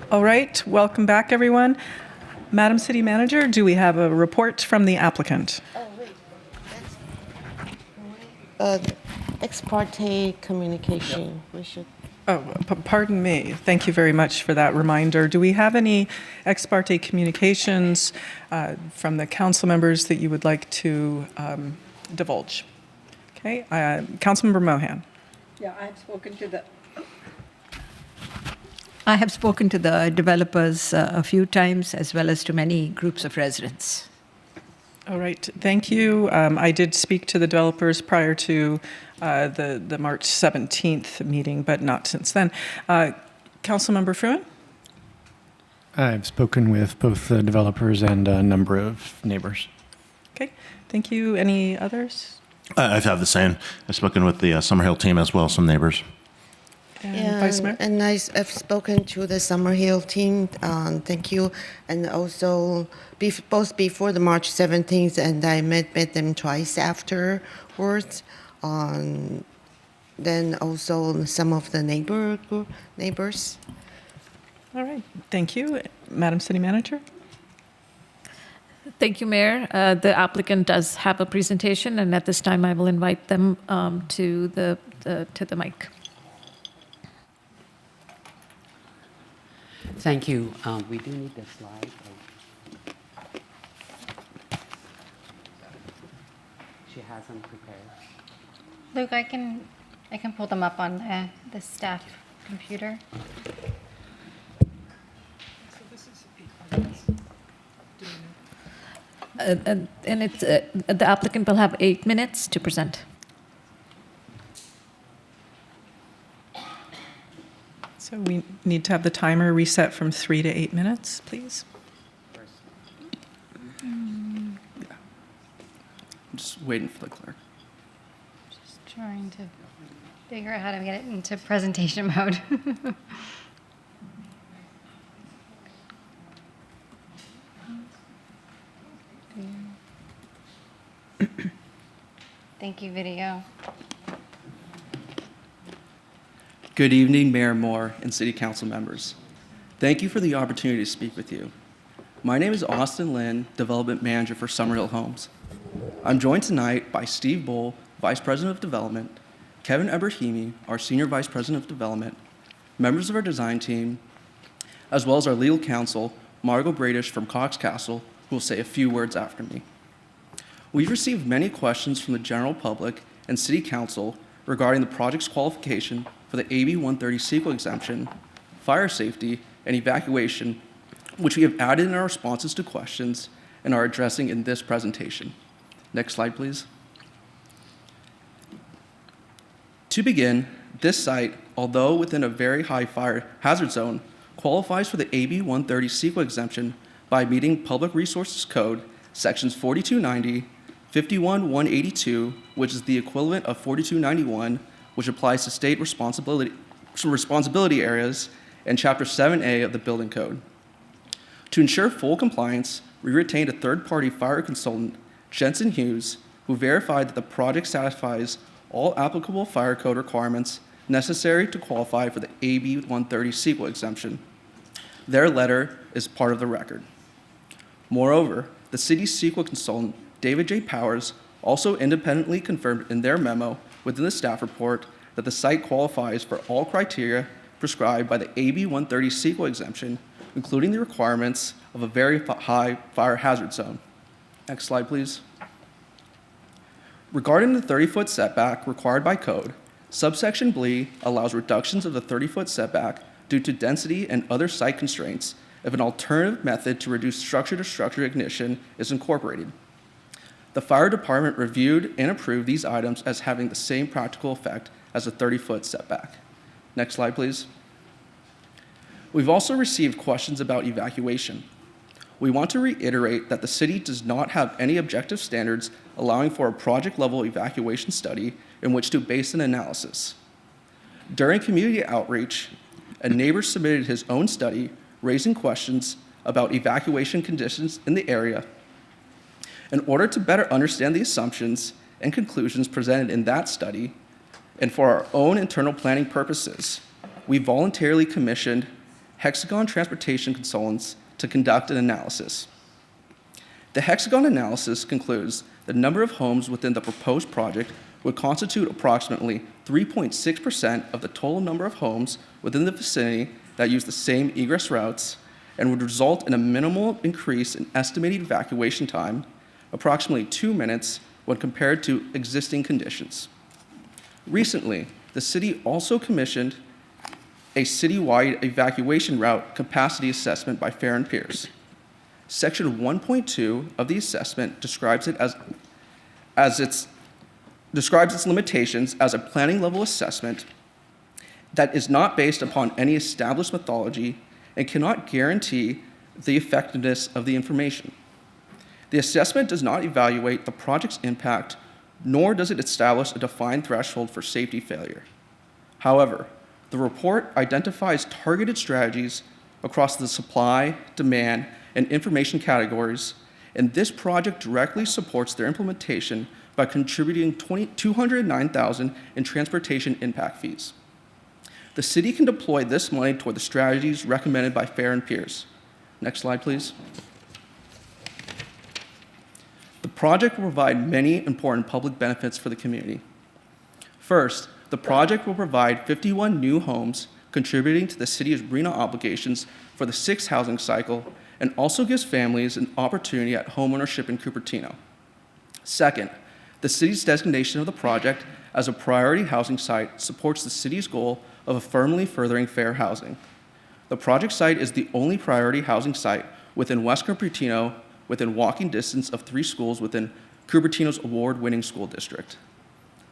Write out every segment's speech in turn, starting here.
All right, welcome back, everyone. Madam City Manager, do we have a report from the applicant? Oh, wait. That's ex parte communication. We should. Oh, pardon me. Thank you very much for that reminder. Do we have any ex parte communications from the council members that you would like to divulge? Okay, Councilmember Mohan. Yeah, I have spoken to the developers a few times, as well as to many groups of residents. All right, thank you. I did speak to the developers prior to the March 17th meeting, but not since then. Councilmember Fruin? I've spoken with both the developers and a number of neighbors. Okay, thank you. Any others? I've had the same. I've spoken with the SummerHill team as well as some neighbors. And Vice Mayor? And I've spoken to the SummerHill team. Thank you. And also, both before the March 17th, and I met them twice afterwards. Then also some of the neighbors. All right, thank you. Madam City Manager? Thank you, Mayor. The applicant does have a presentation, and at this time, I will invite them to the mic. Thank you. We do need the slide. She has them prepared. Luke, I can pull them up on the staff computer. And it's, the applicant will have 8 minutes to present. So we need to have the timer reset from 3 to 8 minutes, please. I'm just waiting for the clerk. Just trying to figure out how to get it into presentation mode. Thank you, video. Good evening, Mayor Moore and City Council members. Thank you for the opportunity to speak with you. My name is Austin Lynn, Development Manager for SummerHill Homes. I'm joined tonight by Steve Bull, Vice President of Development, Kevin Ebrahimi, our Senior Vice President of Development, members of our design team, as well as our legal counsel, Margot Bradish from Cox Castle, who will say a few words after me. We've received many questions from the general public and City Council regarding the project's qualification for the AB 130 CEQA exemption, fire safety, and evacuation, which we have added in our responses to questions and are addressing in this presentation. Next slide, please. To begin, this site, although within a very high fire hazard zone, qualifies for the AB 130 CEQA exemption by meeting Public Resources Code sections 4290, 51182, which is the equivalent of 4291, which applies to state responsibility areas, and Chapter 7A of the Building Code. To ensure full compliance, we retained a third-party fire consultant, Jensen Hughes, who verified that the project satisfies all applicable fire code requirements necessary to qualify for the AB 130 CEQA exemption. Their letter is part of the record. Moreover, the city's CEQA consultant, David J. Powers, also independently confirmed in their memo within the staff report that the site qualifies for all criteria prescribed by the AB 130 CEQA exemption, including the requirements of a very high fire hazard zone. Next slide, please. Regarding the 30-foot setback required by code, subsection B allows reductions of the 30-foot setback due to density and other site constraints if an alternative method to reduce structure-to-structure ignition is incorporated. The fire department reviewed and approved these items as having the same practical effect as a 30-foot setback. Next slide, please. We've also received questions about evacuation. We want to reiterate that the city does not have any objective standards allowing for a project-level evacuation study in which to base an analysis. During community outreach, a neighbor submitted his own study raising questions about evacuation conditions in the area. In order to better understand the assumptions and conclusions presented in that study, and for our own internal planning purposes, we voluntarily commissioned Hexagon Transportation Consultants to conduct an analysis. The Hexagon analysis concludes the number of homes within the proposed project would constitute approximately 3.6% of the total number of homes within the vicinity that use the same egress routes and would result in a minimal increase in estimated evacuation time, approximately 2 minutes when compared to existing conditions. Recently, the city also commissioned a citywide evacuation route capacity assessment by Fair and Pierce. Section 1.2 of the assessment describes its limitations as a planning level assessment that is not based upon any established methodology and cannot guarantee the effectiveness of the information. The assessment does not evaluate the project's impact, nor does it establish a defined threshold for safety failure. However, the report identifies targeted strategies across the supply, demand, and information categories, and this project directly supports their implementation by contributing $209,000 in transportation impact fees. The city can deploy this money toward the strategies recommended by Fair and Pierce. Next slide, please. The project will provide many important public benefits for the community. First, the project will provide 51 new homes, contributing to the city's RHNA obligations for the 6th housing cycle, and also gives families an opportunity at homeownership in Cupertino. Second, the city's designation of the project as a priority housing site supports the city's goal of firmly furthering fair housing. The project site is the only priority housing site within West Cupertino within walking distance of 3 schools within Cupertino's award-winning school district.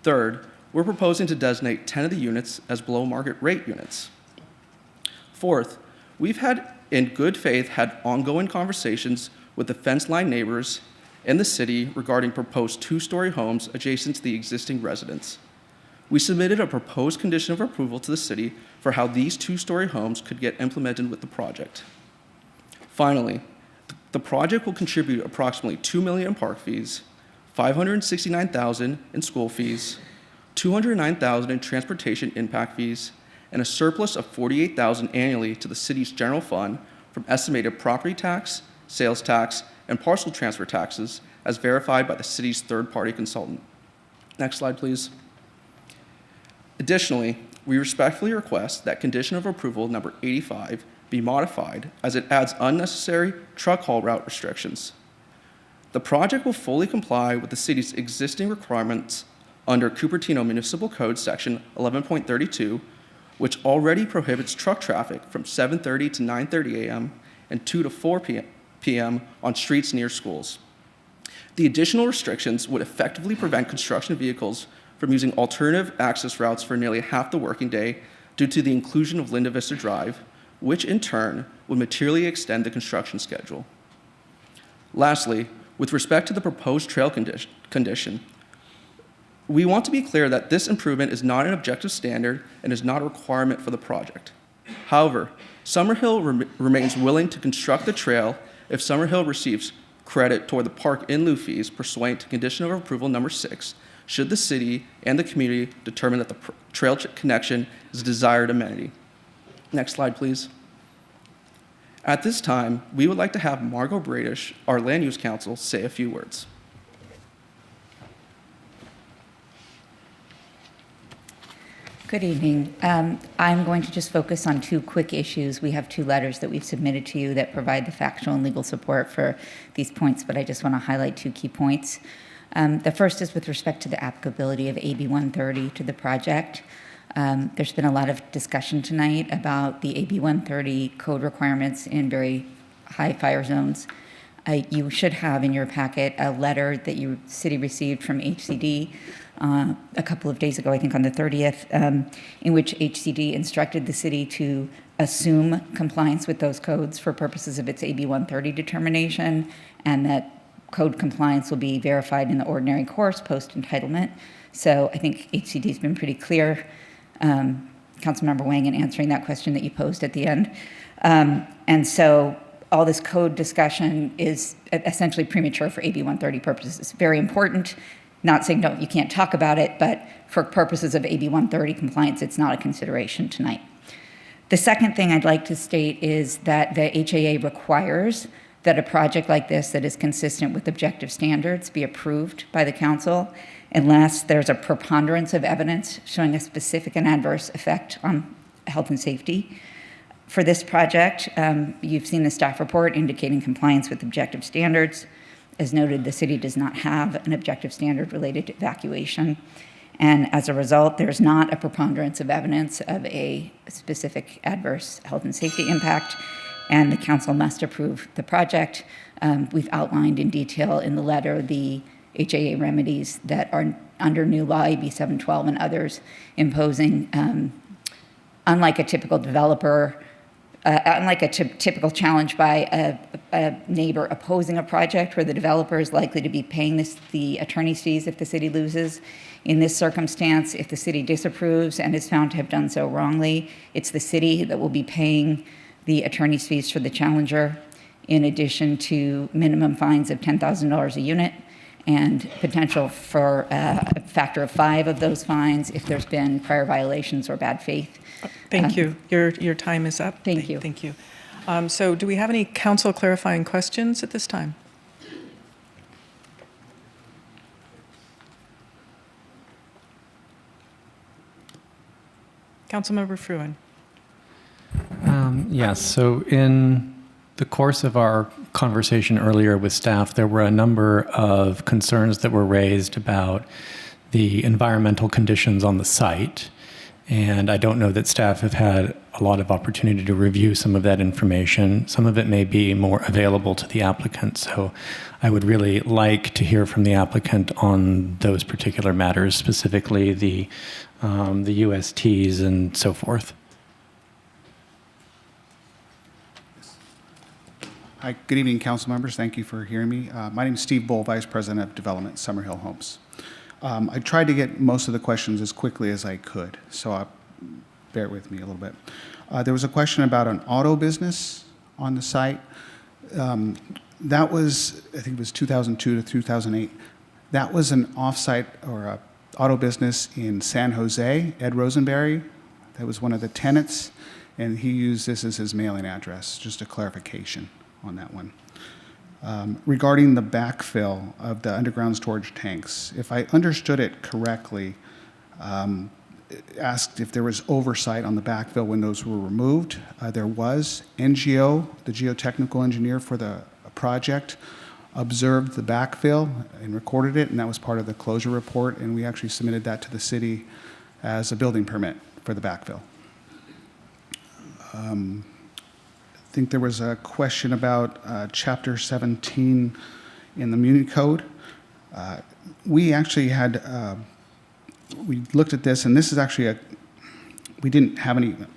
Third, we're proposing to designate 10 of the units as below market rate units. Fourth, we've in good faith, had ongoing conversations with the fence line neighbors in the city regarding proposed 2-story homes adjacent to the existing residence. We submitted a proposed condition of approval to the city for how these 2-story homes could get implemented with the project. Finally, the project will contribute approximately $2 million in park fees, $569,000 in school fees, $209,000 in transportation impact fees, and a surplus of $48,000 annually to the city's general fund from estimated property tax, sales tax, and parcel transfer taxes as verified by the city's third-party consultant. Next slide, please. Additionally, we respectfully request that condition of approval number 85 be modified as it adds unnecessary truck haul route restrictions. The project will fully comply with the city's existing requirements under Cupertino Municipal Code Section 11.32, which already prohibits truck traffic from 7:30 to 9:30 a.m. and 2 to 4 p.m. on streets near schools. The additional restrictions would effectively prevent construction vehicles from using alternative access routes for nearly half the working day due to the inclusion of Linda Vista Drive, which in turn would materially extend the construction schedule. Lastly, with respect to the proposed trail condition, we want to be clear that this improvement is not an objective standard and is not a requirement for the project. However, SummerHill remains willing to construct the trail if SummerHill receives credit toward the park in lieu fees pursuant to condition of approval number 6, should the city and the community determine that the trail connection is a desired amenity. Next slide, please. At this time, we would like to have Margot Bradish, our Land Use Counsel, say a few words. Good evening. I'm going to just focus on 2 quick issues. We have 2 letters that we've submitted to you that provide the factual and legal support for these points, but I just want to highlight 2 key points. The first is with respect to the applicability of AB 130 to the project. There's been a lot of discussion tonight about the AB 130 code requirements in very high fire zones. You should have in your packet a letter that your city received from HCD a couple of days ago, I think on the 30th, in which HCD instructed the city to assume compliance with those codes for purposes of its AB 130 determination, and that code compliance will be verified in the ordinary course post-entitlement. So I think HCD has been pretty clear, Councilmember Wang, in answering that question that you posed at the end. And so all this code discussion is essentially premature for AB 130 purposes. It's very important. Not saying no, you can't talk about it, but for purposes of AB 130 compliance, it's not a consideration tonight. The second thing I'd like to state is that the HAA requires that a project like this that is consistent with objective standards be approved by the council unless there's a preponderance of evidence showing a specific and adverse effect on health and safety. For this project, you've seen the staff report indicating compliance with objective standards. As noted, the city does not have an objective standard related to evacuation. And as a result, there's not a preponderance of evidence of a specific adverse health and safety impact, and the council must approve the project. We've outlined in detail in the letter the HAA remedies that are under new law, AB 712 and others, imposing, unlike a typical developer, unlike a typical challenge by a neighbor opposing a project where the developer is likely to be paying the attorney's fees if the city loses. In this circumstance, if the city disapproves and is found to have done so wrongly, it's the city that will be paying the attorney's fees for the challenger, in addition to minimum fines of $10,000 a unit and potential for a factor of 5 of those fines if there's been prior violations or bad faith. Thank you. Your time is up. Thank you. Thank you. So do we have any council clarifying questions at this time? Councilmember Fruin. Yes, so in the course of our conversation earlier with staff, there were a number of concerns that were raised about the environmental conditions on the site. And I don't know that staff have had a lot of opportunity to review some of that information. Some of it may be more available to the applicant. So I would really like to hear from the applicant on those particular matters, specifically the USTs and so forth. Hi, good evening, council members. Thank you for hearing me. My name is Steve Bull, Vice President of Development, SummerHill Homes. I tried to get most of the questions as quickly as I could, so bear with me a little bit. There was a question about an auto business on the site. That was, I think it was 2002 to 2008. That was an off-site or a auto business in San Jose, Ed Rosenberry. That was one of the tenants, and he used this as his mailing address, just a clarification on that one. Regarding the backfill of the underground storage tanks, if I understood it correctly, it asked if there was oversight on the backfill when those were removed. There was. NGO, the geotechnical engineer for the project, observed the backfill and recorded it, and that was part of the closure report, and we actually submitted that to the city as a building permit for the backfill. I think there was a question about Chapter 17 in the Muni Code. We actually had, we looked at this, and this is actually we didn't find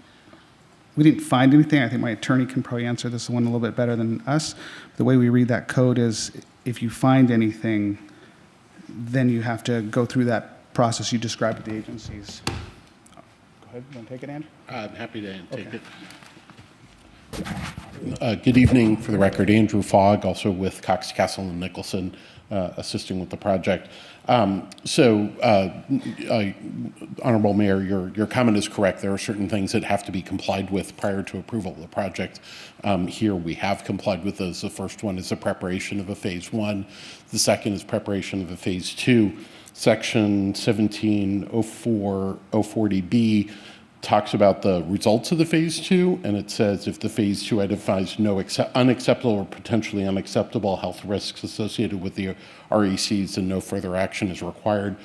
anything. I think my attorney can probably answer this one a little bit better than us. The way we read that code is if you find anything, then you have to go through that process you described with the agencies. Go ahead, you want to take it, Andrew? I'm happy to take it. Good evening. For the record, Andrew Fogg, also with Cox, Castle, and Nicholson, assisting with the project. Honorable Mayor, your comment is correct. There are certain things that have to be complied with prior to approval of the project. Here we have complied with those. The first one is the preparation of a phase 1. The second is preparation of a phase 2. Section 1704-040B talks about the results of the phase 2, and it says if the phase 2 identifies no unacceptable or potentially unacceptable health risks associated with the RECs, then no further action is required.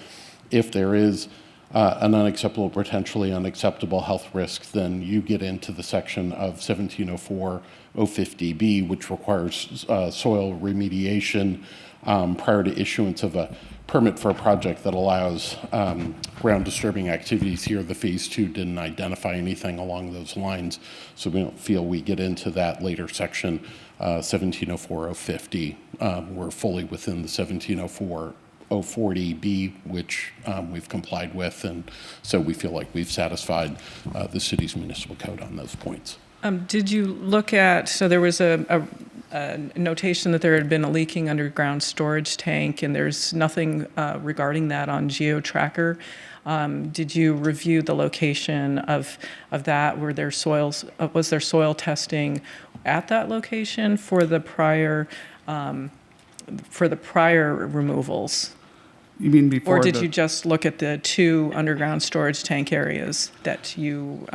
If there is an unacceptable or potentially unacceptable health risk, then you get into the section of 1704-050B, which requires soil remediation prior to issuance of a permit for a project that allows ground disturbing activities. Here, the phase 2 didn't identify anything along those lines, so we don't feel we get into that later section, 1704-050. We're fully within the 1704-040B, which we've complied with, and so we feel like we've satisfied the city's municipal code on those points. Did you look at, so there was a a notation that there had been a leaking underground storage tank, and there's nothing regarding that on GeoTracker. Did you review the location of that? Was there soil testing at that location for the prior removals? You mean before? Or did you just look at the 2 underground storage tank areas that you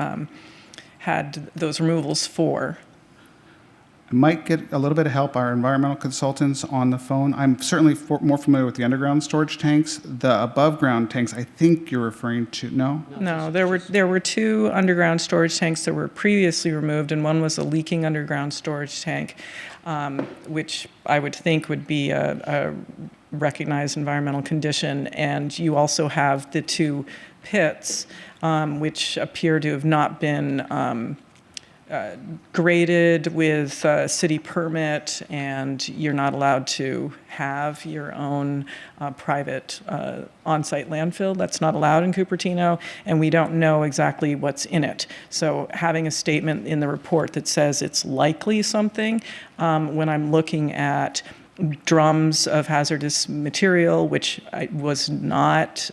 had those removals for? I might get a little bit of help, our environmental consultants on the phone. I'm certainly more familiar with the underground storage tanks. The above ground tanks, I think you're referring to, no? No, there were 2 underground storage tanks that were previously removed, and one was a leaking underground storage tank, which I would think would be a recognized environmental condition. And you also have the 2 pits, which appear to have not been graded with a city permit, and you're not allowed to have your own private on-site landfill. That's not allowed in Cupertino, and we don't know exactly what's in it. So having a statement in the report that says it's likely something, when I'm looking at drums of hazardous material, which it was not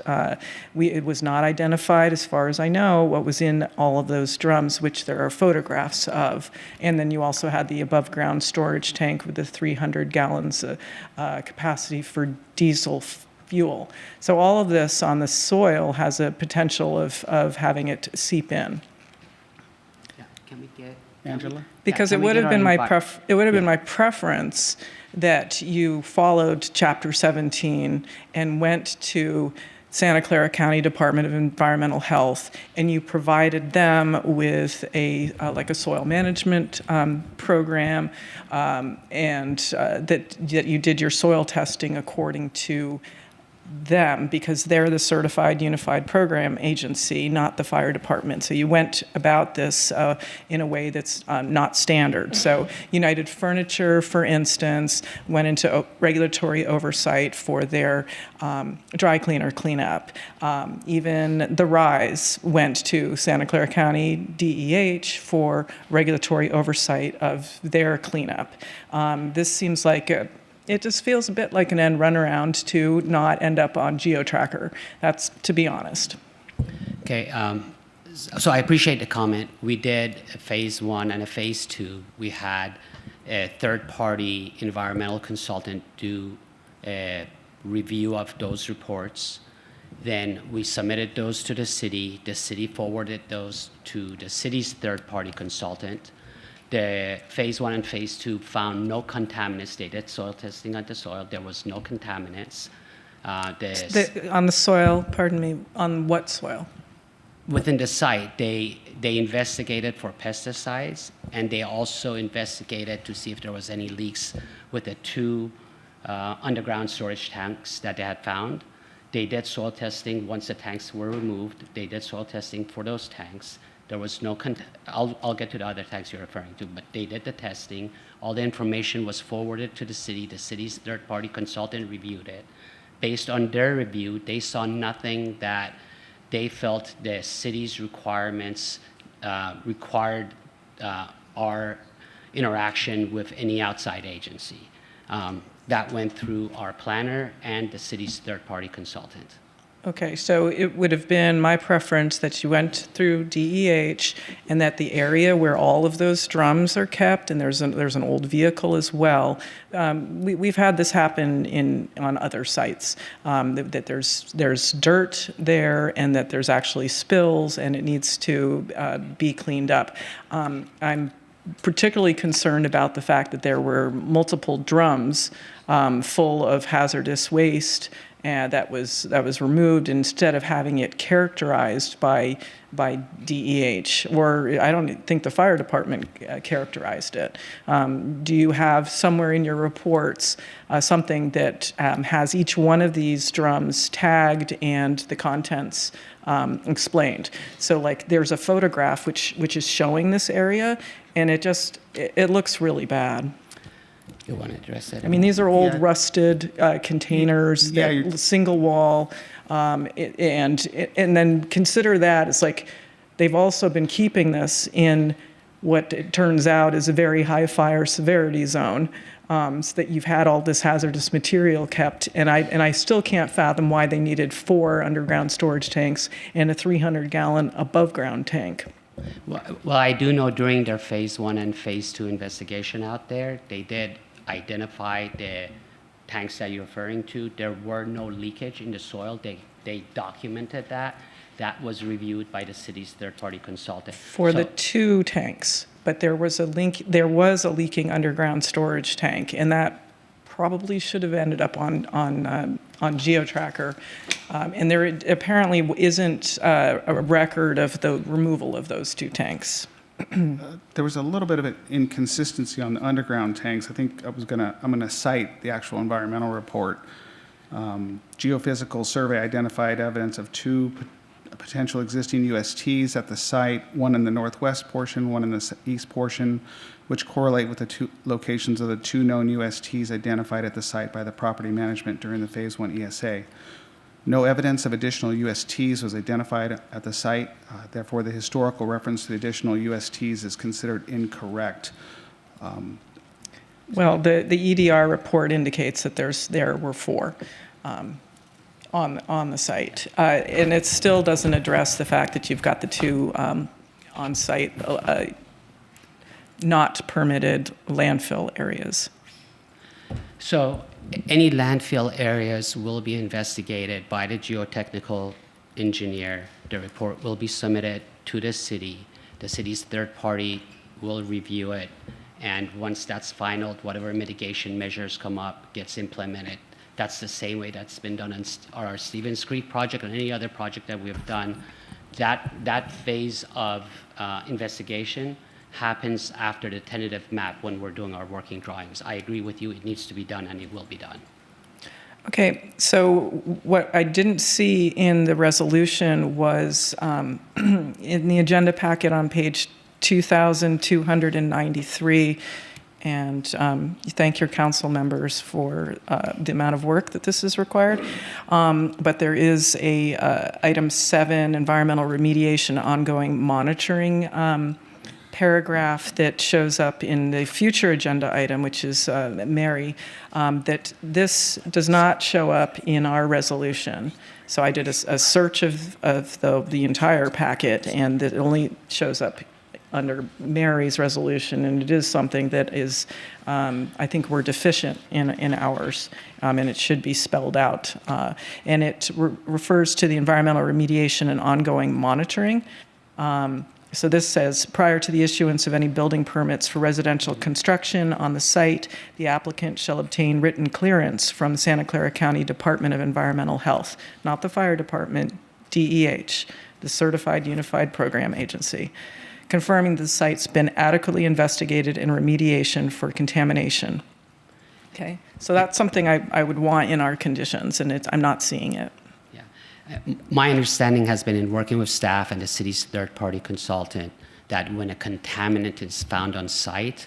identified, as far as I know, what was in all of those drums, which there are photographs of. And then you also had the above ground storage tank with the 300 gallons capacity for diesel fuel. So all of this on the soil has a potential of having it seep in. Yeah, can we get Angela? Because Yeah, it can we would get have been our my invite- been my preference that you followed Chapter 17 and went to Santa Clara County Department of Environmental Health, and you provided them with like a soil management program, and that you did your soil testing according to them, because they're the certified unified program agency, not the fire department. So you went about this in a way that's not standard. So United Furniture, for instance, went into regulatory oversight for their dry cleaner cleanup. Even the Rise went to Santa Clara County DEH for regulatory oversight of their cleanup. This seems like it just feels a bit like an end run around to not end up on GeoTracker. That's, to be honest. Okay, so I appreciate the comment. We did a phase 1 and a phase 2. We had a third-party environmental consultant do a review of those reports. Then we submitted those to the city. The city forwarded those to the city's third-party consultant. The phase 1 and phase 2 found no contaminants. They did soil testing on the soil. There was no contaminants. On the soil, pardon me, on what soil? Within the site, they investigated for pesticides, and they also investigated to see if there was any leaks with the 2 underground storage tanks that they had found. They did soil testing once the tanks were removed. They did soil testing for those tanks. There was no, I'll get to the other tanks you're referring to, but they did the testing. All the information was forwarded to the city. The city's third-party consultant reviewed it. Based on their review, they saw nothing that they felt the city's requirements required our interaction with any outside agency. That went through our planner and the city's third-party consultant. Okay, so it would have been my preference that you went through DEH, and that the area where all of those drums are kept, and there's an old vehicle as well. We've had this happen on other sites, that there's dirt there, and that there's actually spills, and it needs to be cleaned up. I'm particularly concerned about the fact that there were multiple drums full of hazardous waste that was removed, instead of having it characterized by DEH, or I don't think the fire department characterized it. Do you have somewhere in your reports something that has each one of these drums tagged and the contents explained? So like there's a photograph which is showing this area, and it looks really bad. You want to address that? I mean, these are old rusted containers, single wall, and then consider that it's like they've also been keeping this in what it turns out is a very high fire severity zone, so that you've had all this hazardous material kept. And I still can't fathom why they needed 4 underground storage tanks and a 300-gallon above-ground tank. Well, I do know during their phase 1 and phase 2 investigation out there, they did identify the tanks that you're referring to. There were no leakage in the soil. They documented that. That was reviewed by the city's third-party consultant. For the 2 tanks, but there was a leaking underground storage tank, and that probably should have ended up on GeoTracker. And there apparently isn't a record of the removal of those 2 tanks. There was a little bit of an inconsistency on the underground tanks. I think I'm gonna cite the actual environmental report. Geophysical survey identified evidence of 2 potential existing USTs at the site, one in the northwest portion, one in the east portion, which correlate with the 2 locations of the 2 known USTs identified at the site by the property management during the Phase 1 ESA. No evidence of additional USTs was identified at the site. Therefore, the historical reference to the additional USTs is considered incorrect. Well, the EDR report indicates that there were 4 on the site. And it still doesn't address the fact that you've got the 2 on-site not permitted landfill areas. So any landfill areas will be investigated by the geotechnical engineer. The report will be submitted to the city. The city's third party will review it. And once that's final, whatever mitigation measures come up gets implemented. That's the same way that's been done on our Stevens Creek project and any other project that we've done. That phase of investigation happens after the tentative map when we're doing our working drawings. I agree with you, it needs to be done and it will be done. Okay, so what I didn't see in the resolution was in the agenda packet on page 2,293, and thank your council members for the amount of work that this is required. But there is a item 7, environmental remediation ongoing monitoring paragraph that shows up in the future agenda item, which is Mary, that this does not show up in our resolution. So I did a search of the entire packet, and it only shows up under Mary's resolution, and it is something that is, I think we're deficient in ours, and it should be spelled out. And it refers to the environmental remediation and ongoing monitoring. So this says, prior to the issuance of any building permits for residential construction on the site, the applicant shall obtain written clearance from the Santa Clara County Department of Environmental Health, not the fire department, DEH, the Certified Unified Program Agency, confirming the site's been adequately investigated in remediation for contamination. Okay, so that's something I would want in our conditions, and I'm not seeing it. My understanding has been in working with staff and the city's third-party consultant that when a contaminant is found on site,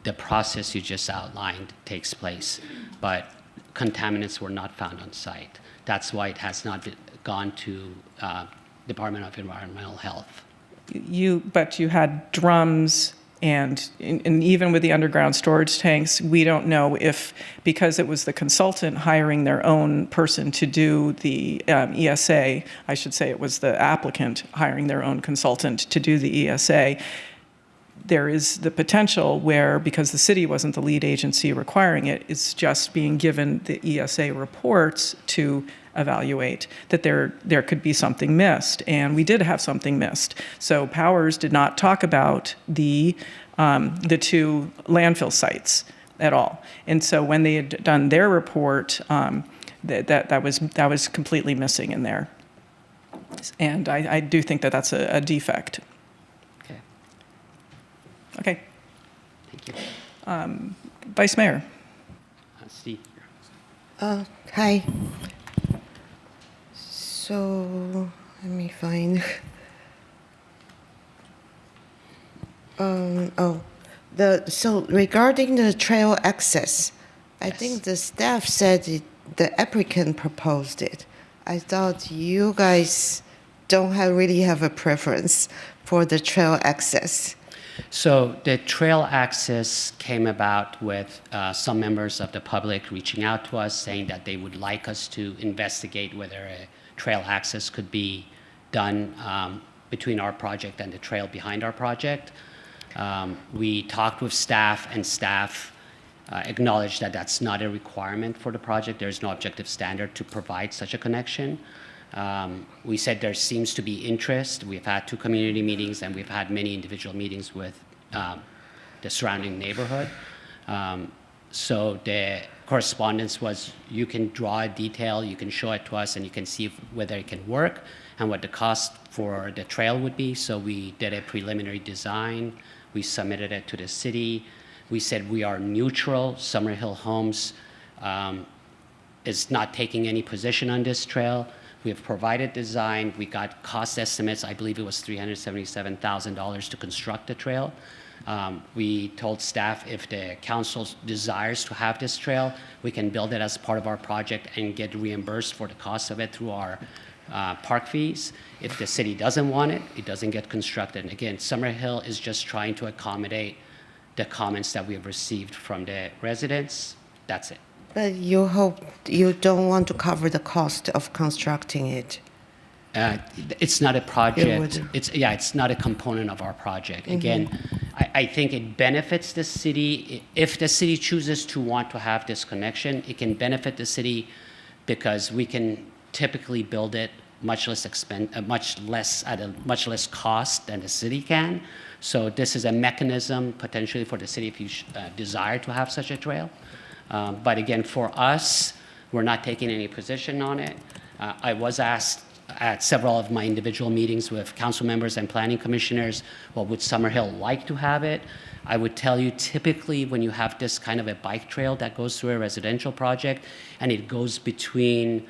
the process you just outlined takes place. But contaminants were not found on site. That's why it has not gone to Department of Environmental Health. But you had drums, and even with the underground storage tanks, we don't know if, because it was the consultant hiring their own person to do the ESA, I should say it was the applicant hiring their own consultant to do the ESA, there is the potential where, because the city wasn't the lead agency requiring it, it's just being given the ESA reports to evaluate, that there could be something missed, and we did have something missed. So Powers did not talk about the 2 landfill sites at all, and so when they had done their report, that was completely missing in there, and I do think that that's a defect. Okay. Thank you. Vice Mayor. Steve. Hi. So let me find. So regarding the trail access, I think the staff said the applicant proposed it. I thought you guys don't really have a preference for the trail access. So the trail access came about with some members of the public reaching out to us saying that they would like us to investigate whether a trail access could be done between our project and the trail behind our project. We talked with staff, and staff acknowledged that that's not a requirement for the project. There's no objective standard to provide such a connection. We said there seems to be interest. We've had 2 community meetings, and we've had many individual meetings with the surrounding neighborhood. So the correspondence was, you can draw a detail, you can show it to us, and you can see whether it can work and what the cost for the trail would be. So we did a preliminary design. We submitted it to the city. We said we are neutral. SummerHill Homes is not taking any position on this trail. We have provided design. We got cost estimates. I believe it was $377,000 to construct the trail. We told staff if the council desires to have this trail, we can build it as part of our project and get reimbursed for the cost of it through our park fees. If the city doesn't want it, it doesn't get constructed. And again, SummerHill is just trying to accommodate the comments that we have received from the residents. That's it. But you don't want to cover the cost of constructing it. It's not a project. would- It's not a component of our project. Again, I think it benefits the city. If the city chooses to want to have this connection, it can benefit the city because we can typically build it much less at a much less cost than the city can. So this is a mechanism potentially for the city if you desire to have such a trail. But again, for us, we're not taking any position on it. I was asked at several of my individual meetings with council members and planning commissioners, well, would SummerHill like to have it? I would tell you, typically when you have this kind of a bike trail that goes through a residential project and it goes between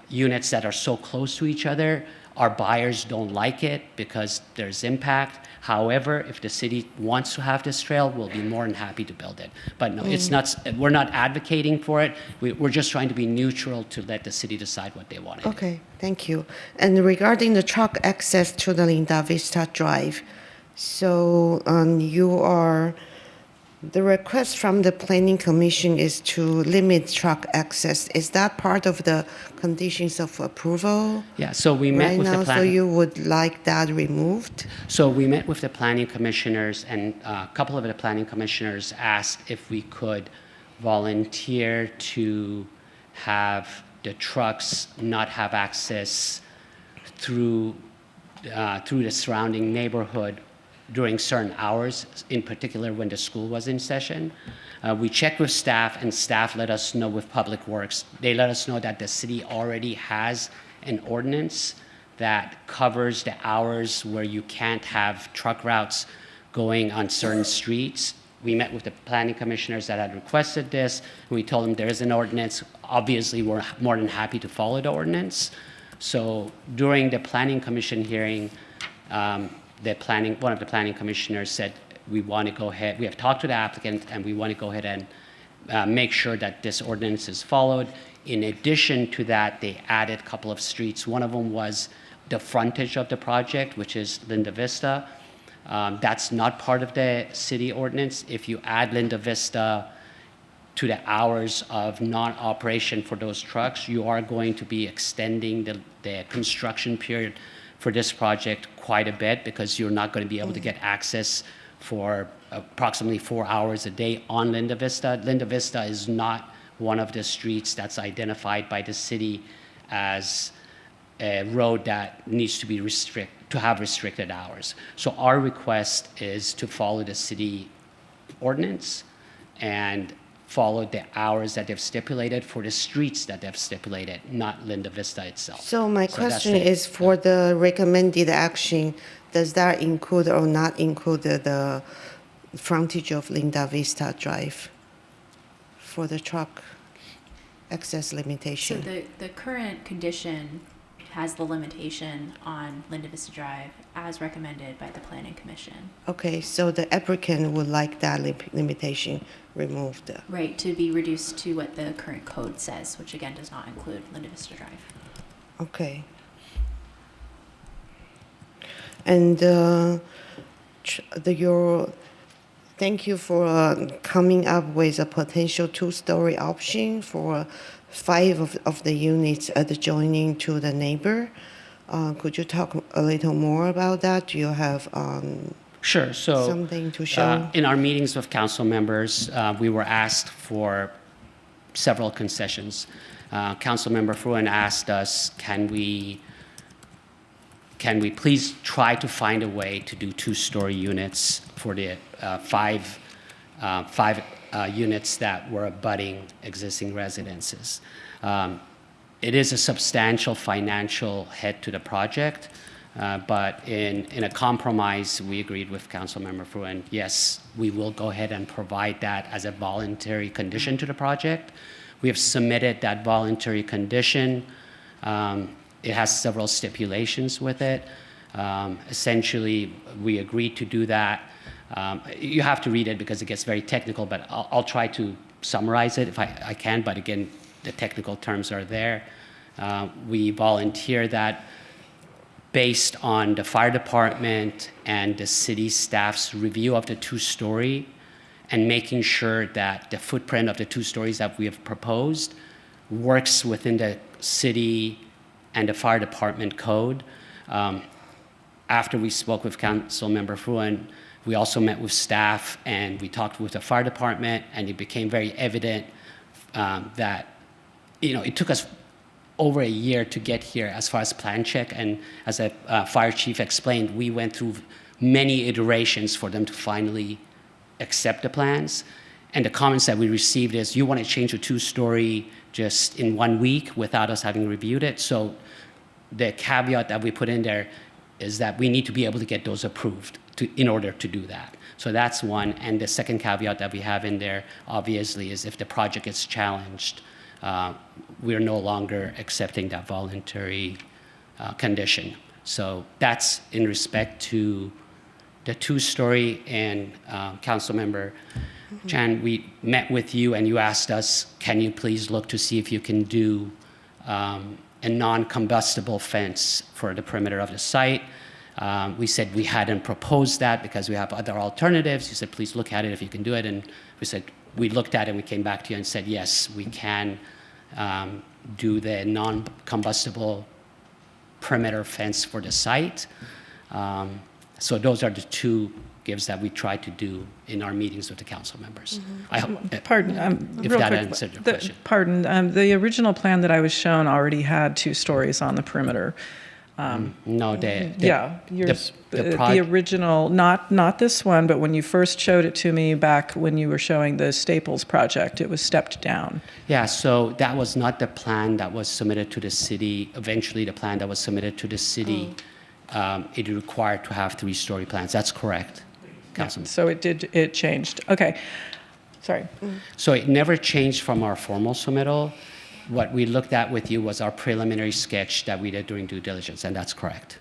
units that are so close to each other, our buyers don't like it because there's impact. However, if the city wants to have this trail, we'll be more than happy to build it. But no, it's not. We're not advocating for it. We're just trying to be neutral to let the city decide what they want to do. Okay, thank you. And regarding the truck access to the Linda Vista Drive, so the request from the Planning Commission is to limit truck access. Is that part of the conditions of approval? Yeah, so we met Right with now, the so planning. you would like that removed? So we met with the planning commissioners, and a couple of the planning commissioners asked if we could volunteer to have the trucks not have access through the surrounding neighborhood during certain hours, in particular when the school was in session. We checked with staff, and staff let us know with Public Works. They let us know that the city already has an ordinance that covers the hours where you can't have truck routes going on certain streets. We met with the planning commissioners that had requested this, and we told them there is an ordinance. Obviously, we're more than happy to follow the ordinance. So during the planning commission hearing, one of the planning commissioners said, we want to go ahead, we have talked to the applicant, and we want to go ahead and make sure that this ordinance is followed. In addition to that, they added a couple of streets. One of them was the frontage of the project, which is Linda Vista. That's not part of the city ordinance. If you add Linda Vista to the hours of non-operation for those trucks, you are going to be extending the construction period for this project quite a bit, because you're not going to be able to get access for approximately 4 hours a day on Linda Vista. Linda Vista is not one of the streets that's identified by the city as a road that needs to be have restricted hours. So our request is to follow the city ordinance and follow the hours that they've stipulated for the streets that they've stipulated, not Linda Vista itself. So my that's question it. is, for the recommended action, does that include or not include the frontage of Linda Vista Drive for the truck access So limitation? the current condition has the limitation on Linda Vista Drive as recommended by the Planning Commission. Okay, so the applicant would like that limitation removed. Right, to be reduced to what the current code says, which again does not include Linda Vista Drive. Okay. And thank you for coming up with a potential two-story option for 5 of the units adjoining to the neighbor. Could you talk a little more about that? Do you have Sure. So something to show? in our meetings with council members, we were asked for several concessions. Councilmember Fruin asked us, can we please try to find a way to do two-story units for the five units that were abutting existing residences. It is a substantial financial hit to the project, but in a compromise, we agreed with Councilmember Fruin, yes, we will go ahead and provide that as a voluntary condition to the project. We have submitted that voluntary condition. It has several stipulations with it. Essentially, we agreed to do that. You have to read it because it gets very technical, but I'll try to summarize it if I can, but again, the technical terms are there. We volunteer that based on the fire department and the city staff's review of the two-story and making sure that the footprint of the 2 stories that we have proposed works within the city and the fire department code. After we spoke with Councilmember Fruin, we also met with staff and we talked with the fire department, and it became very evident that it took us over a year to get here as far as plan check, and as a fire chief explained, we went through many iterations for them to finally accept the plans. And the comments that we received is, you want to change a 2-story just in 1 week without us having reviewed it. So the caveat that we put in there is that we need to be able to get those approved in order to do that. So that's one. And the second caveat that we have in there, obviously, is if the project is challenged, we're no longer accepting that voluntary condition. So that's in respect to the 2-story. And Councilmember Chan, we met with you and you asked us, can you please look to see if you can do a non-combustible fence for the perimeter of the site. We said we hadn't proposed that because we have other alternatives. You said, please look at it if you can do it. And we said, we looked at it and we came back to you and said, yes, we can do the non-combustible perimeter fence for the site. So those are the 2 gives that we try to do in our meetings with the council members. I hope, Pardon, if real that quick, answered your question. Pardon, the original plan that I was shown already had 2 stories on the perimeter. No, the original, not this one, but when you first showed it to me back when you were showing the Staples project, it was stepped down. Yeah, so that was not the plan that was submitted to the city. Eventually, the plan that was submitted to the city, it required to have 3-story plans. That's correct, Councilman. So it changed. Okay, sorry. So it never changed from our formal submittal. What we looked at with you was our preliminary sketch that we did during due diligence, and that's correct.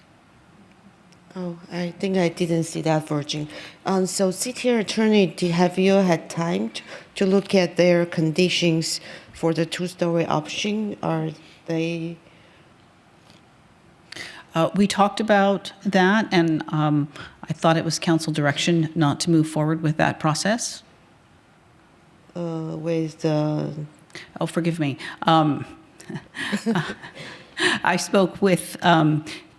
Oh, I think I didn't see that version. So city attorney, have you had time to look at their conditions for the 2-story option? Are they? We talked about that, and I thought it was council direction not to move forward with that process. With the... Oh, forgive me. I spoke with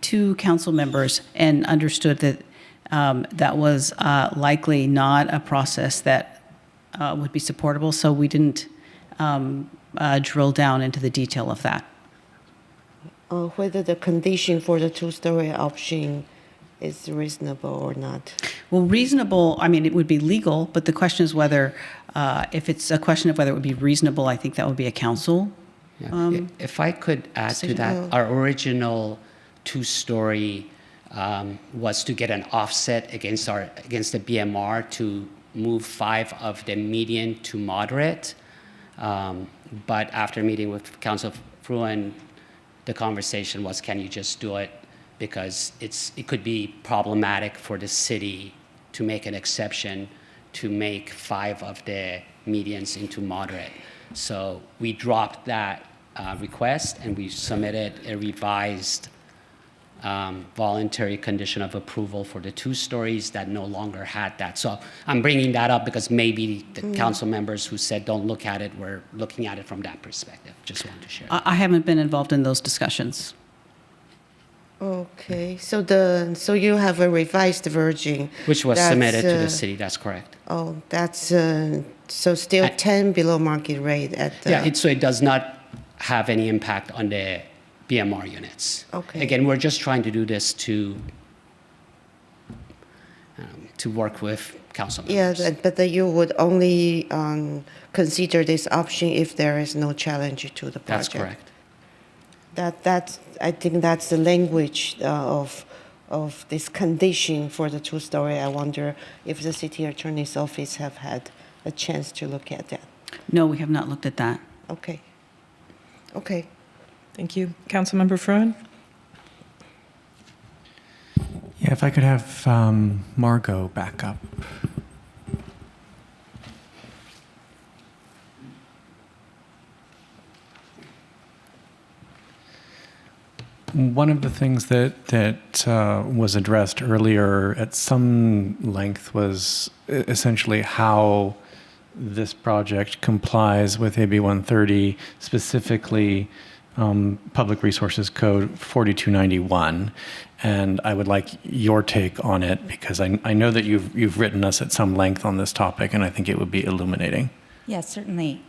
2 council members and understood that that was likely not a process that would be supportable, so we didn't drill down into the detail of that. Whether the condition for the 2-story option is reasonable or not? Well, reasonable, I mean, it would be legal, but the question is whether, if it's a question of whether it would be reasonable, I think that would be a council. Yeah. If I could add to that, our original 2-story was to get an offset against the BMR to move 5 of the median to moderate. But after meeting with Council Fruin, the conversation was, can you just do it? Because it could be problematic for the city to make an exception to make 5 of the medians into moderate. So we dropped that request and we submitted a revised voluntary condition of approval for the 2 stories that no longer had that. So I'm bringing that up because maybe the council members who said don't look at it were looking at it from that perspective. Just wanted to share. I haven't been involved in those discussions. Okay, so you have a revised version. Which was that's, submitted to the city, that's correct. Oh, that's, so still 10 below market rate at the. Yeah, so it does not have any impact on the BMR units. Okay. Again, we're just trying to do this to work with council members. Yeah, but you would only consider this option if there is no challenge to the project. That's correct. I think that's the language of this condition for the 2-story. I wonder if the city attorney's office have had a chance to look at that. No, we have not looked at that. Okay. Okay. Thank you. Councilmember Fruin? Yeah, if I could have Margot back up. One of the things that was addressed earlier at some length was essentially how this project complies with AB 130, specifically Public Resources Code 4291. And I would like your take on it because I know that you've written us at some length on this topic, and I think it would be illuminating. Yes, certainly.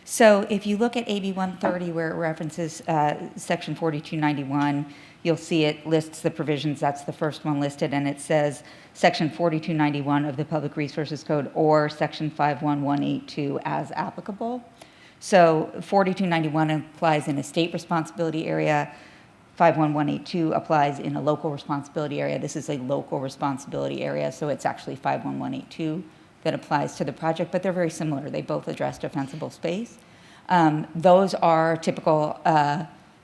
So if you look at AB 130, where it references Section 4291, you'll see it lists the provisions. That's the first one listed, and it says Section 4291 of the Public Resources Code or Section 51182 as applicable. So 4291 applies in a state responsibility area. 51182 applies in a local responsibility area. This is a local responsibility area, so it's actually 51182 that applies to the project, but they're very similar. They both address defensible space. Those are typical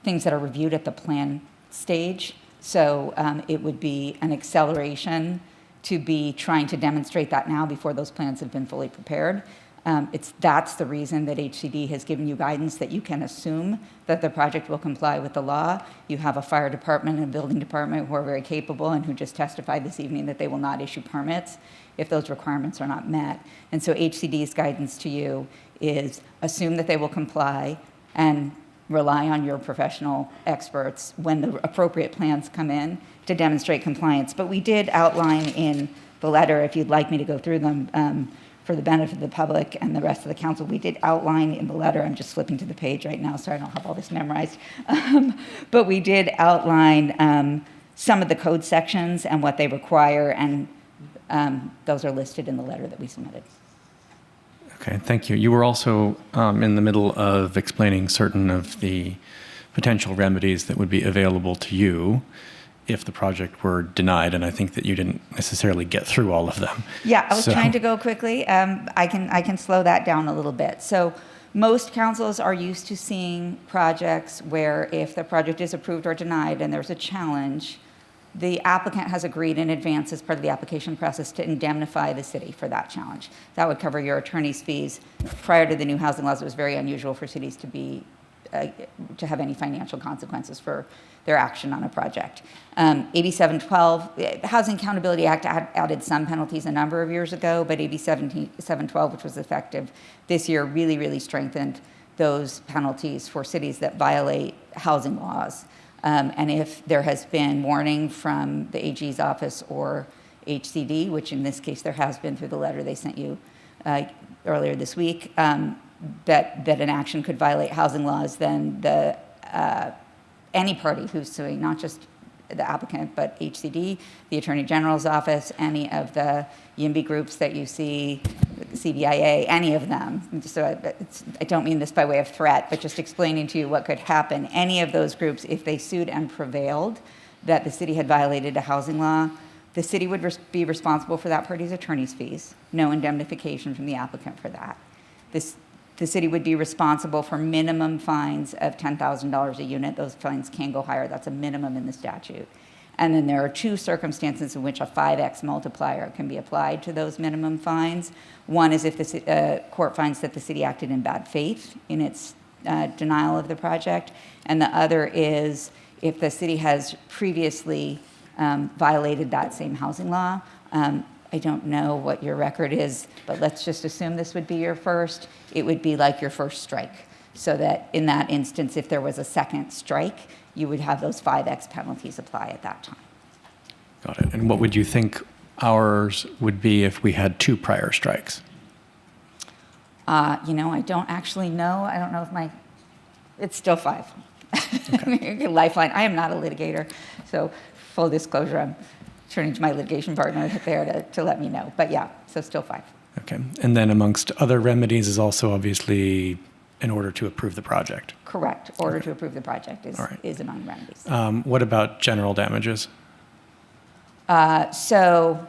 things that are reviewed at the plan stage. So it would be an acceleration to be trying to demonstrate that now before those plans have been fully prepared. That's the reason that HCD has given you guidance that you can assume that the project will comply with the law. You have a fire department and a building department who are very capable and who just testified this evening that they will not issue permits if those requirements are not met. And so HCD's guidance to you is assume that they will comply and rely on your professional experts when the appropriate plans come in to demonstrate compliance. But we did outline in the letter, if you'd like me to go through them, for the benefit of the public and the rest of the council, we did outline in the letter, I'm just flipping to the page right now, so I don't have all this memorized, but we did outline some of the code sections and what they require, and those are listed in the letter that we submitted. Okay, thank you. You were also in the middle of explaining certain of the potential remedies that would be available to you if the project were denied, and I think that you didn't necessarily get through all of them. Yeah, I was trying to go quickly. I can slow that down a little bit. So most councils are used to seeing projects where if the project is approved or denied and there's a challenge, the applicant has agreed in advance as part of the application process to indemnify the city for that challenge. That would cover your attorney's fees. Prior to the new housing laws, it was very unusual for cities to have any financial consequences for their action on a project. AB 712, Housing Accountability Act added some penalties a number of years ago, but AB 712, which was effective this year, really, really strengthened those penalties for cities that violate housing laws. And if there has been warning from the AG's office or HCD, which in this case there has been through the letter they sent you earlier this week, that an action could violate housing laws, then any party who's suing, not just the applicant, but HCD, the Attorney General's office, any of the YIMBY groups that you see, CBIA, any of them. So I don't mean this by way of threat, but just explaining to you what could happen. Any of those groups, if they sued and prevailed that the city had violated a housing law, the city would be responsible for that party's attorney's fees, no indemnification from the applicant for that. The city would be responsible for minimum fines of $10,000 a unit. Those fines can go higher. That's a minimum in the statute. And then there are two circumstances in which a 5x multiplier can be applied to those minimum fines. One is if the court finds that the city acted in bad faith in its denial of the project. And the other is if the city has previously violated that same housing law. I don't know what your record is, but let's just assume this would be your first. It would be like your first strike. So that in that instance, if there was a second strike, you would have those 5X penalties apply at that time. Got it. And what would you think ours would be if we had 2 prior strikes? I don't actually know. I don't know if it's still 5. Okay. Lifeline. I am not a litigator, so full disclosure, I'm turning to my litigation partner there to let me know. But yeah, so still 5. Okay. And then amongst other remedies is also obviously in order to approve the project. Correct. Order to approve the project is among remedies. What about general damages? So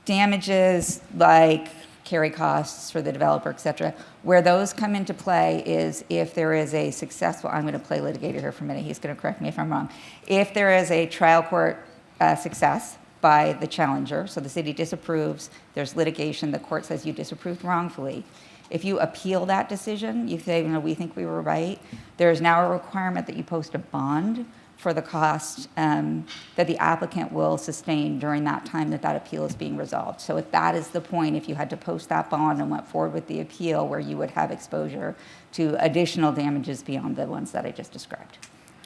damages like carry costs for the developer, et cetera, where those come into play is if there is a successful, I'm going to play litigator here for a minute, he's going to correct me if I'm wrong. If there is a trial court success by the challenger, so the city disapproves, there's litigation, the court says you disapproved wrongfully. If you appeal that decision, you say, we think we were right, there is now a requirement that you post a bond for the cost that the applicant will sustain during that time that appeal is being resolved. So if that is the point, if you had to post that bond and went forward with the appeal, where you would have exposure to additional damages beyond the ones that I just described.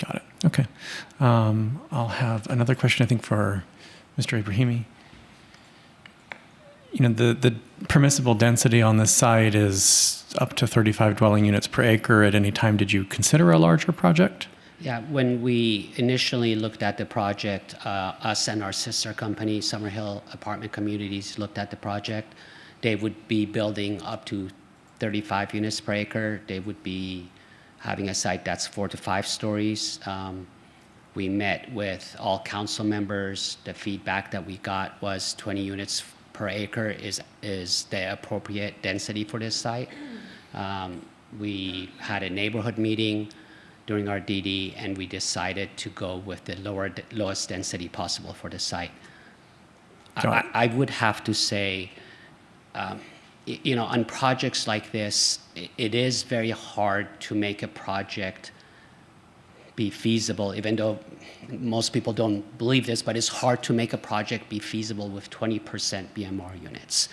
Got it. Okay. I'll have another question, I think, for Mr. Ibrahimi. The permissible density on this site is up to 35 dwelling units per acre. At any time, did you consider a larger project? Yeah, when we initially looked at the project, us and our sister company, SummerHill Apartment Communities, looked at the project. They would be building up to 35 units per acre. They would be having a site that's 4 to 5 stories. We met with all council members. The feedback that we got was 20 units per acre is the appropriate density for this site. We had a neighborhood meeting during our DD, and we decided to go with the lowest density possible for the site. I would have to say, on projects like this, it is very hard to make a project be feasible, even though most people don't believe this, but it's hard to make a project be feasible with 20% BMR units.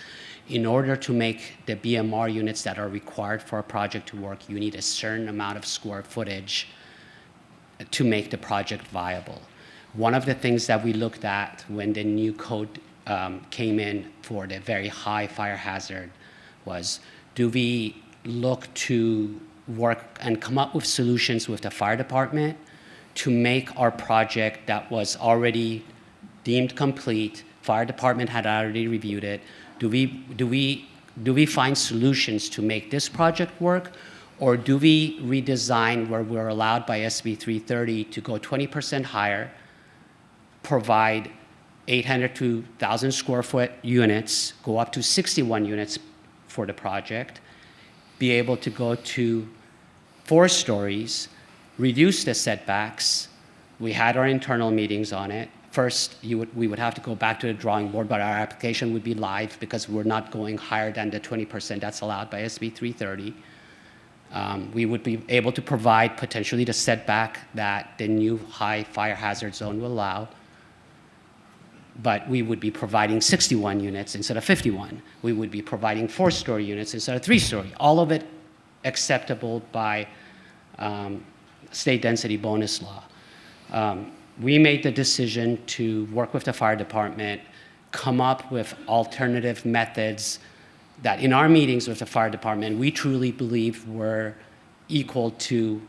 In order to make the BMR units that are required for a project to work, you need a certain amount of square footage to make the project viable. One of the things that we looked at when the new code came in for the very high fire hazard was, do we look to work and come up with solutions with the fire department to make our project that was already deemed complete, fire department had already reviewed it, do we find solutions to make this project work, or do we redesign where we're allowed by SB 330 to go 20% higher, provide 800 to 1,000 square foot units, go up to 61 units for the project, be able to go to 4 stories, reduce the setbacks. We had our internal meetings on it. First, we would have to go back to the drawing board, but our application would be live because we're not going higher than the 20% that's allowed by SB 330. We would be able to provide potentially the setback that the new high fire hazard zone will allow, but we would be providing 61 units instead of 51. We would be providing 4-story units instead of 3-story. All of it acceptable by state density bonus law. We made the decision to work with the fire department, come up with alternative methods that in our meetings with the fire department, we truly believe were equal to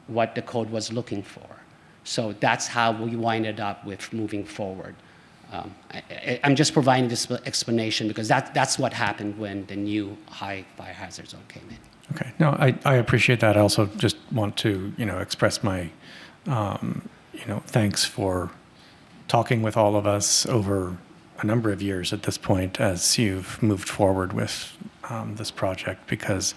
what the code was looking for. So that's how we winded up with moving forward. I'm just providing this explanation because that's what happened when the new high fire hazard zone came in. Okay. No, I appreciate that. I also just want to, express my, thanks for talking with all of us over a number of years at this point as you've moved forward with this project, because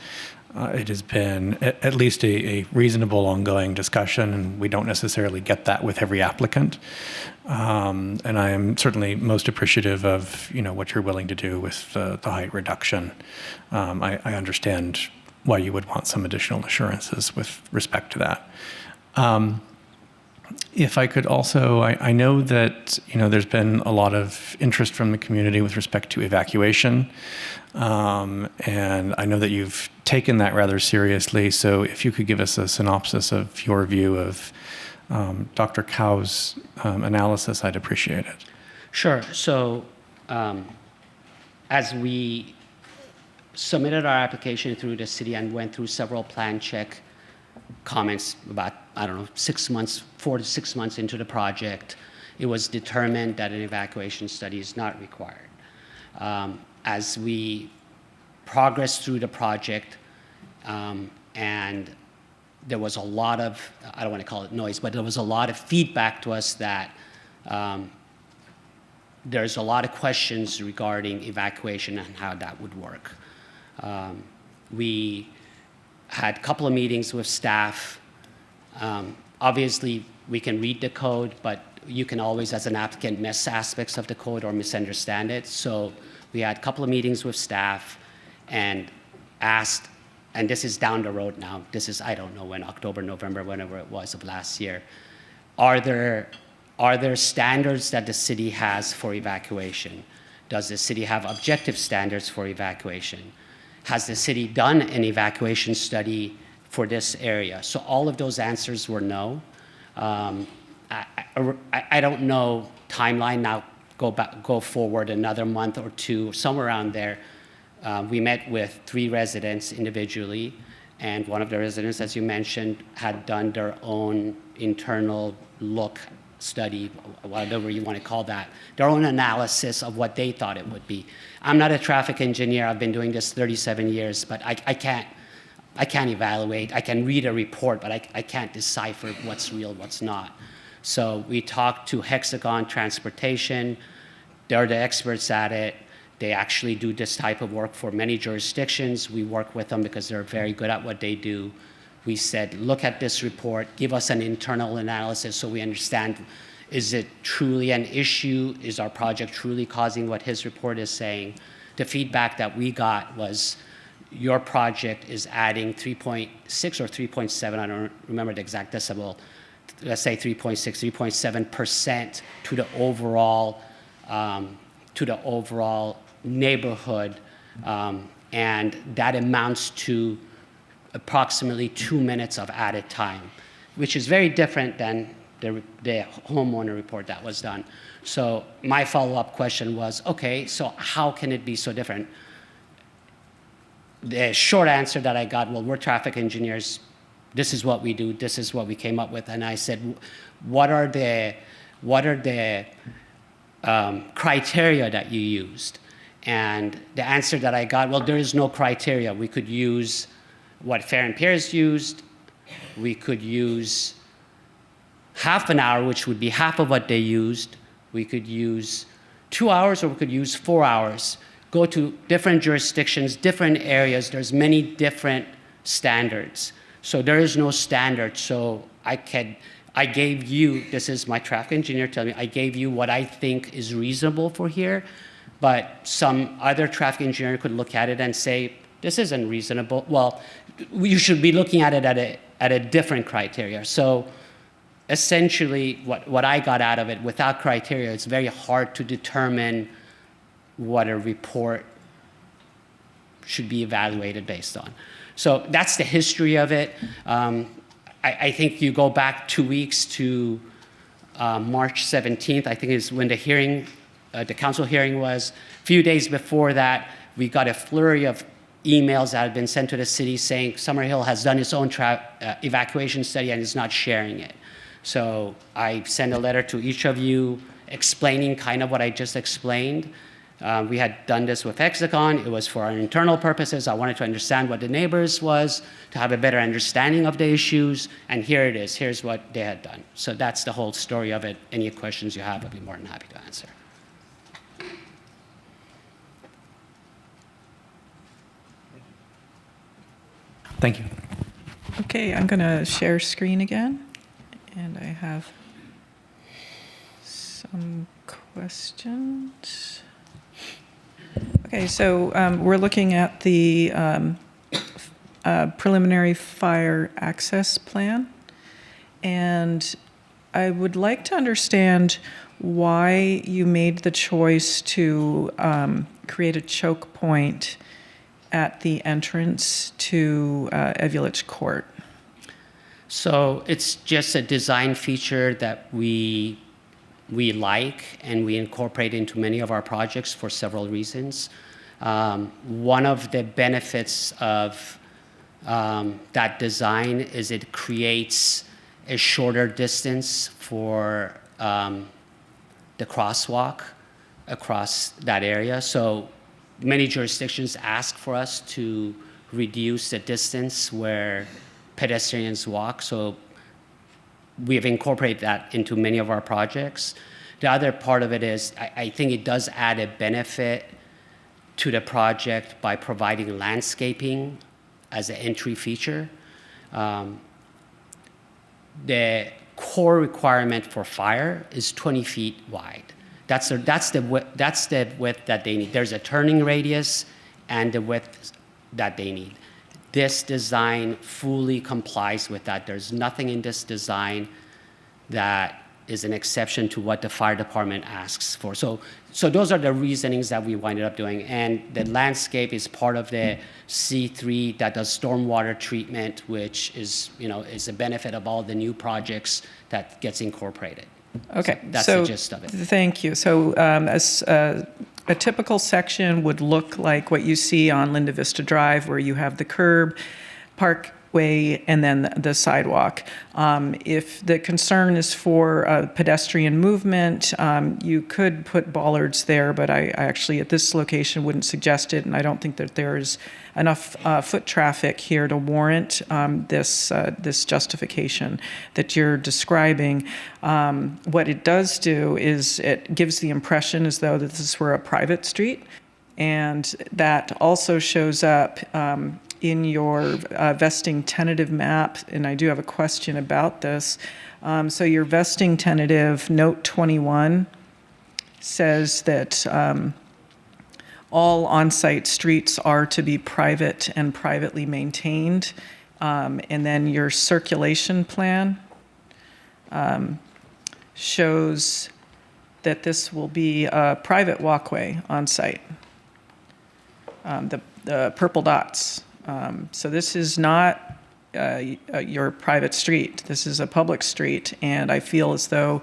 it has been at least a reasonable ongoing discussion, and we don't necessarily get that with every applicant. And I am certainly most appreciative of, what you're willing to do with the height reduction. I understand why you would want some additional assurances with respect to that. If I could also, I know that, there's been a lot of interest from the community with respect to evacuation. And I know that you've taken that rather seriously. So if you could give us a synopsis of your view of Dr. Cow's analysis, I'd appreciate it. Sure. So as we submitted our application through the city and went through several plan check comments about, 4 to 6 months into the project, it was determined that an evacuation study is not required. As we progressed through the project, and there was a lot of, I don't want to call it noise, but there was a lot of feedback to us that there's a lot of questions regarding evacuation and how that would work. We had a couple of meetings with staff. Obviously, we can read the code, but you can always, as an applicant, miss aspects of the code or misunderstand it. So we had a couple of meetings with staff and asked, and this is down the road now, this is, I don't know when, October, November, whenever it was of last year, are there standards that the city has for evacuation? Does the city have objective standards for evacuation? Has the city done an evacuation study for this area? So all of those answers were no. I don't know timeline now, go forward another month or two, somewhere around there. We met with 3 residents individually, and one of the residents, as you mentioned, had done their own internal look study, whatever you want to call that, their own analysis of what they thought it would be. I'm not a traffic engineer. I've been doing this 37 years, but I can't evaluate. I can read a report, but I can't decipher what's real, what's not. So we talked to Hexagon Transportation. They're the experts at it. They actually do this type of work for many jurisdictions. We work with them because they're very good at what they do. We said, look at this report, give us an internal analysis so we understand, is it truly an issue? Is our project truly causing what his report is saying? The feedback that we got was, your project is adding 3.6 or 3.7, I don't remember the exact decibel, let's say 3.6, 3.7% to the overall neighborhood, and that amounts to approximately 2 minutes of added time, which is very different than the homeowner report that was done. So my follow-up question was, okay, so how can it be so different? The short answer that I got, well, we're traffic engineers. This is what we do. This is what we came up with. And I said, what are the criteria that you used? And the answer that I got, well, there is no criteria. We could use what Fair and Peers used. We could use half an hour, which would be half of what they used. We could use 2 hours, or we could use 4 hours. Go to different jurisdictions, different areas. There's many different standards. So there is no standard. So I gave you, this is my traffic engineer telling me, I gave you what I think is reasonable for here, but some other traffic engineer could look at it and say, this isn't reasonable. Well, you should be looking at it at a different criteria. So essentially, what I got out of it, without criteria, it's very hard to determine what a report should be evaluated based on. So that's the history of it. I think you go back 2 weeks to March 17th, I think is when the hearing, the council hearing was. A few days before that, we got a flurry of emails that had been sent to the city saying SummerHill has done its own evacuation study and is not sharing it. So I sent a letter to each of you explaining kind of what I just explained. We had done this with Hexagon. It was for our internal purposes. I wanted to understand what the neighbors was, to have a better understanding of the issues, and here it is. Here's what they had done. So that's the whole story of it. Any questions you have, I'd be more than happy to answer. Thank you. Okay, I'm going to share screen again, and I have some questions. Okay, so we're looking at the preliminary fire access plan, and I would like to understand why you made the choice to create a choke point at the entrance to Evulich Court. So it's just a design feature that we like and we incorporate into many of our projects for several reasons. One of the benefits of that design is it creates a shorter distance for the crosswalk across that area. So many jurisdictions ask for us to reduce the distance where pedestrians walk. So we have incorporated that into many of our projects. The other part of it is I think it does add a benefit to the project by providing landscaping as an entry feature. The core requirement for fire is 20 feet wide. That's the width that they need. There's a turning radius and the width that they need. This design fully complies with that. There's nothing in this design that is an exception to what the fire department asks for. So those are the reasonings that we winded up doing. And the landscape is part of the C3 that does stormwater treatment, which is a benefit of all the new projects that gets incorporated. Okay, So that's so the gist of it. Thank you. So as a typical section would look like what you see on Linda Vista Drive, where you have the curb, parkway, and then the sidewalk. If the concern is for pedestrian movement, you could put bollards there, but I actually at this location wouldn't suggest it, and I don't think that there is enough foot traffic here to warrant this justification that you're describing. What it does do is it gives the impression as though that this were a private street, and that also shows up in your vesting tentative map, and I do have a question about this. So your vesting tentative, note 21, says that all on-site streets are to be private and privately maintained. And then your circulation plan shows that this will be a private walkway on-site. The purple dots. So this is not your private street. This is a public street, and I feel as though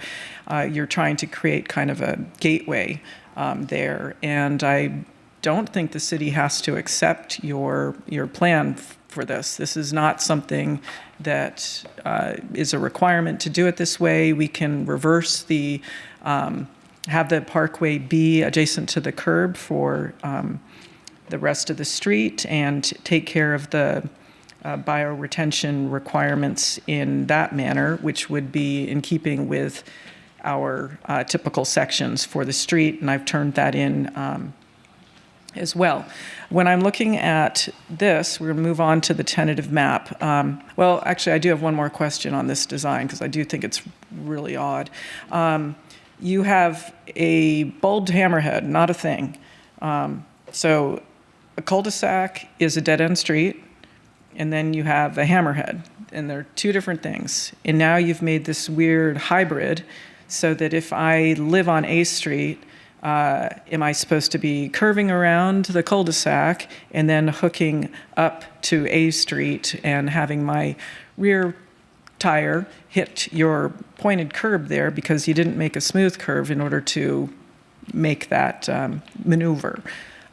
you're trying to create kind of a gateway there. And I don't think the city has to accept your plan for this. This is not something that is a requirement to do it this way. We can reverse have the parkway be adjacent to the curb for the rest of the street and take care of the bioretention requirements in that manner, which would be in keeping with our typical sections for the street, and I've turned that in as well. When I'm looking at this, we're going to move on to the tentative map. Well, actually, I do have one more question on this design because I do think it's really odd. You have a bulbed hammerhead, not a thing. So a cul-de-sac is a dead-end street, and then you have a hammerhead, and they're two different things. And now you've made this weird hybrid so that if I live on A Street, am I supposed to be curving around the cul-de-sac and then hooking up to A Street and having my rear tire hit your pointed curb there because you didn't make a smooth curve in order to make that maneuver?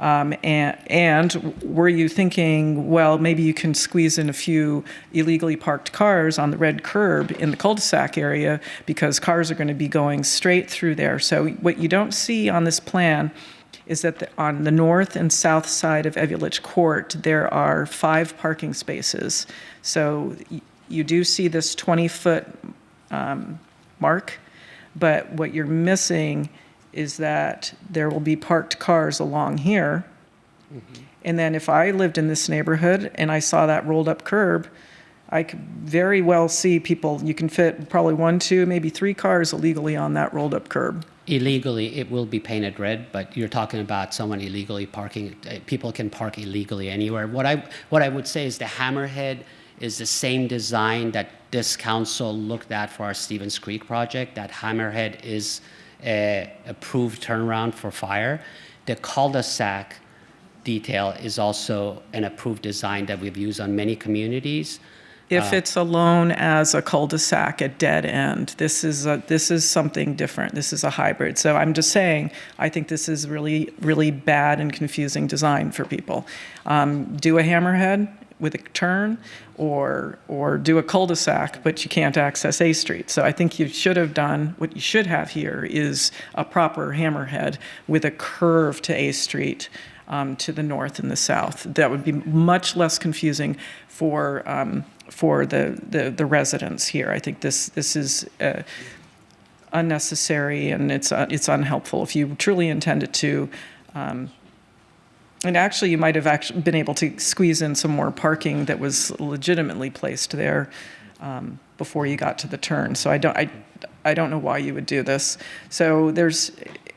And were you thinking, well, maybe you can squeeze in a few illegally parked cars on the red curb in the cul-de-sac area because cars are going to be going straight through there. So what you don't see on this plan is that on the north and south side of Evulich Court, there are 5 parking spaces. So you do see this 20-foot mark, but what you're missing is that there will be parked cars along here. Mm-hmm. And then if I lived in this neighborhood and I saw that rolled up curb, I could very well see people, you can fit probably 1, 2, maybe 3 cars illegally on that rolled up curb. Illegally, it will be painted red, but you're talking about someone illegally parking. People can park illegally anywhere. What I would say is the hammerhead is the same design that this council looked at for our Stevens Creek project. That hammerhead is a approved turnaround for fire. The cul-de-sac detail is also an approved design that we've used on many communities. If it's alone as a cul-de-sac, a dead end, this is something different. This is a hybrid. So I'm just saying, I think this is really, really bad and confusing design for people. Do a hammerhead with a turn, or do a cul-de-sac, but you can't access A Street. So I think you should have done, what you should have here is a proper hammerhead with a curve to A Street to the north and the south. That would be much less confusing for the residents here. I think this is unnecessary, and it's unhelpful. If you truly intended to, and actually you might have actually been able to squeeze in some more parking that was legitimately placed there before you got to the turn. So I don't know why you would do this. So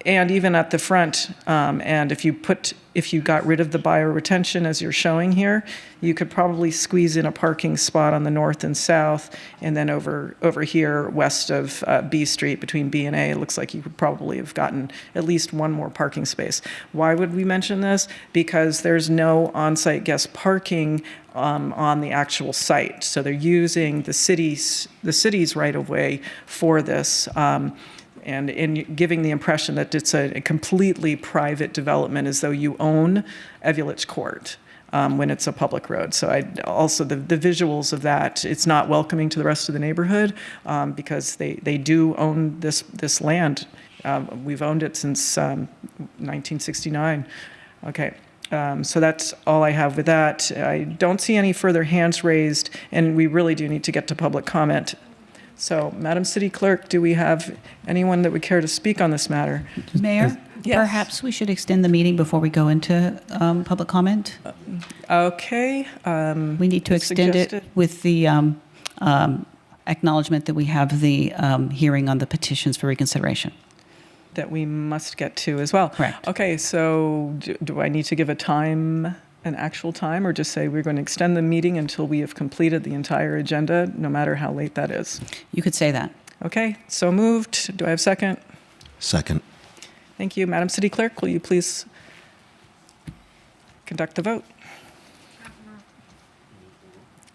and even at the front, and if you got rid of the bioretention as you're showing here, you could probably squeeze in a parking spot on the north and south, and then over here west of B Street between B and A, it looks like you could probably have gotten at least one more parking space. Why would we mention this? Because there's no on-site guest parking on the actual site. So they're using the city's right-of-way for this. And in giving the impression that it's a completely private development, as though you own Evulich Court when it's a public road. So also the visuals of that, it's not welcoming to the rest of the neighborhood because they do own this land. We've owned it since 1969. Okay. So that's all I have with that. I don't see any further hands raised, and we really do need to get to public comment. So, Madam City Clerk, do we have anyone that would care to speak on this matter? Mayor, Yes. perhaps we should extend the meeting before we go into public comment. Okay. We need to extend it suggested. with the acknowledgement that we have the hearing on the petitions for reconsideration. That we must get to as well. Correct. Okay, so do I need to give an actual time, or just say we're going to extend the meeting until we have completed the entire agenda, no matter how late that is? You could say that. Okay, so moved. Do I have a second? Second. Thank you. Madam City Clerk, will you please conduct the vote?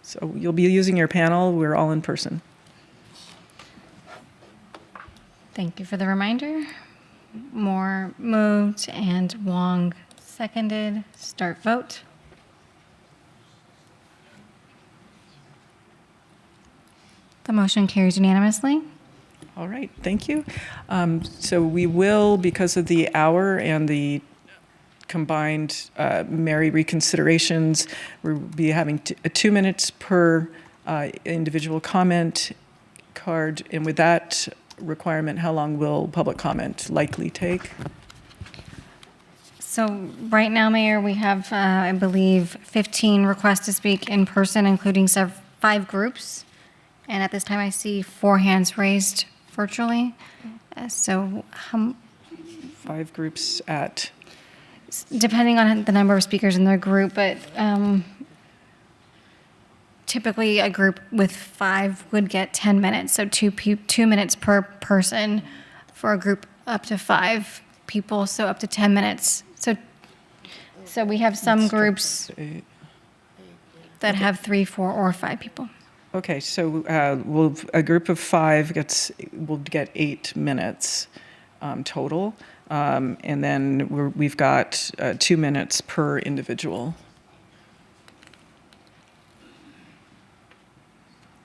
So you'll be using your panel. We're all in person. Thank you for the reminder. Moore moved and Wong seconded. Start vote. The motion carries unanimously. All right, thank you. So we will, because of the hour and the combined Mary reconsiderations, we'll be having 2 minutes per individual comment card. And with that requirement, how long will public comment likely take? So right now, Mayor, we have, I believe, 15 requests to speak in person, including 5 groups. And at this time, I see 4 hands raised virtually. So 5 groups at? Depending on the number of speakers in their group, but typically a group with 5 would get 10 minutes. So 2 minutes per person for a group up to 5 people, so up to 10 minutes. So we have some groups that have 3, 4, or 5 people. Okay, so a group of 5 will get 8 minutes total, and then we've got 2 minutes per individual.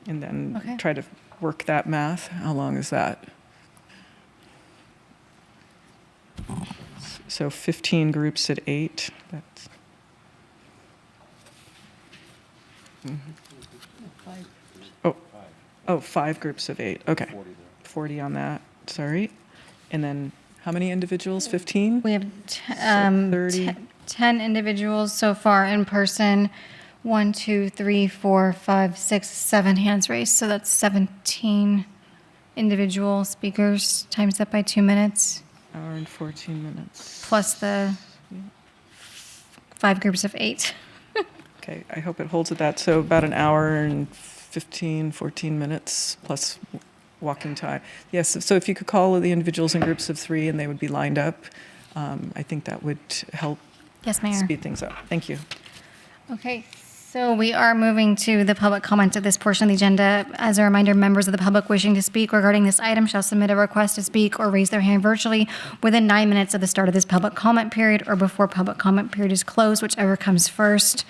And then try to work that math. How long is that? So 15 groups at 8. That's. Oh, 5 groups of 8. Okay. 40 on that. Sorry. And then how many individuals? 15? We have 30. 10 individuals so far in person. 1, 2, 3, 4, 5, 6, 7 hands raised. So that's 17 individual speakers times that by 2 minutes. Hour and 14 minutes. Plus the 5 groups of 8. Okay, I hope it holds at that. So about an hour and 15, 14 minutes plus walking time. Yes, so if you could call the individuals in groups of 3 and they would be lined up, I think that would help Yes, Mayor. speed things up. Thank you. Okay, so we are moving to the public comment at this portion of the agenda. As a reminder, members of the public wishing to speak regarding this item shall submit a request to speak or raise their hand virtually within 9 minutes of the start of this public comment period or before public comment period is closed, whichever comes first.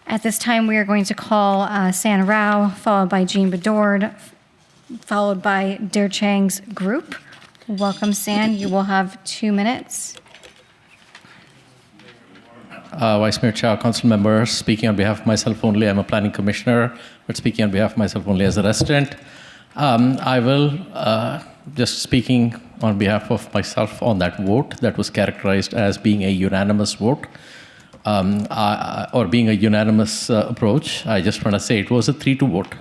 At this time, we are going to call San Rao, followed by Jean Bedord, followed by Der Chang's group. Welcome, San. You will have 2 minutes. Vice Mayor Chow, council members, speaking on behalf of myself only. I'm a planning commissioner, but speaking on behalf of myself only as a resident. I will just speaking on behalf of myself on that vote that was characterized as being a unanimous vote or being a unanimous approach. I just want to say it was a 3-2 vote.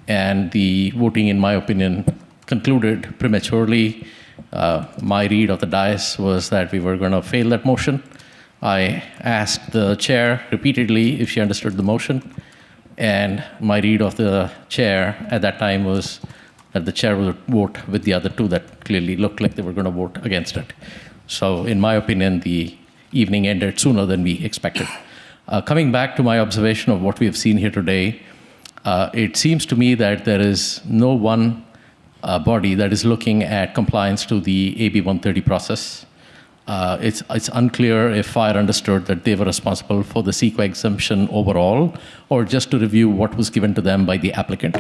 And the voting, in my opinion, concluded prematurely. My read of the dais was that we were going to fail that motion. I asked the chair repeatedly if she understood the motion, and my read of the chair at that time was that the chair would vote with the other 2 that clearly looked like they were going to vote against it. So in my opinion, the evening ended sooner than we expected. Coming back to my observation of what we have seen here today, it seems to me that there is no one body that is looking at compliance to the AB 130 process. It's unclear if fire understood that they were responsible for the CEQA exemption overall, or just to review what was given to them by the applicant.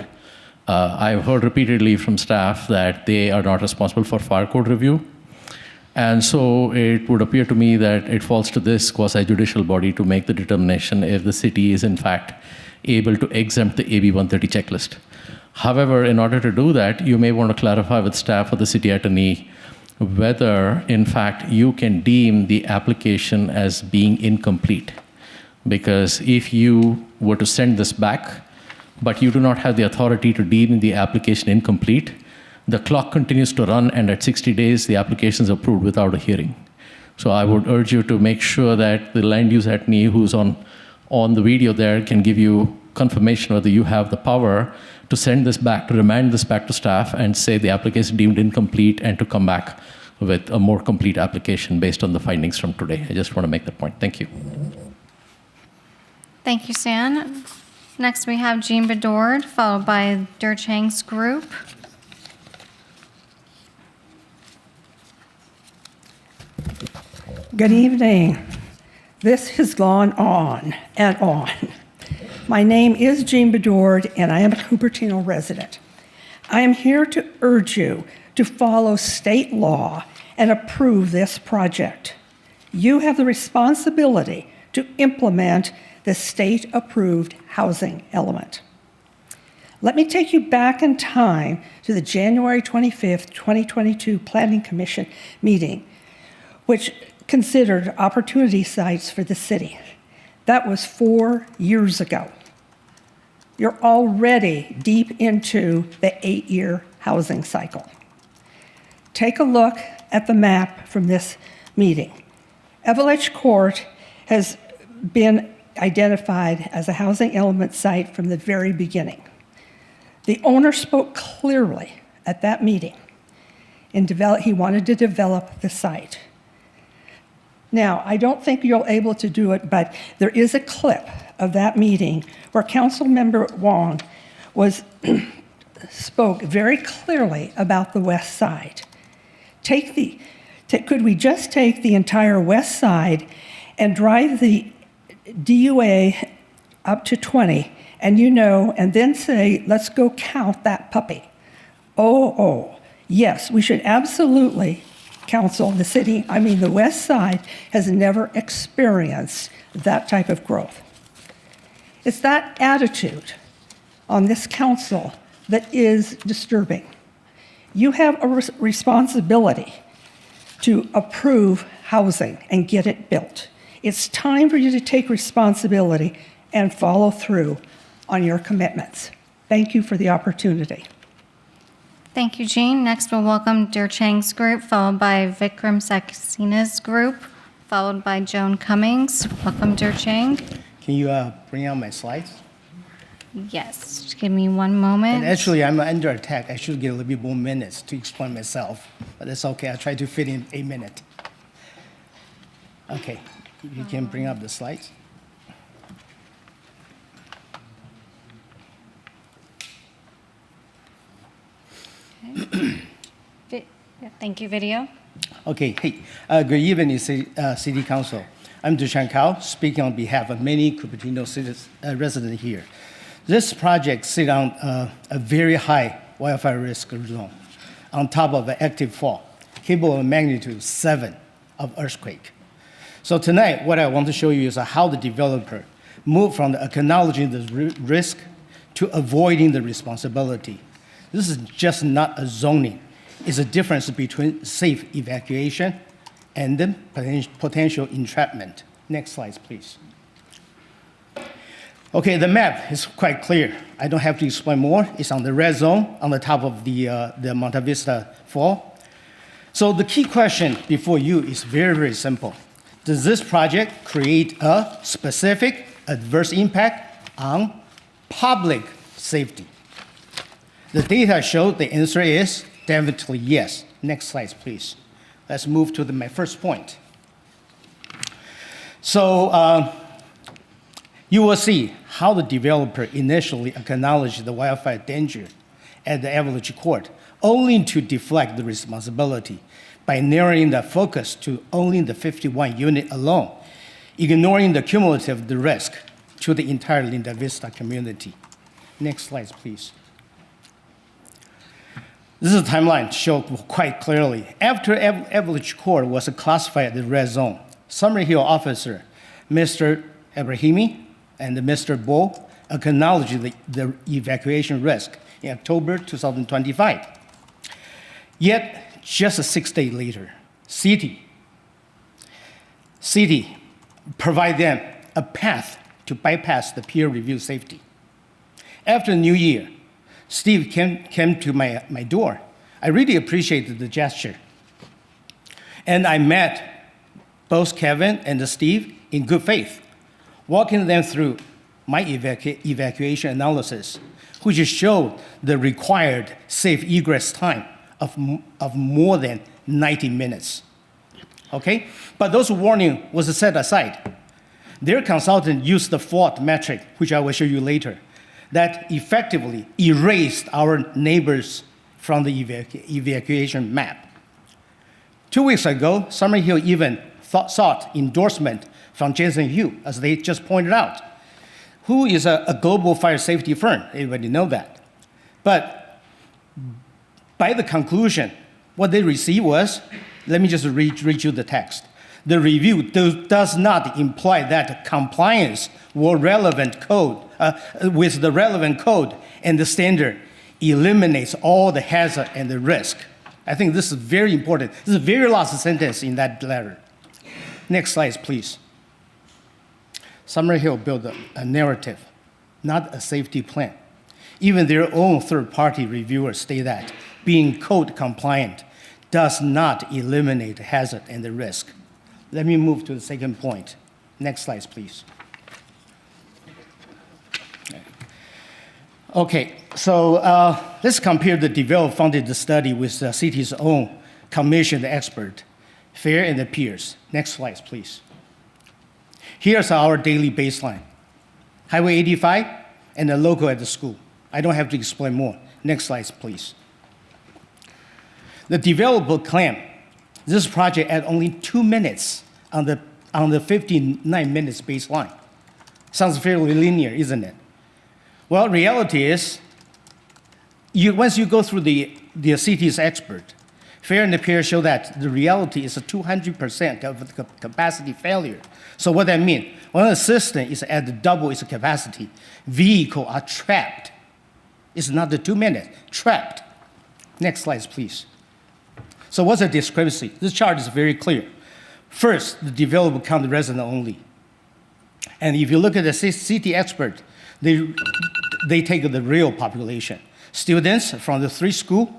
I've heard repeatedly from staff that they are not responsible for fire code review. And so it would appear to me that it falls to this quasi-judicial body to make the determination if the city is in fact able to exempt the AB 130 checklist. However, in order to do that, you may want to clarify with staff or the city attorney whether, in fact, you can deem the application as being incomplete. Because if you were to send this back, but you do not have the authority to deem the application incomplete, the clock continues to run, and at 60 days, the application is approved without a hearing. So I would urge you to make sure that the land use attorney who's on the video there can give you confirmation whether you have the power to send this back, to remand this back to staff and say the application deemed incomplete and to come back with a more complete application based on the findings from today. I just want to make that point. Thank you. Thank you, San. Next, we have Jean Bedord, followed by Der Chang's group. Good evening. This has gone on and on. My name is Jean Bedord, and I am a Cupertino resident. I am here to urge you to follow state law and approve this project. You have the responsibility to implement the state-approved housing element. Let me take you back in time to the January 25th, 2022 Planning Commission meeting, which considered opportunity sites for the city. That was 4 years ago. You're already deep into the 8-year housing cycle. Take a look at the map from this meeting. Evelech Court has been identified as a housing element site from the very beginning. The owner spoke clearly at that meeting. He wanted to develop the site. Now, I don't think you're able to do it, but there is a clip of that meeting where Councilmember Wong spoke very clearly about the west side. Could we just take the entire west side and drive the DUA up to 20, and then say, let's go count that puppy? Yes, we should absolutely. Council, the west side has never experienced that type of growth. It's that attitude on this council that is disturbing. You have a responsibility to approve housing and get it built. It's time for you to take responsibility and follow through on your commitments. Thank you for the opportunity. Thank you, Jean. Next, we'll welcome Der Chang's group, followed by Vikram Saxena's group, followed by Joan Cummings. Welcome, Der Chang. Can you bring out my slides? Yes, just give me one moment. And actually, I'm under attack. I should get a little bit more minutes to explain myself, but it's okay. I'll try to fit in a minute. Okay, you can bring up the slides. Thank you, video. Okay, hey, good evening, City Council. I'm Dushan Kao, speaking on behalf of many Cupertino residents here. This project sits on a very high wildfire risk zone, on top of an active fault, capable of magnitude 7 of earthquake. So tonight, what I want to show you is how the developer moved from acknowledging the risk to avoiding the responsibility. This is just not a zoning. It's a difference between safe evacuation and then potential entrapment. Next slide, please. Okay, the map is quite clear. I don't have to explain more. It's on the red zone on the top of the Monte Vista Fall. So the key question before you is very, very simple. Does this project create a specific adverse impact on public safety? The data show the answer is definitely yes. Next slide, please. Let's move to my first point. So you will see how the developer initially acknowledged the wildfire danger at the Avalanche Court, only to deflect the responsibility by narrowing the focus to only the 51 unit alone, ignoring the cumulative risk to the entire Linda Vista community. Next slide, please. This is a timeline shown quite clearly. After Avalanche Court was classified as the red zone, SummerHill officer Mr. Abrahimi and Mr. Bull acknowledged the evacuation risk in October 2025. Yet, just 6 days later, city provide them a path to bypass the peer review safety. After New Year, Steve came to my door. I really appreciated the gesture. And I met both Kevin and Steve in good faith, walking them through my evacuation analysis, which showed the required safe egress time of more than 90 minutes. Okay? But those warnings was set aside. Their consultant used the fault metric, which I will show you later, that effectively erased our neighbors from the evacuation map. 2 weeks ago, SummerHill even sought endorsement from Jensen Hugh, as they just pointed out, who is a global fire safety firm. Everybody know that. But by the conclusion, what they received was, let me just read you the text. The review does not imply that compliance with the relevant code and the standard eliminates all the hazard and the risk. I think this is very important. This is the very last sentence in that letter. Next slide, please. SummerHill built a narrative, not a safety plan. Even their own third-party reviewers state that being code compliant does not eliminate hazard and the risk. Let me move to the second point. Next slide, please. Okay, so let's compare the developer-funded study with the city's own commissioned expert, Fair and the peers. Next slide, please. Here's our daily baseline. Highway 85 and the local at the school. I don't have to explain more. Next slide, please. The developer claimed this project had only 2 minutes on the 59 minutes baseline. Sounds fairly linear, isn't it? Well, reality is, once you go through the city's expert, Fair and the peers show that the reality is a 200% of the capacity failure. So what that means? When a system is at double its capacity, vehicles are trapped. It's not the 2 minutes, trapped. Next slide, please. So what's the discrepancy? This chart is very clear. First, the developer count the resident only. And if you look at the city expert, they take the real population. Students from the 3 schools,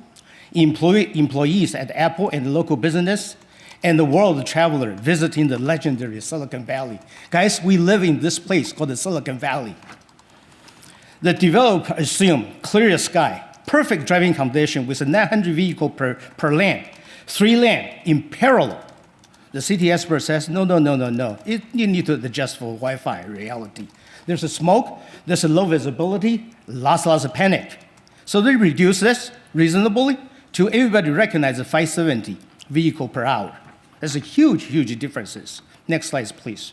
employees at Apple and local business, and the world traveler visiting the legendary Silicon Valley. Guys, we live in this place called the Silicon Valley. The developer assumed clear sky, perfect driving condition with a 900 vehicle per lane, 3 lane in parallel. The city expert says, no. You need to adjust for Wi-Fi reality. There's a smoke, there's a low visibility, lots of panic. So they reduce this reasonably to everybody recognize the 570 vehicle per hour. There's a huge differences. Next slide, please.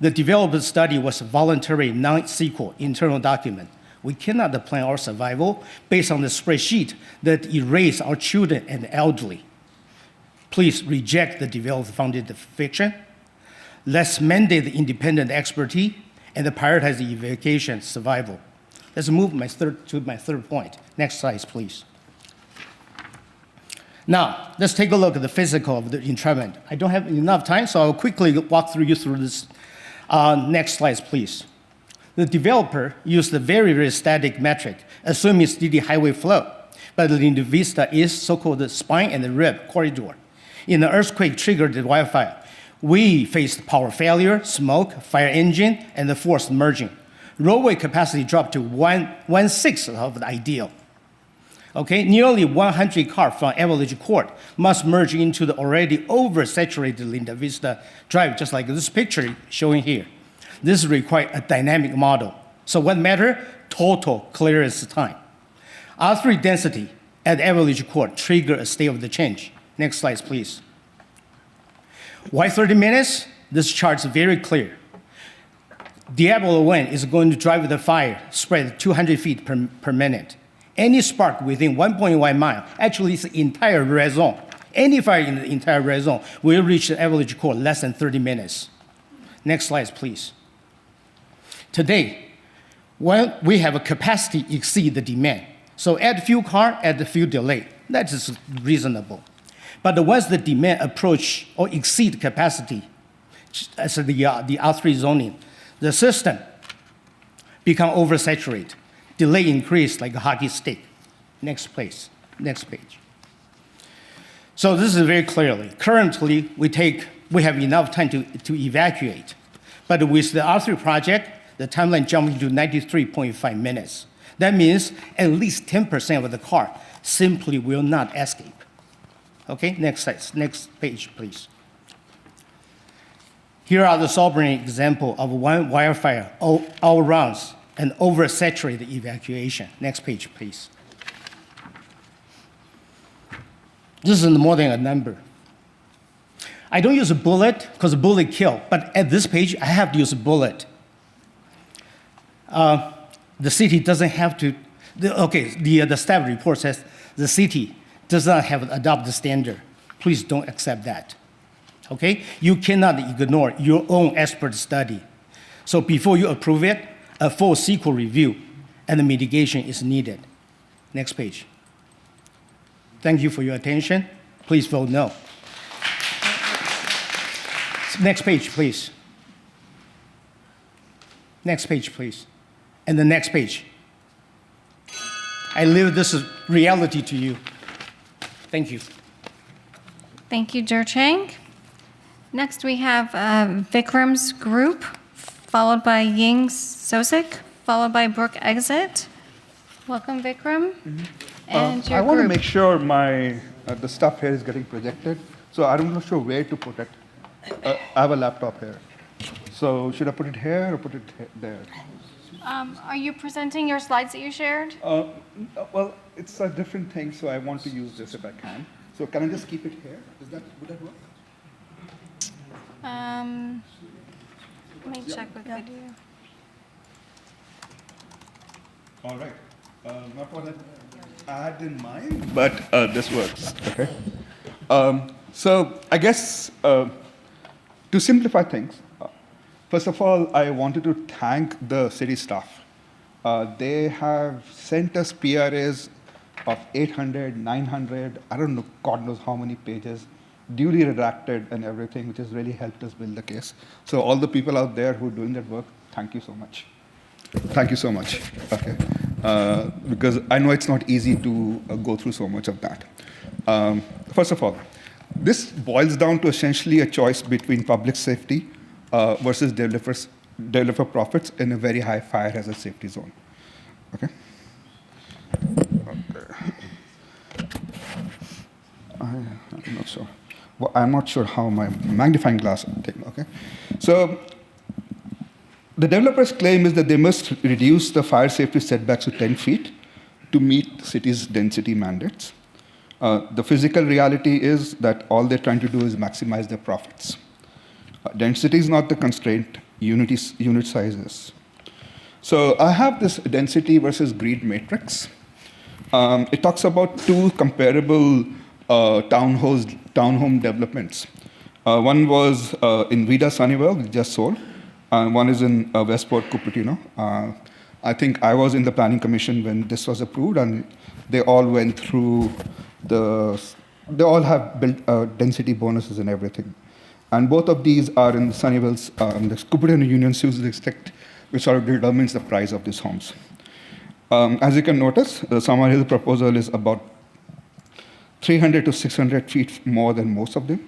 The developer study was a voluntary non-SQL internal document. We cannot plan our survival based on the spreadsheet that erase our children and elderly. Please reject the developer-funded fiction. Let's mandate the independent expertise and prioritize the evacuation survival. Let's move to my third point. Next slide, please. Now, let's take a look at the physical of the entrapment. I don't have enough time, so I'll quickly walk you through this. Next slide, please. The developer used a very static metric, assuming steady highway flow. But the Linda Vista is so-called spine and the rib corridor. In the earthquake-triggered wildfire, we faced power failure, smoke, fire engine, and the forced merging. Roadway capacity dropped to 1/6 of the ideal. Okay, nearly 100 cars from Average Court must merge into the already oversaturated Linda Vista Drive, just like this picture showing here. This requires a dynamic model. So what matters? Total clearance time. R3 density at Average Court trigger a state of the change. Next slide, please. Why 30 minutes? This chart is very clear. Diablo wind is going to drive the fire spread 200 feet per minute. Any spark within 1.1 mile, actually it's the entire red zone. Any fire in the entire red zone will reach the Average Court less than 30 minutes. Next slide, please. Today, when we have a capacity exceed the demand. So add few car, add a few delay. That is reasonable. But once the demand approach or exceed capacity, as the R3 zoning, the system become oversaturated. Delay increase like a hockey stick. Next page. So this is very clearly. Currently, we have enough time to evacuate. But with the R3 project, the timeline jumped to 93.5 minutes. That means at least 10% of the car simply will not escape. Okay, next page, please. Here are the sobering example of one wildfire all rounds and oversaturated evacuation. Next page, please. This is more than a number. I don't use a bullet because a bullet kill, but at this page, I have to use a bullet. The city doesn't have to, the staff report says the city does not have to adopt the standard. Please don't accept that. Okay? You cannot ignore your own expert study. So before you approve it, a full CEQA review and the mitigation is needed. Next page. Thank you for your attention. Please vote no. Next page, please. Next page, please. And the next page. I leave this reality to you. Thank you. Thank you, Jer Chang. Next, we have Vikram's group, followed by Ying Sosik, followed by Brooke Exit. Welcome, Vikram. And your I want to group. make sure the stuff here is getting projected, so I'm not sure where to put it. I have a laptop here. So should I put it here or put it there? Are you presenting your slides that you shared? Well, it's a different thing, so I want to use this if I can. So can I just keep it here? Would that work? Let me check with video. All right. Not what I had in mind, but this works. Okay. So I guess to simplify things, first of all, I wanted to thank the city staff. They have sent us PRAs of 800, 900, I don't know, God knows how many pages, duly redacted and everything, which has really helped us build the case. So all the people out there who are doing that work, thank you so much. Thank you so much. Okay. Because I know it's not easy to go through so much of that. First of all, This boils down to essentially a choice between public safety versus developer profits in a very high fire hazard safety zone. Okay. I'm not sure. Well, I'm not sure how my magnifying glass thing. Okay. So the developer's claim is that they must reduce the fire safety setbacks to 10 feet to meet the city's density mandates. The physical reality is that all they're trying to do is maximize their profits. Density is not the constraint, unit size is. So I have this density versus greed matrix. It talks about two comparable townhome developments. One was in Vida Sunnyvale, which just sold, and one is in Westport, Cupertino. I think I was in the Planning Commission when this was approved, and they all went through they all have built density bonuses and everything. And both of these are in Sunnyvale's, the Cupertino Union Sewage District, which sort of determines the price of these homes. As you can notice, the SummerHill proposal is about 300 to 600 feet more than most of them.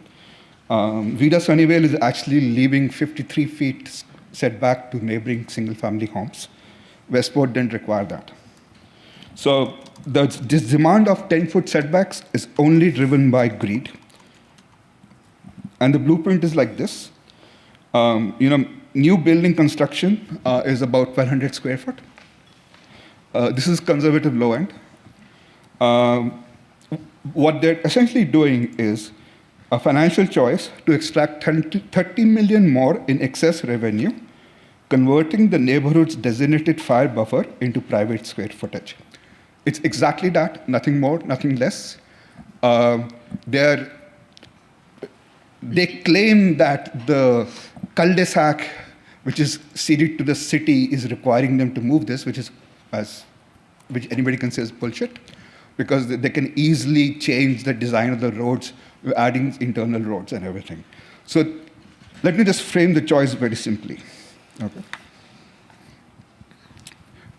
Vida Sunnyvale is actually leaving 53 feet setback to neighboring single-family homes. Westport didn't require that. So this demand of 10-foot setbacks is only driven by greed. And the blueprint is like this. New building construction is about 1,200 square foot. This is conservative low end. What they're essentially doing is a financial choice to extract 30 million more in excess revenue, converting the neighborhood's designated fire buffer into private square footage. It's exactly that, nothing more, nothing less. They claim that the cul-de-sac, which is ceded to the city, is requiring them to move this, which anybody can say is bullshit, because they can easily change the design of the roads, adding internal roads and everything. So let me just frame the choice very simply. Okay.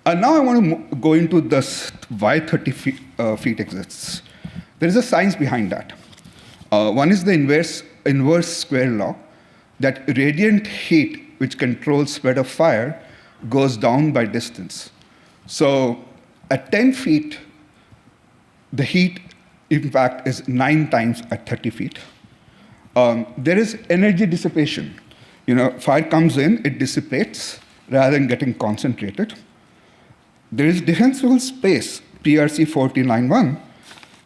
And now I want to go into this why 30 feet exists. There is a science behind that. One is the inverse square law, that radiant heat, which controls spread of fire, goes down by distance. So at 10 feet, the heat impact is 9 times at 30 feet. There is energy dissipation. Fire comes in, it dissipates rather than getting concentrated. There is defensible space, PRC 4091,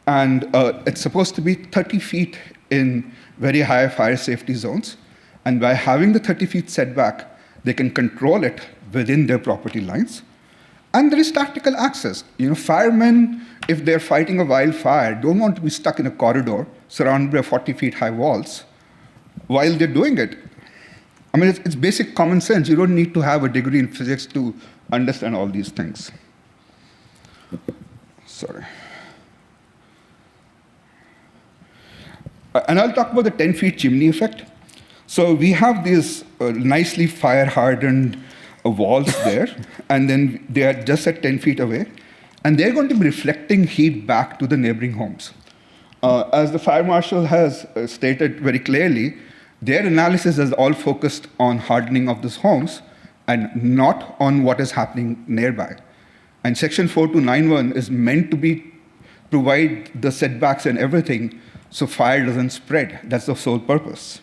and it's supposed to be 30 feet in very high fire safety zones. And by having the 30 feet setback, they can control it within their property lines. And there is tactical access. Firemen, if they're fighting a wildfire, don't want to be stuck in a corridor surrounded by 40 feet high walls while they're doing it. I mean, it's basic common sense. You don't need to have a degree in physics to understand all these things. Sorry. And I'll talk about the 10 feet chimney effect. So we have these nicely fire-hardened walls there, and then they are just at 10 feet away, and they're going to be reflecting heat back to the neighboring homes. As the fire marshal has stated very clearly, their analysis is all focused on hardening of these homes and not on what is happening nearby. And Section 4291 is meant to provide the setbacks and everything so fire doesn't spread. That's the sole purpose.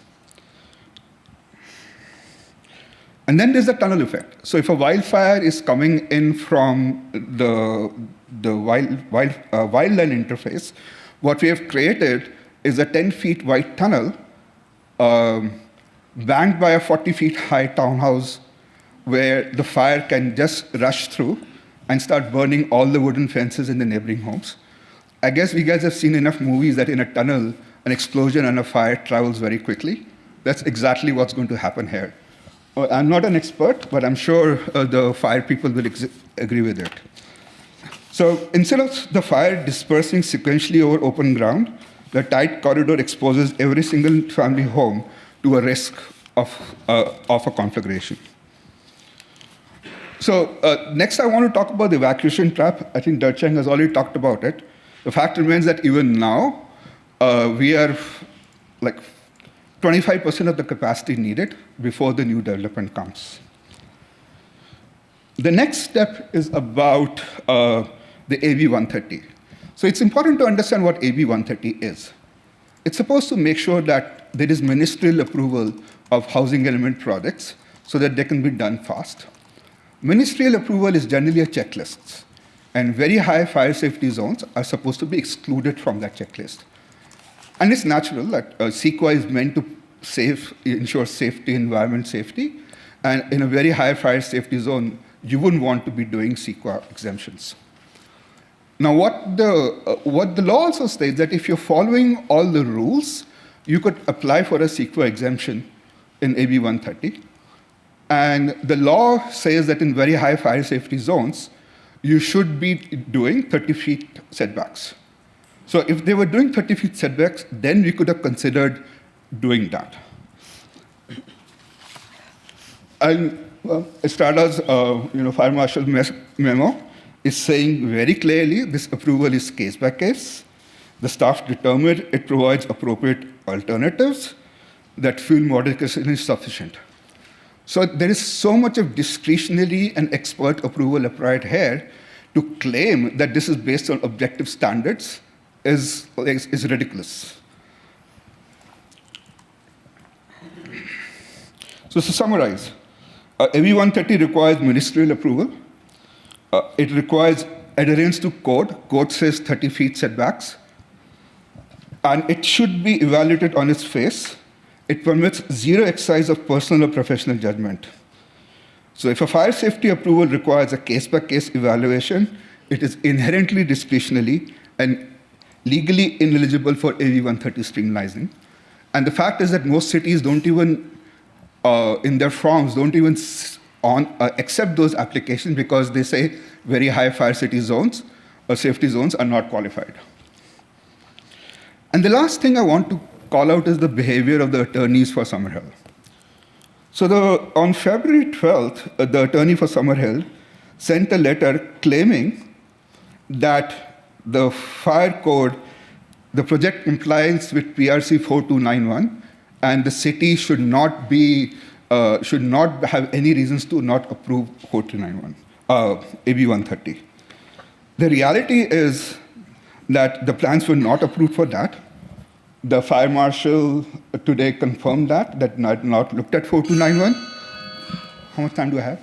And then there's the tunnel effect. So if a wildfire is coming in from the wildland interface, what we have created is a 10 feet wide tunnel banked by a 40 feet high townhouse where the fire can just rush through and start burning all the wooden fences in the neighboring homes. I guess you guys have seen enough movies that in a tunnel, an explosion and a fire travels very quickly. That's exactly what's going to happen here. I'm not an expert, but I'm sure the fire people will agree with it. So instead of the fire dispersing sequentially over open ground, the tight corridor exposes every single family home to a risk of a conflagration. So next I want to talk about the evacuation trap. I think Derchang has already talked about it. The fact remains that even now, we are like 25% of the capacity needed before the new development comes. The next step is about the AB 130. So it's important to understand what AB 130 is. It's supposed to make sure that there is ministerial approval of housing element projects so that they can be done fast. Ministerial approval is generally a checklist, and very high fire safety zones are supposed to be excluded from that checklist. And it's natural that CEQA is meant to ensure safety, environment safety, and in a very high fire safety zone, you wouldn't want to be doing CEQA exemptions. Now, what the law also states that if you're following all the rules, you could apply for a CEQA exemption in AB 130. And the law says that in very high fire safety zones, you should be doing 30 feet setbacks. So if they were doing 30 feet setbacks, then we could have considered doing that. And Estrada's fire marshal memo is saying very clearly this approval is case by case. The staff determined it provides appropriate alternatives, that fuel modification is sufficient. So there is so much of discretionary and expert approval applied here to claim that this is based on objective standards is ridiculous. So to summarize, AB 130 requires ministerial approval. It requires adherence to code. Code says 30 feet setbacks. And it should be evaluated on its face. It permits zero exercise of personal or professional judgment. So if a fire safety approval requires a case-by-case evaluation, it is inherently discretionary and legally ineligible for AB 130 streamlining. And the fact is that most cities don't even, in their forms, don't even accept those applications because they say very high fire safety zones or safety zones are not qualified. And the last thing I want to call out is the behavior of the attorneys for SummerHill. So on February 12th, the attorney for SummerHill sent a letter claiming that the fire code, the project complies with PRC 4291, and the city should not have any reasons to not approve 4291, AB 130. The reality is that the plans were not approved for that. The fire marshal today confirmed that not looked at 4291. How much time do I have?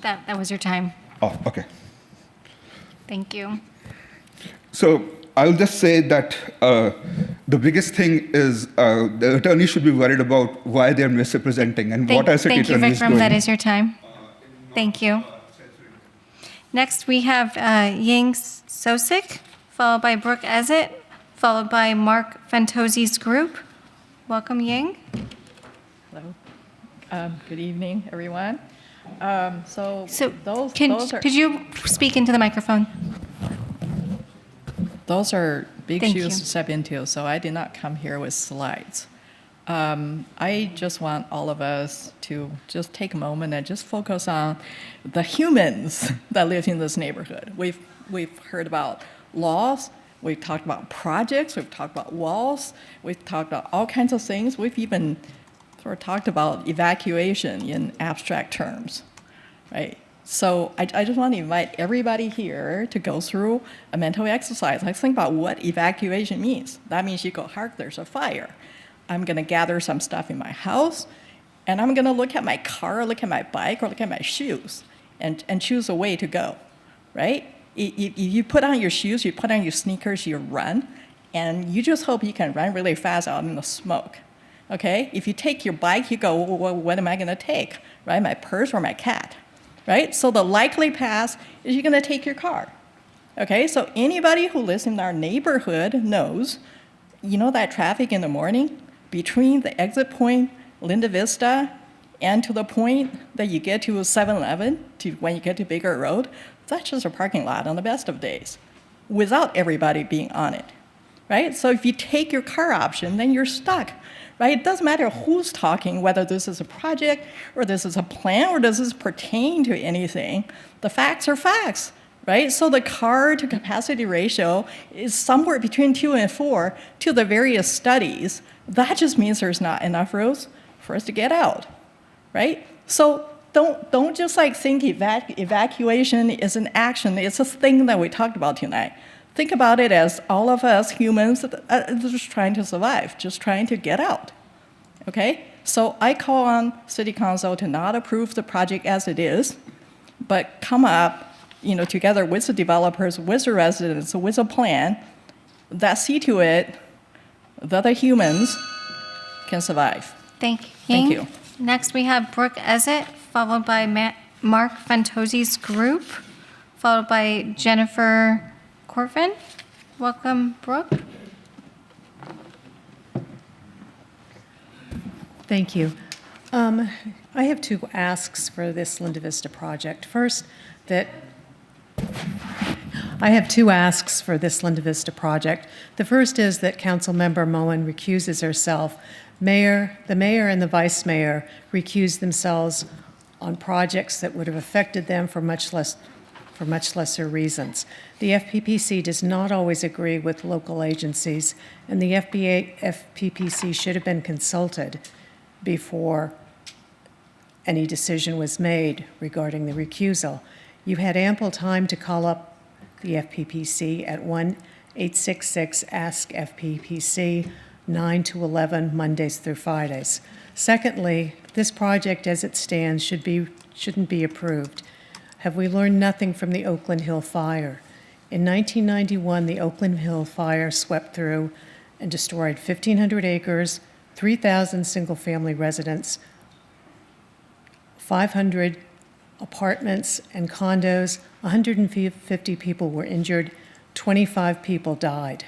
That was your time. Oh, okay. Thank you. So I'll just say that the biggest thing is the attorney should be worried about why they're misrepresenting and what our city Thank you, attorney is Vikram. doing. That is your time. Thank you. Next, we have Ying Sosik, followed by Brooke Ezett, followed by Mark Fantozzi's group. Welcome, Ying. Hello. Good evening, everyone. Could you speak into the microphone? Those are big Thank shoes you. to step into, so I did not come here with slides. I just want all of us to just take a moment and just focus on the humans that live in this neighborhood. We've heard about laws, we've talked about projects, we've talked about walls, we've talked about all kinds of things. We've even sort of talked about evacuation in abstract terms, right? So I just want to invite everybody here to go through a mental exercise. Let's think about what evacuation means. That means you go, hark, there's a fire. I'm going to gather some stuff in my house, and I'm going to look at my car, look at my bike, or look at my shoes, and choose a way to go, right? You put on your shoes, you put on your sneakers, you run, and you just hope you can run really fast out in the smoke, okay? If you take your bike, you go, well, what am I going to take, right? My purse or my cat, right? So the likely path is you're going to take your car, okay? So anybody who lives in our neighborhood knows, you know that traffic in the morning between the exit point, Linda Vista, and to the point that you get to 7-Eleven, to when you get to Bigger Road, that's just a parking lot on the best of days, without everybody being on it, right? So if you take your car option, then you're stuck, right? It doesn't matter who's talking, whether this is a project, or this is a plan, or does this pertain to anything. The facts are facts. right? So the car to capacity ratio is somewhere between 2 and 4 to the various studies. That just means there's not enough roads for us to get out, right? So don't just like think evacuation is an action. It's a thing that we talked about tonight. Think about it as all of us humans just trying to survive, just trying to get out, okay? So I call on City Council to not approve the project as it is, but come up, together with the developers, with the residents, with a plan that see to it that the humans can survive. Thank you. Thank you. Next, we have Brooke Ezett, followed by Mark Fantosi's group, followed by Jennifer Corfin. Welcome, Brooke. Thank you. I have two asks for this Linda Vista project. First, the first is that Councilmember Moen recuses herself. The mayor and the vice mayor recuse themselves on projects that would have affected them for much lesser reasons. The FPPC does not always agree with local agencies, and the FPPC should have been consulted before any decision was made regarding the recusal. You had ample time to call up the FPPC at 1-866-ASK-FPPC, 9 to 11, Mondays through Fridays. Secondly, this project as it stands shouldn't be approved. Have we learned nothing from the Oakland Hill fire? In 1991, the Oakland Hill fire swept through and destroyed 1,500 acres, 3,000 single-family residents, 500 apartments and condos, 150 people were injured, 25 people died.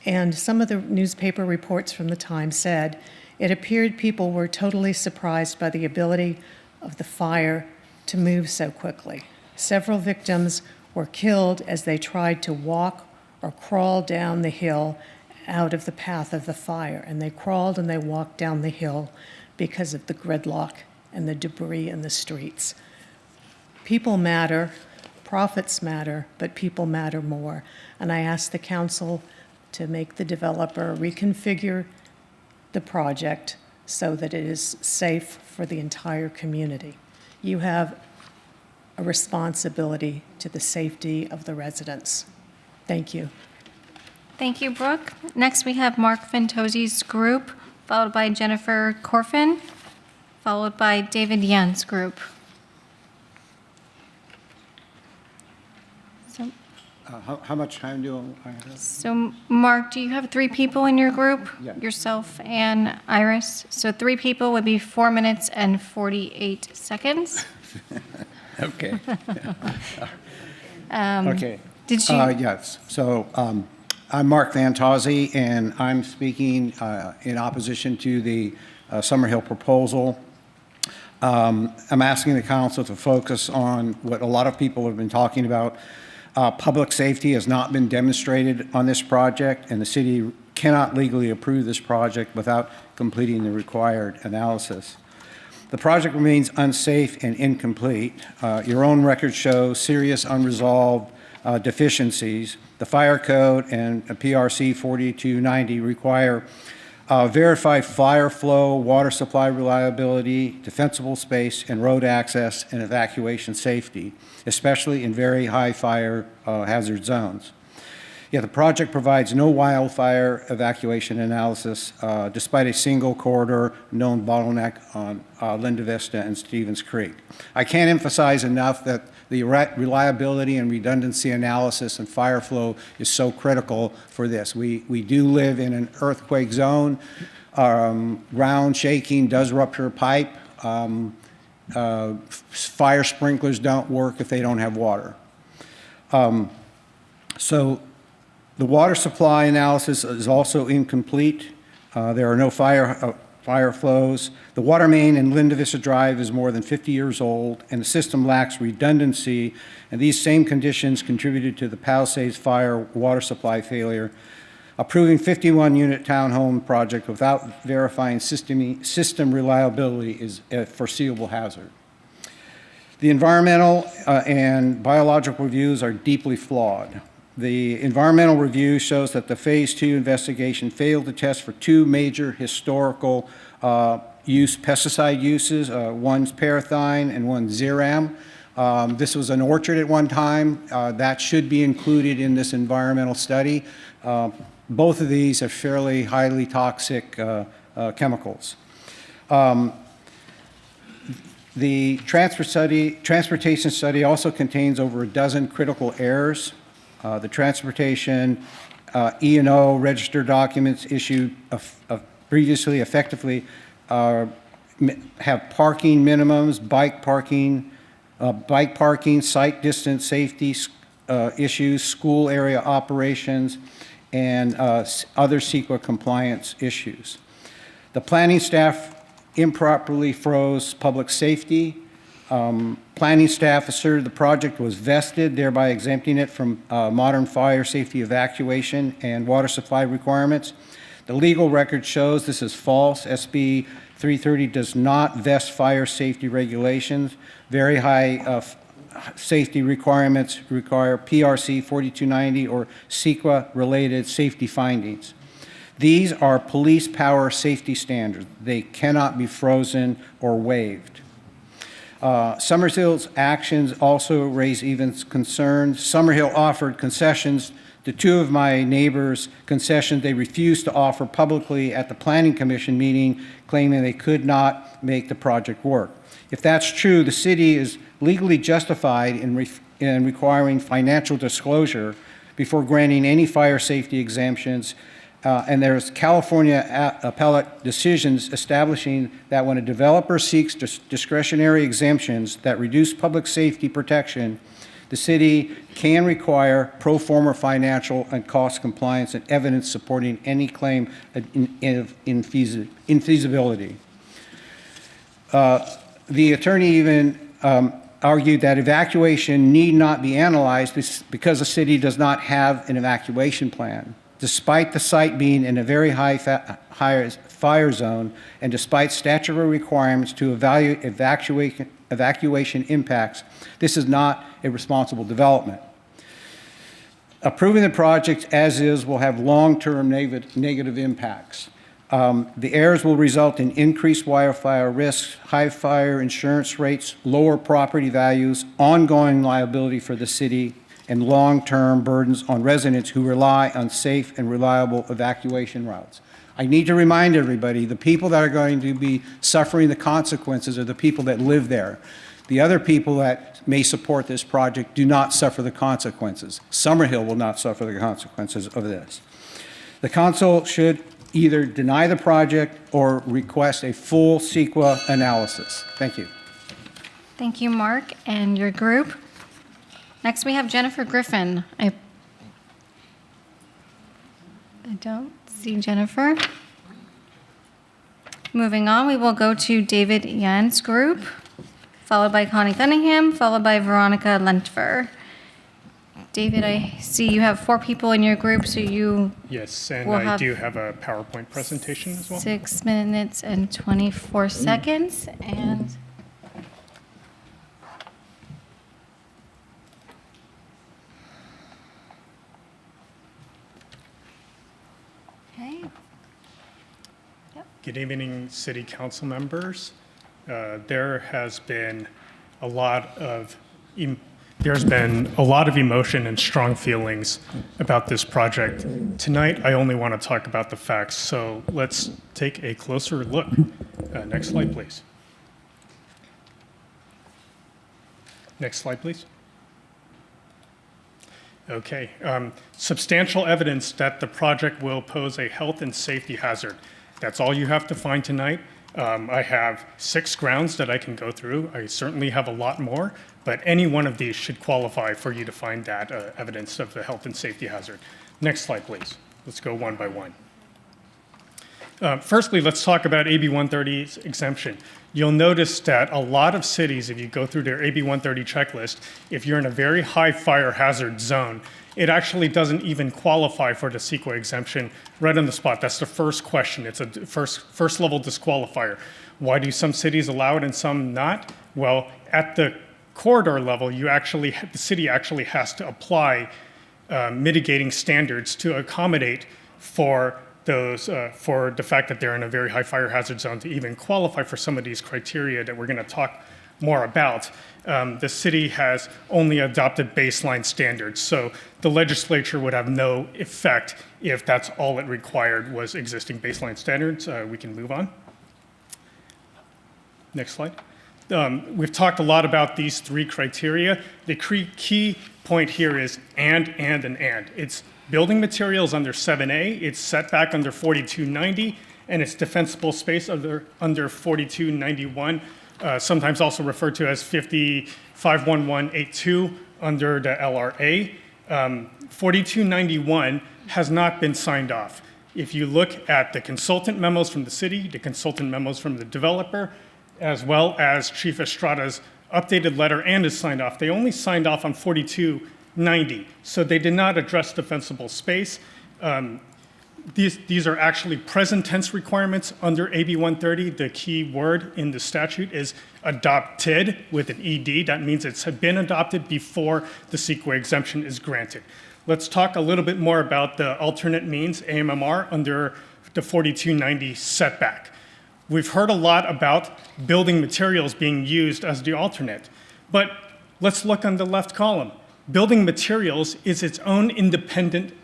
And some of the newspaper reports from the time said it appeared people were totally surprised by the ability of the fire to move so quickly. Several victims were killed as they tried to walk or crawl down the hill out of the path of the fire. And they crawled and they walked down the hill because of the gridlock and the debris in the streets. People matter, profits matter, but people matter more. And I asked the council to make the developer reconfigure the project so that it is safe for the entire community. You have a responsibility to the safety of the residents. Thank you. Thank you, Brooke. Next, we have Mark Fantosi's group, followed by Jennifer Corfin, followed by David Yan's group. So, how much time do I have? so, Mark, do you have 3 people in your group? Yeah. Yourself and Iris. So 3 people would be 4 minutes and 48 seconds. Okay. Okay. Did you? Yes. So I'm Mark Fantozzi, and I'm speaking in opposition to the SummerHill proposal. I'm asking the council to focus on what a lot of people have been talking about. Public safety has not been demonstrated on this project, and the city cannot legally approve this project without completing the required analysis. The project remains unsafe and incomplete. Your own records show serious unresolved deficiencies. The fire code and PRC 4290 require verified fire flow, water supply reliability, defensible space, and road access and evacuation safety, especially in very high fire hazard zones. Yet the project provides no wildfire evacuation analysis despite a single corridor known bottleneck on Linda Vista and Stevens Creek. I can't emphasize enough that the reliability and redundancy analysis and fire flow is so critical for this. We do live in an earthquake zone. Ground shaking does rupture a pipe. Fire sprinklers don't work if they don't have water. So the water supply analysis is also incomplete. There are no fire flows. The water main in Linda Vista Drive is more than 50 years old, and the system lacks redundancy, and these same conditions contributed to the Palisades fire water supply failure. Approving 51-unit townhome project without verifying system reliability is a foreseeable hazard. The environmental and biological reviews are deeply flawed. The environmental review shows that the Phase 2 investigation failed to test for two major historical pesticide uses. One's parathine and one's Zeram. This was an orchard at one time. That should be included in this environmental study. Both of these are fairly highly toxic chemicals. The transportation study also contains over a dozen critical errors. The transportation E&O registered documents issued previously effectively have parking minimums, bike parking, site distance safety issues, school area operations, and other CEQA compliance issues. The planning staff improperly froze public safety. Planning staff asserted the project was vested, thereby exempting it from modern fire safety evacuation and water supply requirements. The legal record shows this is false. SB 330 does not vest fire safety regulations. Very high safety requirements require PRC 4290 or CEQA-related safety findings. These are police power safety standards. They cannot be frozen or waived. SummerHill's actions also raise even concerns. SummerHill offered concessions to two of my neighbors, concessions they refused to offer publicly at the Planning Commission meeting, claiming they could not make the project work. If that's true, the city is legally justified in requiring financial disclosure before granting any fire safety exemptions. And there's California appellate decisions establishing that when a developer seeks discretionary exemptions that reduce public safety protection, the city can require pro forma financial and cost compliance and evidence supporting any claim of infeasibility. The attorney even argued that evacuation need not be analyzed because the city does not have an evacuation plan. Despite the site being in a very high fire zone and despite statutory requirements to evaluate evacuation impacts, this is not a responsible development. Approving the project as is will have long-term negative impacts. The errors will result in increased wildfire risks, high fire insurance rates, lower property values, ongoing liability for the city, and long-term burdens on residents who rely on safe and reliable evacuation routes. I need to remind everybody, the people that are going to be suffering the consequences are the people that live there. The other people that may support this project do not suffer the consequences. SummerHill will not suffer the consequences of this. The council should either deny the project or request a full CEQA analysis. Thank you. Thank you, Mark, and your group. Next, we have Jennifer Griffin. I don't see Jennifer. Moving on, we will go to David Yan's group, followed by Connie Cunningham, followed by Veronica Lentfer. David, I see you have 4 people in your group, so you Yes, and will I do have a PowerPoint presentation as well. 6 minutes and 24 seconds, and okay. Good evening, City Council members. There has been a lot of emotion and strong feelings about this project. Tonight, I only want to talk about the facts, so let's take a closer look. Next slide, please. Next slide, please. Okay. Substantial evidence that the project will pose a health and safety hazard. That's all you have to find tonight. I have 6 grounds that I can go through. I certainly have a lot more, but any one of these should qualify for you to find that evidence of the health and safety hazard. Next slide, please. Let's go one by one. Firstly, let's talk about AB 130's exemption. You'll notice that a lot of cities, if you go through their AB 130 checklist, if you're in a very high fire hazard zone, it actually doesn't even qualify for the CEQA exemption right on the spot. That's the first question. It's a first level disqualifier. Why do some cities allow it and some not? Well, at the corridor level, the city actually has to apply mitigating standards to accommodate for those, for the fact that they're in a very high fire hazard zone to even qualify for some of these criteria that we're going to talk more about. The city has only adopted baseline standards, so the legislature would have no effect if that's all it required was existing baseline standards. We can move on. Next slide. We've talked a lot about these three criteria. The key point here is and. It's building materials under 7A, it's setback under 4290, and it's defensible space under 4291, sometimes also referred to as 51182 under the LRA. 4291 has not been signed off. If you look at the consultant memos from the city, the consultant memos from the developer, as well as Chief Estrada's updated letter and is signed off, they only signed off on 4290. So they did not address defensible space. These are actually present tense requirements under AB 130. The key word in the statute is adopted with an ED. That means it's been adopted before the CEQA exemption is granted. Let's talk a little bit more about the alternate means, AMMR, under the 4290 setback. We've heard a lot about building materials being used as the alternate, but let's look on the left column. Building materials is its own independent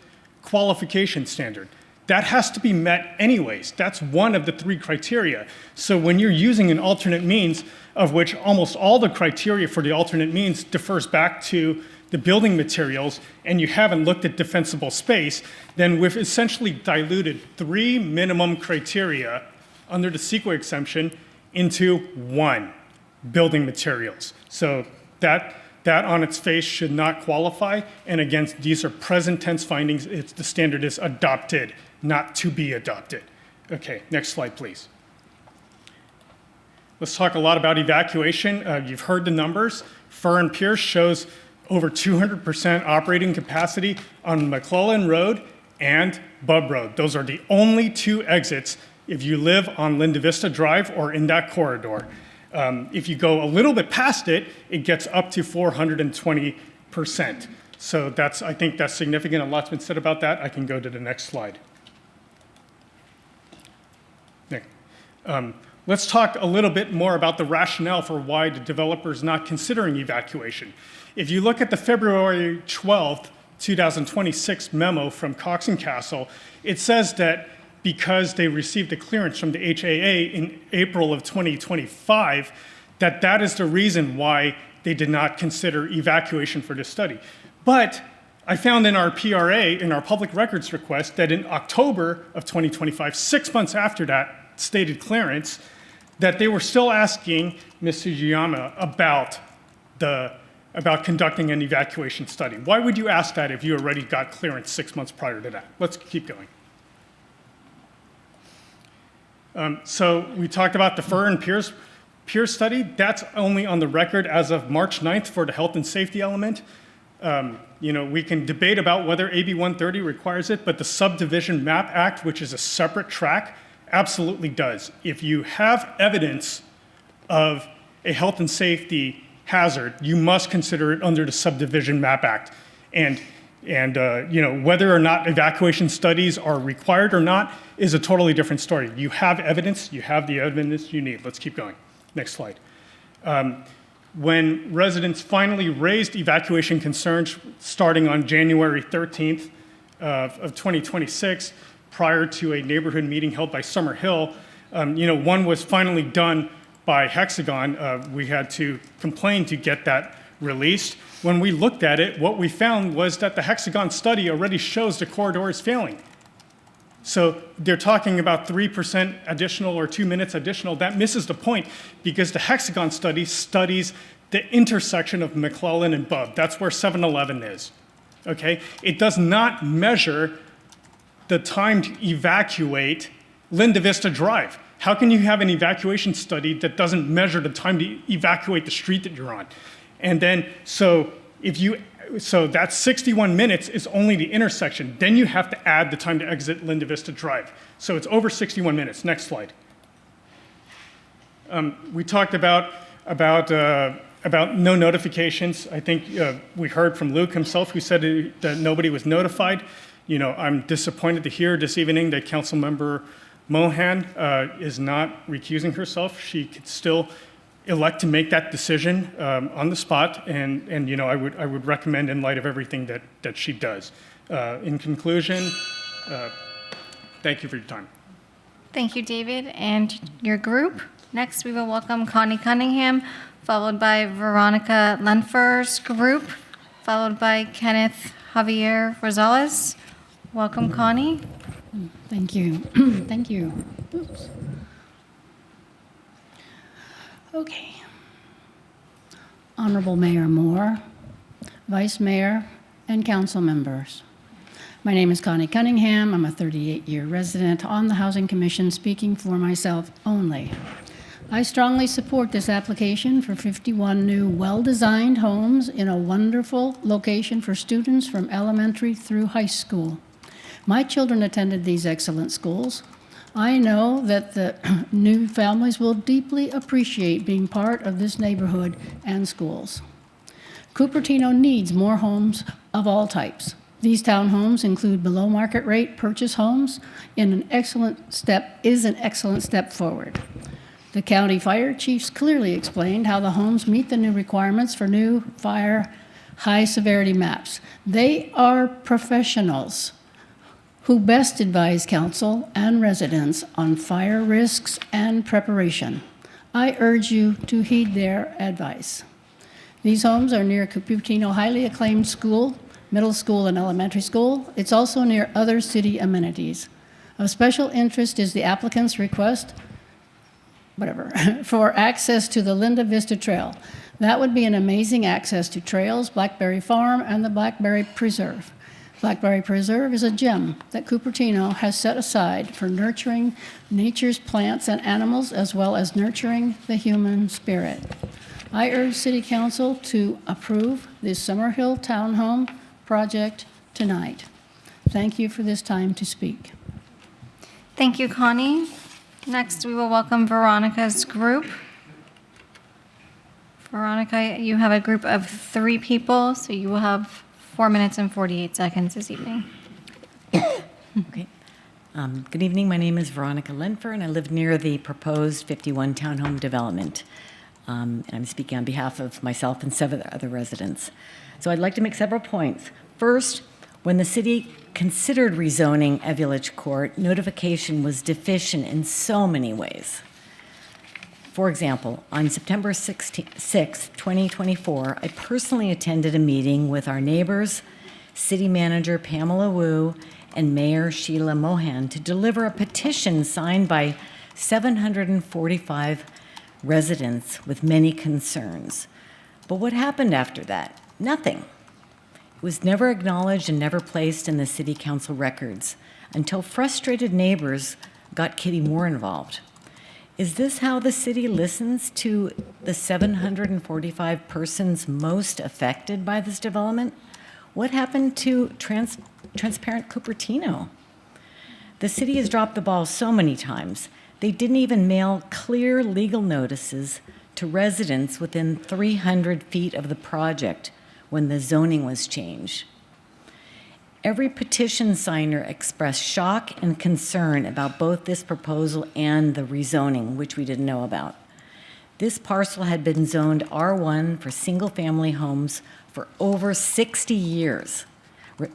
qualification standard. That has to be met anyways. That's one of the three criteria. So when you're using an alternate means, of which almost all the criteria for the alternate means differs back to the building materials, and you haven't looked at defensible space, then we've essentially diluted three minimum criteria under the CEQA exemption into one, building materials. So that on its face should not qualify. And again, these are present tense findings. The standard is adopted, not to be adopted. Okay, next slide, please. Let's talk a lot about evacuation. You've heard the numbers. Fur and Pierce shows over 200% operating capacity on McClellan Road and Bub Road. Those are the only two exits if you live on Linda Vista Drive or in that corridor. If you go a little bit past it, it gets up to 420%. So I think that's significant. A lot's been said about that. I can go to the next slide. Let's talk a little bit more about the rationale for why the developer is not considering evacuation. If you look at the February 12th, 2026 memo from Cox and Castle, it says that because they received a clearance from the HAA in April of 2025, that is the reason why they did not consider evacuation for this study. But I found in our PRA, in our public records request, that in October of 2025, 6 months after that stated clearance, that they were still asking Ms. Sugiyama about conducting an evacuation study. Why would you ask that if you already got clearance 6 months prior to that? Let's keep going. So we talked about the Fur and Pierce study. That's only on the record as of March 9th for the health and safety element. We can debate about whether AB 130 requires it, but the Subdivision Map Act, which is a separate track, absolutely does. If you have evidence of a health and safety hazard, you must consider it under the Subdivision Map Act. And whether or not evacuation studies are required or not is a totally different story. You have evidence, you have the evidence you need. Let's keep going. Next slide. When residents finally raised evacuation concerns starting on January 13th of 2026, prior to a neighborhood meeting held by SummerHill, one was finally done by Hexagon. We had to complain to get that released. When we looked at it, what we found was that the Hexagon study already shows the corridor is failing. So they're talking about 3% additional or 2 minutes additional. That misses the point because the Hexagon study studies the intersection of McClellan and Bub. That's where 7-Eleven is, okay? It does not measure the time to evacuate Linda Vista Drive. How can you have an evacuation study that doesn't measure the time to evacuate the street that you're on? And then, so that's 61 minutes is only the intersection. Then you have to add the time to exit Linda Vista Drive. So it's over 61 minutes. Next slide. We talked about About no notifications, I think we heard from Luke himself, who said that nobody was notified. I'm disappointed to hear this evening that Councilmember Mohan is not recusing herself. She could still elect to make that decision on the spot, and I would recommend in light of everything that she does. In conclusion, thank you for your time. Thank you, David, and your group. Next, we will welcome Connie Cunningham, followed by Veronica Lenfer's group, followed by Kenneth Javier Rosales. Welcome, Connie. Thank you. Thank you. Oops. Okay. Honorable Mayor Moore, Vice Mayor, and council members. My name is Connie Cunningham. I'm a 38-year resident on the Housing Commission, speaking for myself only. I strongly support this application for 51 new well-designed homes in a wonderful location for students from elementary through high school. My children attended these excellent schools. I know that the new families will deeply appreciate being part of this neighborhood and schools. Cupertino needs more homes of all types. These townhomes include below market rate purchase homes is an excellent step forward. The county fire chiefs clearly explained how the homes meet the new requirements for new fire high severity maps. They are professionals who best advise council and residents on fire risks and preparation. I urge you to heed their advice. These homes are near Cupertino highly acclaimed school, middle school and elementary school. It's also near other city amenities. Of special interest is the applicant's request for access to the Linda Vista Trail. That would be an amazing access to trails, Blackberry Farm, and the Blackberry Preserve. Blackberry Preserve is a gem that Cupertino has set aside for nurturing nature's plants and animals, as well as nurturing the human spirit. I urge City Council to approve this SummerHill Townhome project tonight. Thank you for this time to speak. Thank you, Connie. Next, we will welcome Veronica's group. Veronica, you have a group of 3 people, so you will have 4 minutes and 48 seconds this evening. Okay. Good evening. My name is Veronica Lenfer, and I live near the proposed 51 townhome development. And I'm speaking on behalf of myself and 7 other residents. So I'd like to make several points. First, when the city considered rezoning a village court, notification was deficient in so many ways. For example, on September 6, 2024, I personally attended a meeting with our neighbors, City Manager Pamela Wu, and Mayor Sheila Mohan to deliver a petition signed by 745 residents with many concerns. But what happened after that? Nothing. It was never acknowledged and never placed in the city council records until frustrated neighbors got Kitty Moore involved. Is this how the city listens to the 745 persons most affected by this development? What happened to transparent Cupertino? The city has dropped the ball so many times. They didn't even mail clear legal notices to residents within 300 feet of the project when the zoning was changed. Every petition signer expressed shock and concern about both this proposal and the rezoning, which we didn't know about. This parcel had been zoned R1 for single-family homes for over 60 years,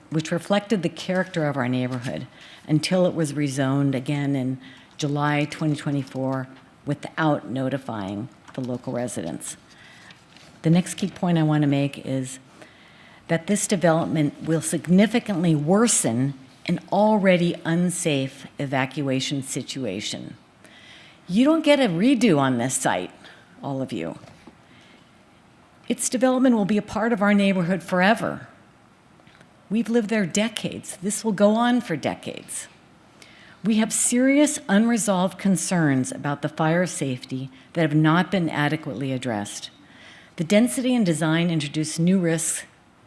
which reflected the character of our neighborhood, until it was rezoned again in July 2024 without notifying the local residents. The next key point I want to make is that this development will significantly worsen an already unsafe evacuation situation. You don't get a redo on this site, all of you. Its development will be a part of our neighborhood forever. We've lived there decades. This will go on for decades. We have serious unresolved concerns about the fire safety that have not been adequately addressed. The density and design introduce new risks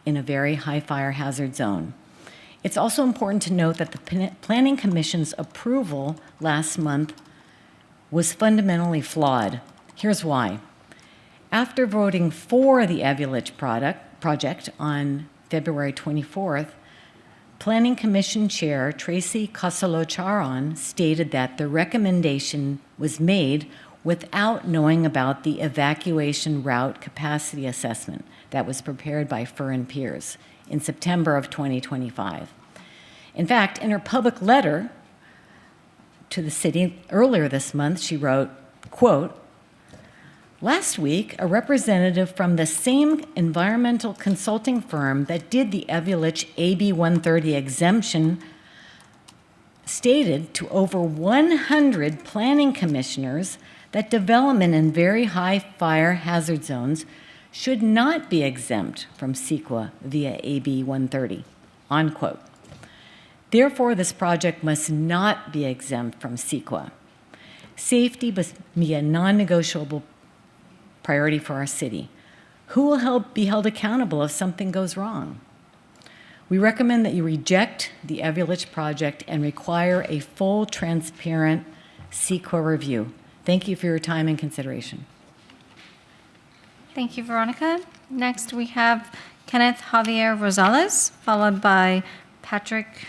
in a very high fire hazard zone. It's also important to note that the Planning Commission's approval last month was fundamentally flawed. Here's why. After voting for the Evulich project on February 24th, Planning Commission Chair Tracy Kosolo-Charon stated that the recommendation was made without knowing about the evacuation route capacity assessment that was prepared by Furr and Piers in September of 2025. In fact, in her public letter to the city earlier this month, she wrote, quote, "Last week, a representative from the same environmental consulting firm that did the Evulich AB 130 exemption stated to over 100 planning commissioners that development in very high fire hazard zones should not be exempt from CEQA via AB 130, unquote. Therefore, this project must not be exempt from CEQA. Safety must be a non-negotiable priority for our city. Who will be held accountable if something goes wrong? We recommend that you reject the Evulich project and require a full, transparent CEQA review. Thank you for your time and consideration." Thank you, Veronica. Next, we have Kenneth Javier Rosales, followed by Patrick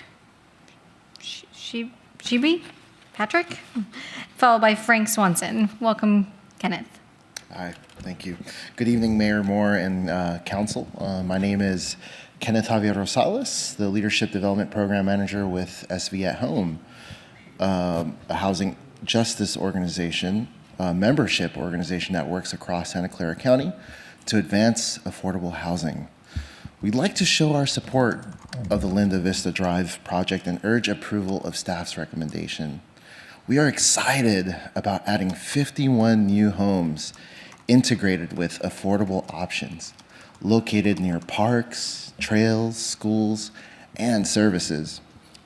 Shibi, followed by Frank Swanson. Welcome, Kenneth. Hi, thank you. Good evening, Mayor Moore and Council. My name is Kenneth Javier Rosales, the Leadership Development Program Manager with SV at Home, a housing justice organization, a membership organization that works across Santa Clara County to advance affordable housing. We'd like to show our support of the Linda Vista Drive project and urge approval of staff's recommendation. We are excited about adding 51 new homes integrated with affordable options located near parks, trails, schools, and services.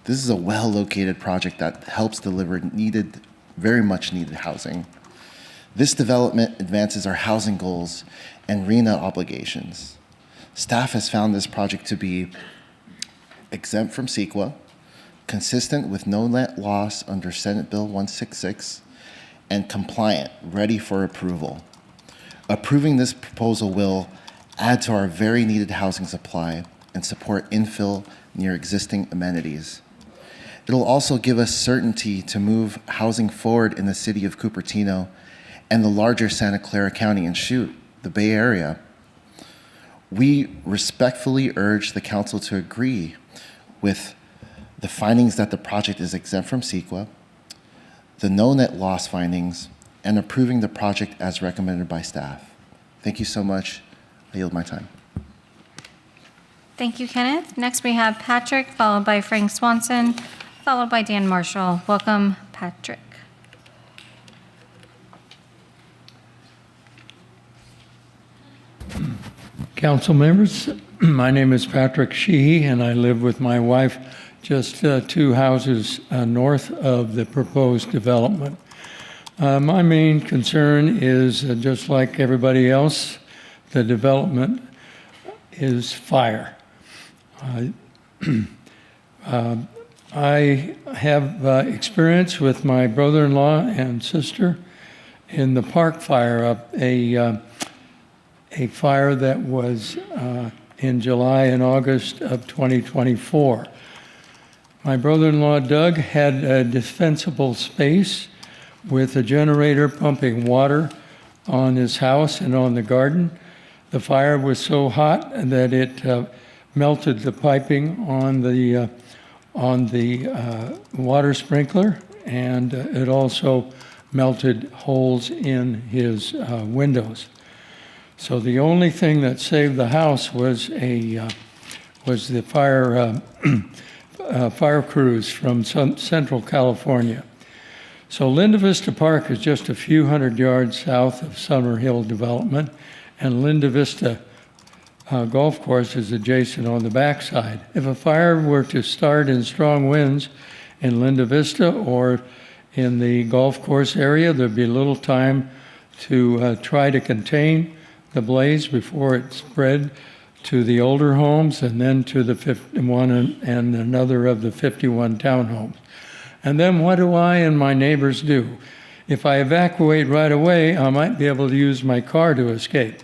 This is a well-located project that helps deliver very much needed housing. This development advances our housing goals and RHNA obligations. Staff has found this project to be exempt from CEQA, consistent with no net loss under Senate Bill 166, and compliant, ready for approval. Approving this proposal will add to our very needed housing supply and support infill near existing amenities. It'll also give us certainty to move housing forward in the city of Cupertino and the larger Santa Clara County and the Bay Area. We respectfully urge the council to agree with the findings that the project is exempt from CEQA, the no net loss findings, and approving the project as recommended by staff. Thank you so much. I yield my time. Thank you, Kenneth. Next, we have Patrick, followed by Frank Swanson, followed by Dan Marshall. Welcome, Patrick. Council members, my name is Patrick Sheehy, and I live with my wife just 2 houses north of the proposed development. My main concern is, just like everybody else, the development is fire. I have experience with my brother-in-law and sister in the park fire, a fire that was in July and August of 2024. My brother-in-law, Doug, had a defensible space with a generator pumping water on his house and on the garden. The fire was so hot that it melted the piping on the water sprinkler, and it also melted holes in his windows. So the only thing that saved the house was the fire crews from Central California. So Linda Vista Park is just a few hundred yards south of SummerHill development, and Linda Vista golf course is adjacent on the backside. If a fire were to start in strong winds in Linda Vista or in the golf course area, there'd be little time to try to contain the blaze before it spread to the older homes and then to the 51 and another of the 51 townhomes. And then what do I and my neighbors do? If I evacuate right away, I might be able to use my car to escape.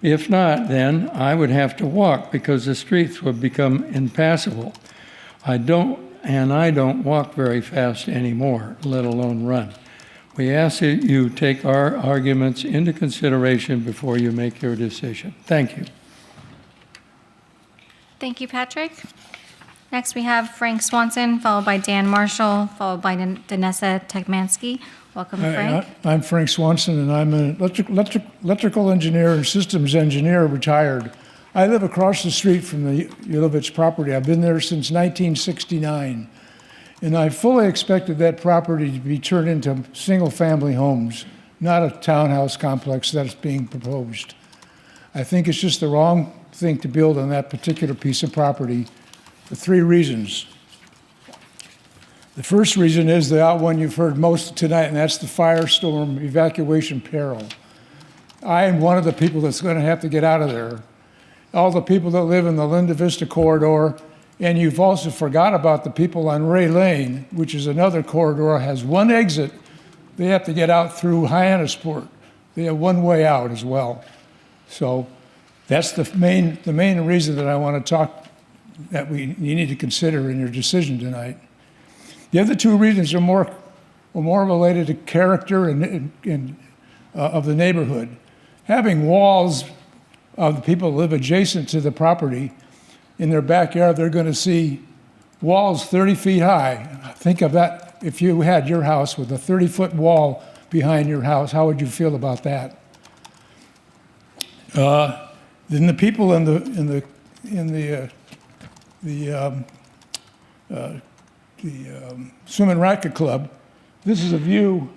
If not, then I would have to walk because the streets would become impassable. I don't walk very fast anymore, let alone run. We ask that you take our arguments into consideration before you make your decision. Thank you. Thank you, Patrick. Next, we have Frank Swanson, followed by Dan Marshall, followed by Danessa Tekmansky. Welcome, Frank. I'm Frank Swanson, and I'm an electrical engineer and systems engineer, retired. I live across the street from the Yulovich property. I've been there since 1969, and I fully expected that property to be turned into single-family homes, not a townhouse complex that's being proposed. I think it's just the wrong thing to build on that particular piece of property for 3 reasons. The first reason is the one you've heard most tonight, and that's the firestorm evacuation peril. I am one of the people that's going to have to get out of there. All the people that live in the Linda Vista corridor, and you've also forgot about the people on Ray Lane, which is another corridor, has one exit. They have to get out through Hyannisport. They have one way out as well. So that's the main reason that I want to talk, that you need to consider in your decision tonight. The other 2 reasons are more related to character and of the neighborhood. Having walls of the people who live adjacent to the property in their backyard, they're going to see walls 30 feet high. Think of that if you had your house with a 30-foot wall behind your house. How would you feel about that? Then the people in the Swim and Racket Club. This is a view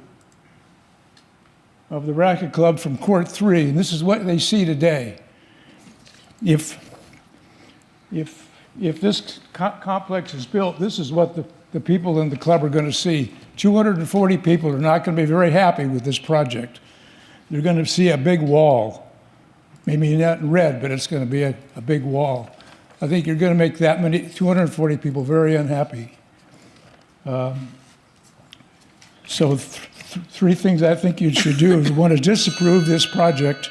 of the Racket Club from Court 3, and this is what they see today. If this complex is built, this is what the people in the club are going to see. 240 people are not going to be very happy with this project. They're going to see a big wall. Maybe not in red, but it's going to be a big wall. I think you're going to make that many, 240 people, very unhappy. So 3 things I think you should do is, 1, to disapprove this project,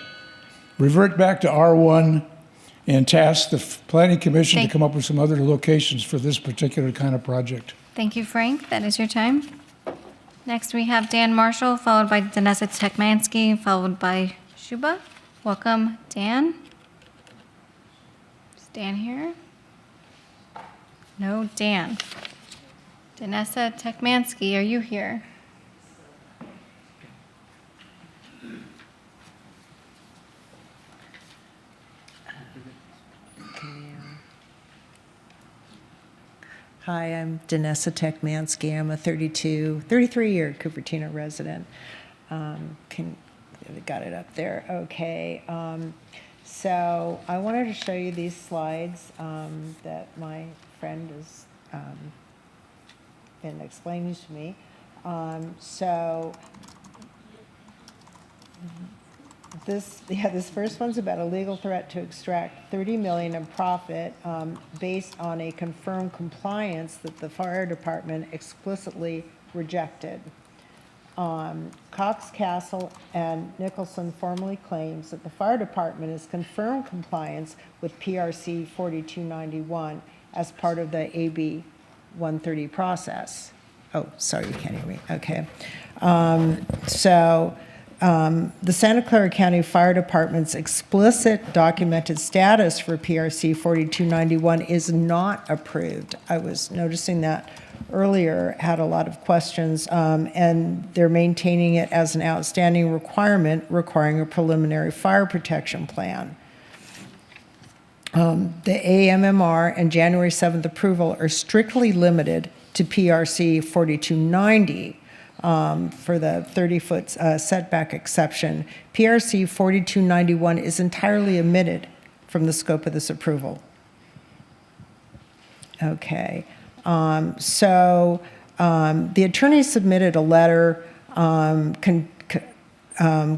revert back to R1, and task the Planning Commission to come up with some other locations for this particular kind of project. Thank you, Frank. That is your time. Next, we have Dan Marshall, followed by Danessa Tekmansky, followed by Shuba. Welcome, Dan. Is Dan here? No, Dan. Danessa Tekmansky, are you here? Hi, I'm Danessa Tekmansky. I'm a 33-year Cupertino resident. Got it up there. Okay. So I wanted to show you these slides that my friend has been explaining to me. This first one's about a legal threat to extract $30 million in profit based on a confirmed compliance that the fire department explicitly rejected. Cox, Castle, and Nicholson formally claims that the fire department has confirmed compliance with PRC 4291 as part of the AB 130 process. Oh, sorry, you can't hear me. Okay. The Santa Clara County Fire Department's explicit documented status for PRC 4291 is not approved. I was noticing that earlier, had a lot of questions, and they're maintaining it as an outstanding requirement requiring a preliminary fire protection plan. The AMMR and January 7th approval are strictly limited to PRC 4290 for the 30-foot setback exception. PRC 4291 is entirely omitted from the scope of this approval. Okay. The attorney submitted a letter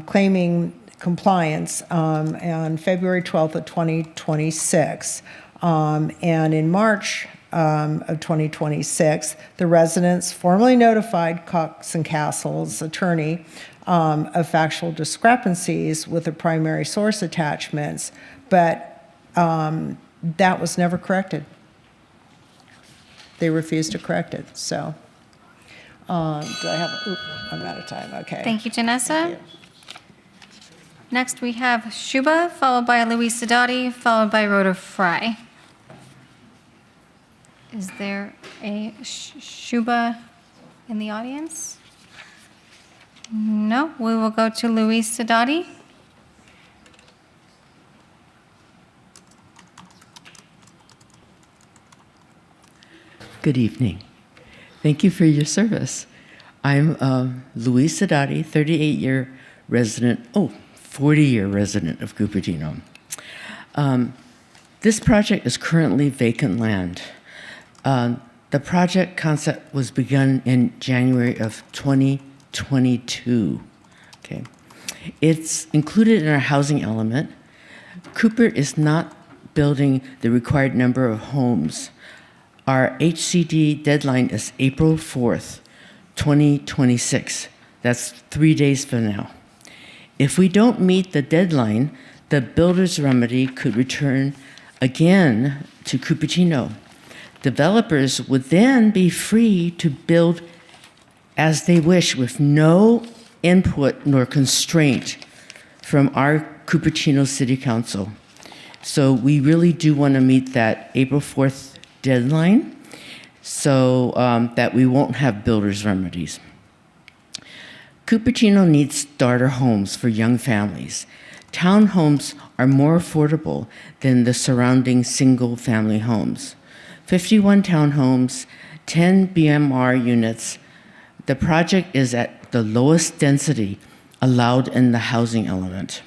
claiming compliance on February 12th of 2026. And in March of 2026, the residents formally notified Cox and Castle's attorney of factual discrepancies with the primary source attachments, but that was never corrected. They refused to correct it, so. Do I have, I'm out of time, okay. Thank you, Janessa. Next, we have Shuba, followed by Luis Sadati, followed by Rhoda Fry. Is there a Shuba in the audience? No, we will go to Luis Sadati. Good evening. Thank you for your service. I'm Luis Sadati, 38-year resident, 40-year resident of Cupertino. This project is currently vacant land. The project concept was begun in January of 2022. Okay. It's included in our housing element. Cooper is not building the required number of homes. Our HCD deadline is April 4th, 2026. That's 3 days from now. If we don't meet the deadline, the builder's remedy could return again to Cupertino. Developers would then be free to build as they wish with no input nor constraint from our Cupertino City Council. So we really do want to meet that April 4th deadline so that we won't have builder's remedies. Cupertino needs starter homes for young families. Townhomes are more affordable than the surrounding single-family homes. 51 townhomes, 10 BMR units. The project is at the lowest density allowed in the housing element.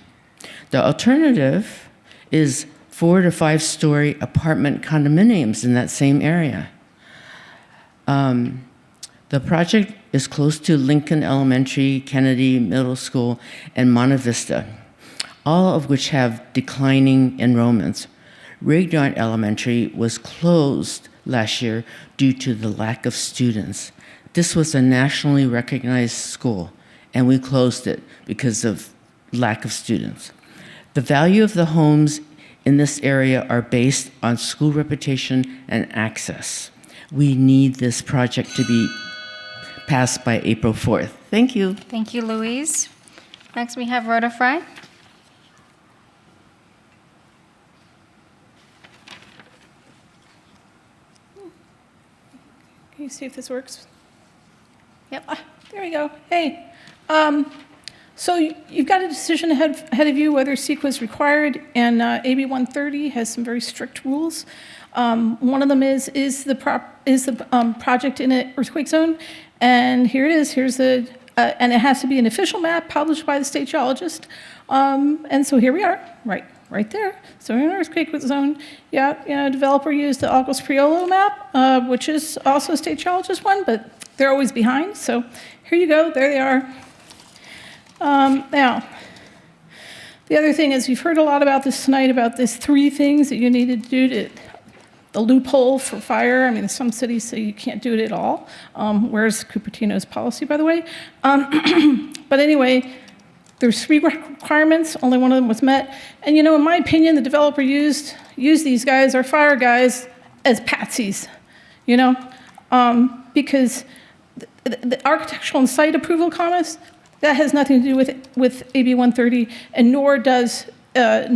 The alternative is 4 to 5 story apartment condominiums in that same area. The project is close to Lincoln Elementary, Kennedy Middle School, and Monte Vista, all of which have declining enrollments. Rignard Elementary was closed last year due to the lack of students. This was a nationally recognized school, and we closed it because of lack of students. The value of the homes in this area are based on school reputation and access. We need this project to be passed by April 4th. Thank you. Thank you, Louise. Next, we have Rhoda Fry. Can you see if this works? Yep. There we go. Hey. So you've got a decision ahead of you whether CEQA is required, and AB 130 has some very strict rules. One of them is the project in an earthquake zone? And here it is. Here's the and it has to be an official map published by the state geologist. And so here we are, right there. So we're in an earthquake zone. Yeah, developer used the August Priolo map, which is also a state geologist one, but they're always behind. So here you go. There they are. Now, the other thing is, you've heard a lot about this tonight, about these 3 things that you need to do to the loophole for fire. I mean, some cities say you can't do it at all. Where's Cupertino's policy, by the way? But anyway, there's 3 requirements. Only one of them was met. And in my opinion, the developer used these guys, our fire guys, as patsies. Because the architectural and site approval comments, that has nothing to do with AB 130, and nor does the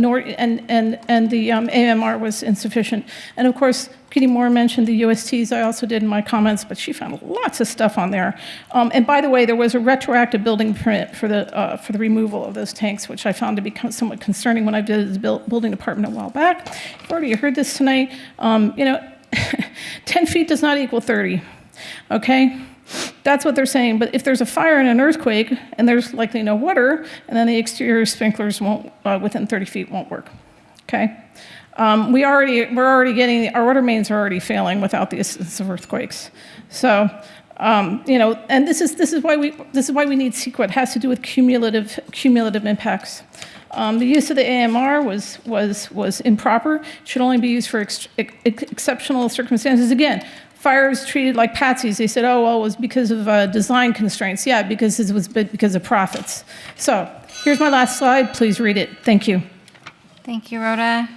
AMR was insufficient. And of course, Kitty Moore mentioned the USTs. I also did in my comments, but she found lots of stuff on there. And by the way, there was a retroactive building permit for the removal of those tanks, which I found to be somewhat concerning when I visited the building department a while back. You've already heard this tonight. 10 feet does not equal 30. Okay. That's what they're saying. But if there's a fire and an earthquake, and there's likely no water, and then the exterior sprinklers won't, within 30 feet, won't work. Okay? We're already getting, our water mains are already failing without the assistance of earthquakes. So, and this is why we need CEQA. It has to do with cumulative impacts. The use of the AMR was improper. Should only be used for exceptional circumstances. Again, fire is treated like patsies. They said, oh, well, it was because of design constraints. Yeah, because it was because of profits. So here's my last slide. Please read it. Thank you. Thank you, Rhoda.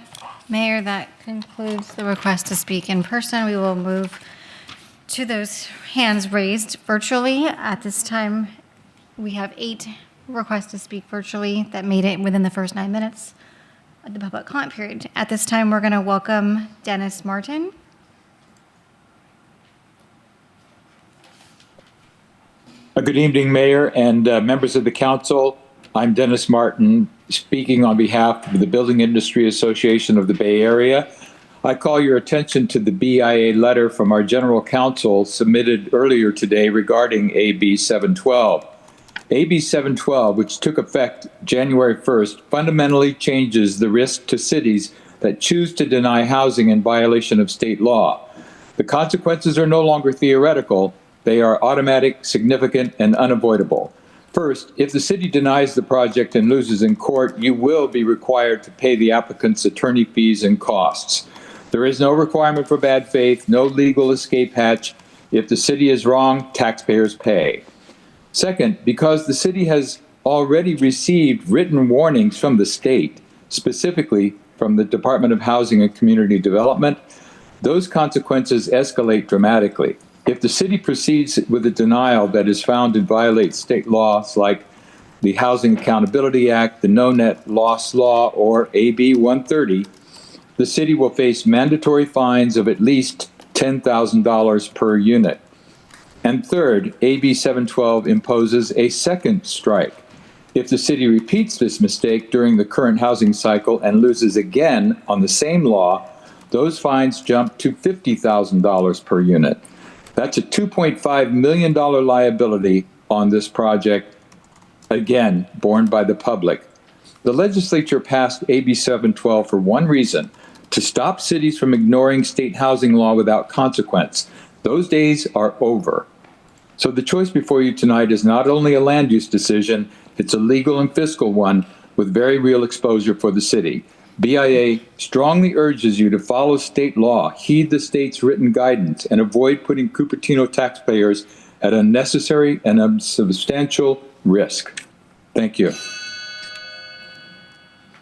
Mayor, that concludes the request to speak in person. We will move to those hands raised virtually. At this time, we have 8 requests to speak virtually that made it within the first 9 minutes of the public comment period. At this time, we're going to welcome Dennis Martin. Good evening, Mayor and members of the council. I'm Dennis Martin, speaking on behalf of the Building Industry Association of the Bay Area. I call your attention to the BIA letter from our general counsel submitted earlier today regarding AB 712. AB 712, which took effect January 1st, fundamentally changes the risk to cities that choose to deny housing in violation of state law. The consequences are no longer theoretical. They are automatic, significant, and unavoidable. First, if the city denies the project and loses in court, you will be required to pay the applicant's attorney fees and costs. There is no requirement for bad faith, no legal escape hatch. If the city is wrong, taxpayers pay. Second, because the city has already received written warnings from the state, specifically from the Department of Housing and Community Development, those consequences escalate dramatically. If the city proceeds with a denial that is found to violate state laws like the Housing Accountability Act, the No Net Loss Law, or AB 130, the city will face mandatory fines of at least $10,000 per unit. And third, AB 712 imposes a second strike. If the city repeats this mistake during the current housing cycle and loses again on the same law, those fines jump to $50,000 per unit. That's a $2.5 million liability on this project, again, borne by the public. The legislature passed AB 712 for one reason: to stop cities from ignoring state housing law without consequence. Those days are over. So the choice before you tonight is not only a land use decision, it's a legal and fiscal one with very real exposure for the city. BIA strongly urges you to follow state law, heed the state's written guidance, and avoid putting Cupertino taxpayers at unnecessary and substantial risk. Thank you.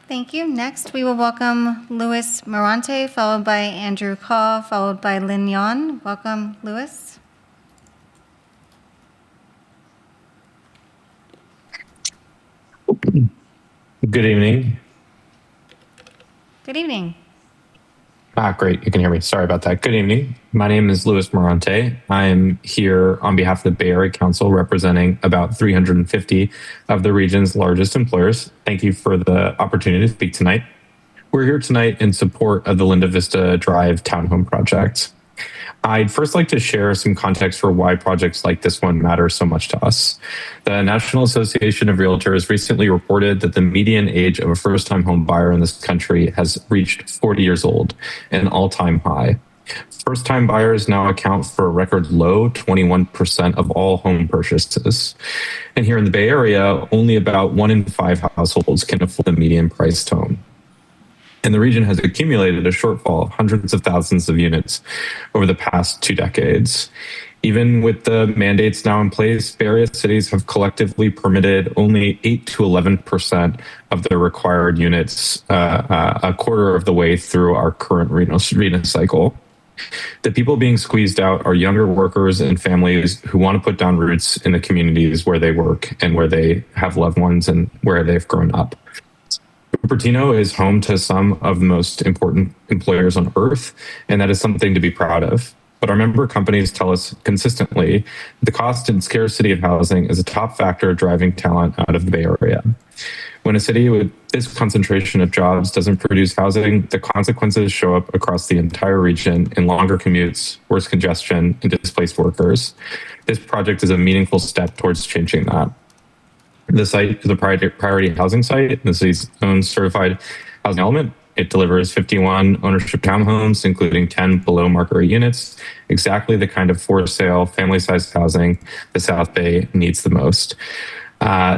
Thank you. Next, we will welcome Louis Morante, followed by Andrew Kaw, followed by Lin Yon. Welcome, Louis. Good evening. Good evening. Great. You can hear me. Sorry about that. Good evening. My name is Louis Morante. I'm here on behalf of the Bay Area Council representing about 350 of the region's largest employers. Thank you for the opportunity to speak tonight. We're here tonight in support of the Linda Vista Drive townhome project. I'd first like to share some context for why projects like this one matter so much to us. The National Association of Realtors recently reported that the median age of a first-time home buyer in this country has reached 40 years old, an all-time high. First-time buyers now account for a record low 21% of all home purchases. And here in the Bay Area, only about 1 in 5 households can afford the median priced home. And the region has accumulated a shortfall of hundreds of thousands of units over the past 2 decades. Even with the mandates now in place, various cities have collectively permitted only 8 to 11% of the required units a quarter of the way through our current RHNA cycle. The people being squeezed out are younger workers and families who want to put down roots in the communities where they work and where they have loved ones and where they've grown up. Cupertino is home to some of the most important employers on earth, and that is something to be proud of. But our member companies tell us consistently the cost and scarcity of housing is a top factor driving talent out of the Bay Area. When a city with this concentration of jobs doesn't produce housing, the consequences show up across the entire region in longer commutes, worse congestion, and displaced workers. This project is a meaningful step towards changing that. The site is a priority housing site, the city's own certified housing element. It delivers 51 ownership townhomes, including 10 below market rate units, exactly the kind of for sale, family-sized housing the South Bay needs the most.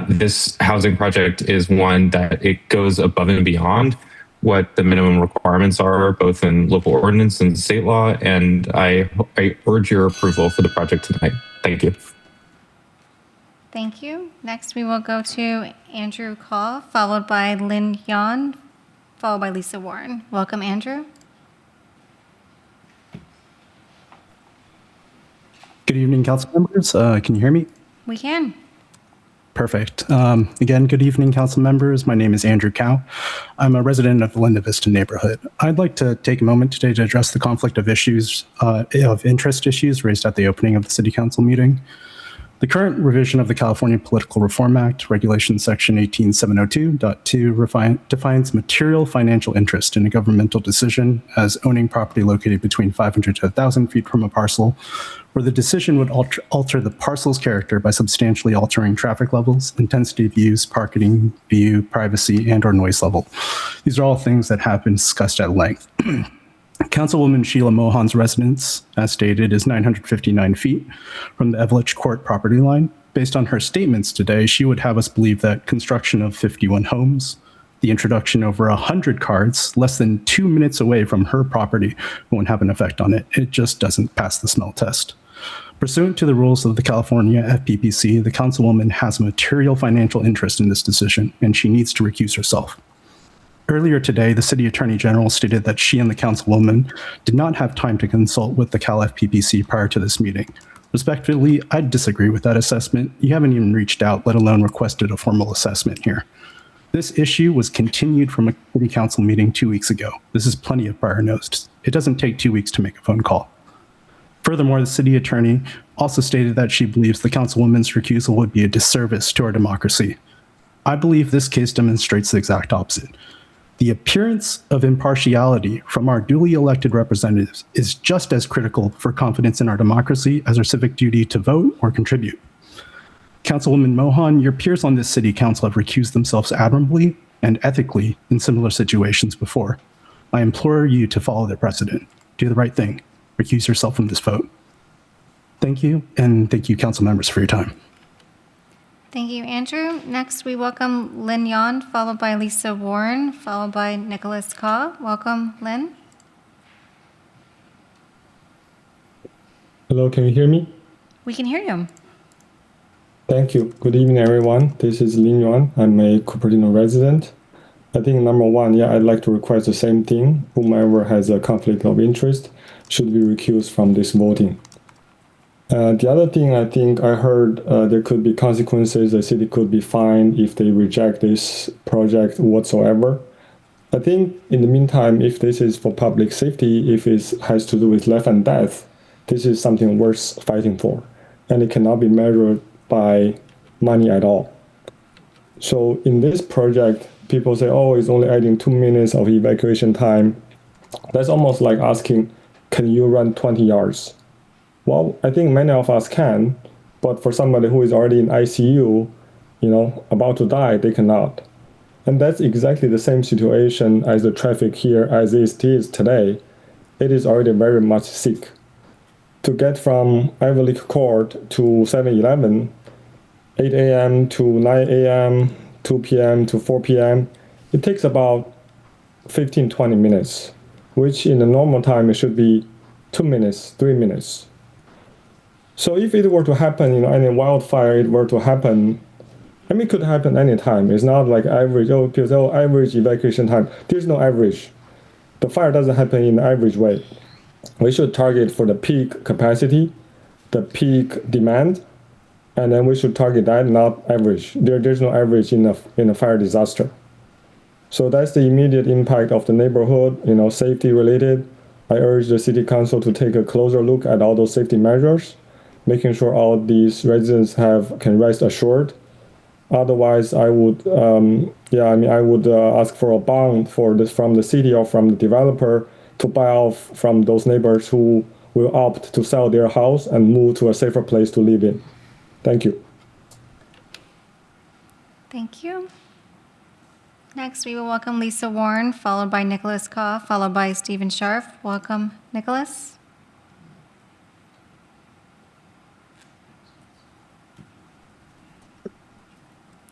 This housing project is one that it goes above and beyond what the minimum requirements are, both in local ordinance and state law. And I urge your approval for the project tonight. Thank you. Thank you. Next, we will go to Andrew Kaw, followed by Lynn Yon, followed by Lisa Warren. Welcome, Andrew. Good evening, council members. Can you hear me? We can. Perfect. Again, good evening, council members. My name is Andrew Cow. I'm a resident of the Linda Vista neighborhood. I'd like to take a moment today to address the conflict of interest issues raised at the opening of the city council meeting. The current revision of the California Political Reform Act, Regulation Section 18702.2, defines material financial interest in a governmental decision as owning property located between 500 to 1,000 feet from a parcel, where the decision would alter the parcel's character by substantially altering traffic levels, intensity of use, parking, view, privacy, and/or noise level. These are all things that have been discussed at length. Councilwoman Sheila Mohan's residence, as stated, is 959 feet from the Evelich Court property line. Based on her statements today, she would have us believe that construction of 51 homes, the introduction of over 100 cards less than 2 minutes away from her property won't have an effect on it. It just doesn't pass the smell test. Pursuant to the rules of the California FPPC, the councilwoman has a material financial interest in this decision, and she needs to recuse herself. Earlier today, the City Attorney General stated that she and the councilwoman did not have time to consult with the Cal FPPC prior to this meeting. Respectfully, I disagree with that assessment. You haven't even reached out, let alone requested a formal assessment here. This issue was continued from a City Council meeting 2 weeks ago. This is plenty of prior notice. It doesn't take 2 weeks to make a phone call. Furthermore, the City Attorney also stated that she believes the councilwoman's recusal would be a disservice to our democracy. I believe this case demonstrates the exact opposite. The appearance of impartiality from our duly elected representatives is just as critical for confidence in our democracy as our civic duty to vote or contribute. Councilwoman Mohan, your peers on this city council have recused themselves admirably and ethically in similar situations before. I implore you to follow their precedent. Do the right thing. Recuse yourself from this vote. Thank you, and thank you, council members, for your time. Thank you, Andrew. Next, we welcome Lynn Yon, followed by Lisa Warren, followed by Nicholas Kaw. Welcome, Lynn. Hello, can you hear me? We can hear you. Thank you. Good evening, everyone. This is Lin Yuan. I'm a Cupertino resident. I think number one, I'd like to request the same thing. Whomever has a conflict of interest should be recused from this voting. The other thing I think I heard there could be consequences. The city could be fined if they reject this project whatsoever. I think in the meantime, if this is for public safety, if it has to do with life and death, this is something worth fighting for. And it cannot be measured by money at all. So in this project, people say, oh, it's only adding 2 minutes of evacuation time. That's almost like asking, can you run 20 yards? Well, I think many of us can, but for somebody who is already in ICU, about to die, they cannot. And that's exactly the same situation as the traffic here as it is today. It is already very much sick. To get from Ivy Court to 7-Eleven, 8 a.m. to 9 a.m., 2 p.m. to 4 p.m., it takes about 15-20 minutes, which in the normal time, it should be 2 minutes, 3 minutes. So if it were to happen, any wildfire, it were to happen, it could happen anytime. It's not like average, people say, average evacuation time. There's no average. The fire doesn't happen in an average way. We should target for the peak capacity, the peak demand, and then we should target that, not average. There's no average in a fire disaster. So that's the immediate impact of the neighborhood, safety related. I urge the city council to take a closer look at all those safety measures, making sure all these residents can rest assured. Otherwise, I would, ask for a bond from the city or from the developer to buy off from those neighbors who will opt to sell their house and move to a safer place to live in. Thank you. Thank you. Next, we will welcome Lisa Warren, followed by Nicholas Kaw, followed by Stephen Scharf. Welcome, Nicholas.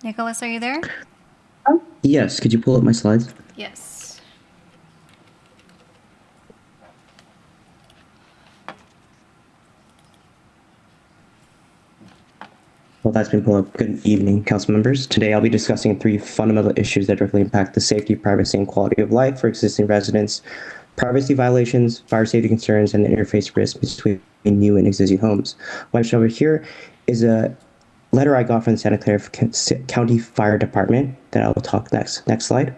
Nicholas, are you there? Yes, could you pull up my slides? Yes. Well, that's been pulled up. Good evening, council members. Today I'll be discussing 3 fundamental issues that directly impact the safety, privacy, and quality of life for existing residents: privacy violations, fire safety concerns, and the interface risk between new and existing homes. What I show over here is a letter I got from the Santa Clara County Fire Department that I will talk next. Next slide.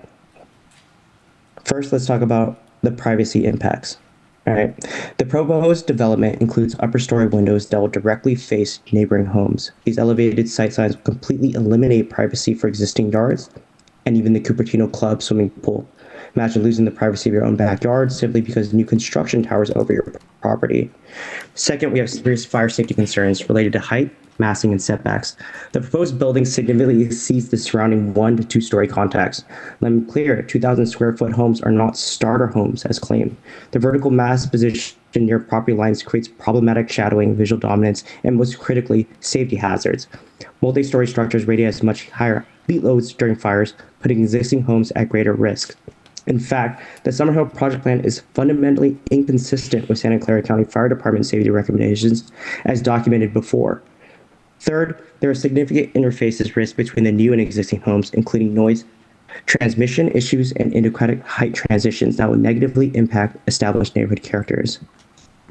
First, let's talk about the privacy impacts. All right. The proposed development includes upper story windows that will directly face neighboring homes. These elevated sight signs will completely eliminate privacy for existing yards and even the Cupertino Club swimming pool. Imagine losing the privacy of your own backyard simply because new construction towers over your property. Second, we have serious fire safety concerns related to height, massing, and setbacks. The proposed building significantly exceeds the surrounding 1 to 2 story contacts. Let me be clear, 2,000 square foot homes are not starter homes as claimed. The vertical mass position near property lines creates problematic shadowing, visual dominance, and most critically, safety hazards. Multi-story structures radiate much higher heat loads during fires, putting existing homes at greater risk. In fact, the SummerHill project plan is fundamentally inconsistent with Santa Clara County Fire Department safety recommendations as documented before. Third, there are significant interfaces risk between the new and existing homes, including noise, transmission issues, and inadequate height transitions that will negatively impact established neighborhood characters.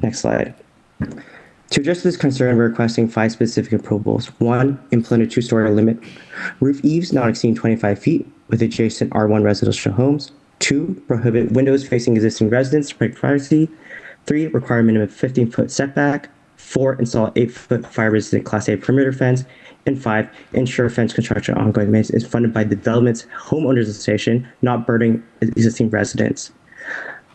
Next slide. To address this concern, we're requesting 5 specific approvals. 1, implement a 2-story limit, roof eaves not exceeding 25 feet with adjacent R1 residential homes. 2, prohibit windows facing existing residents to protect privacy. 3, require a minimum 15-foot setback. 4, install 8-foot fire-resistant Class A perimeter fence. And 5, ensure fence construction ongoing maintenance is funded by the development's homeowners association, not burdening existing residents.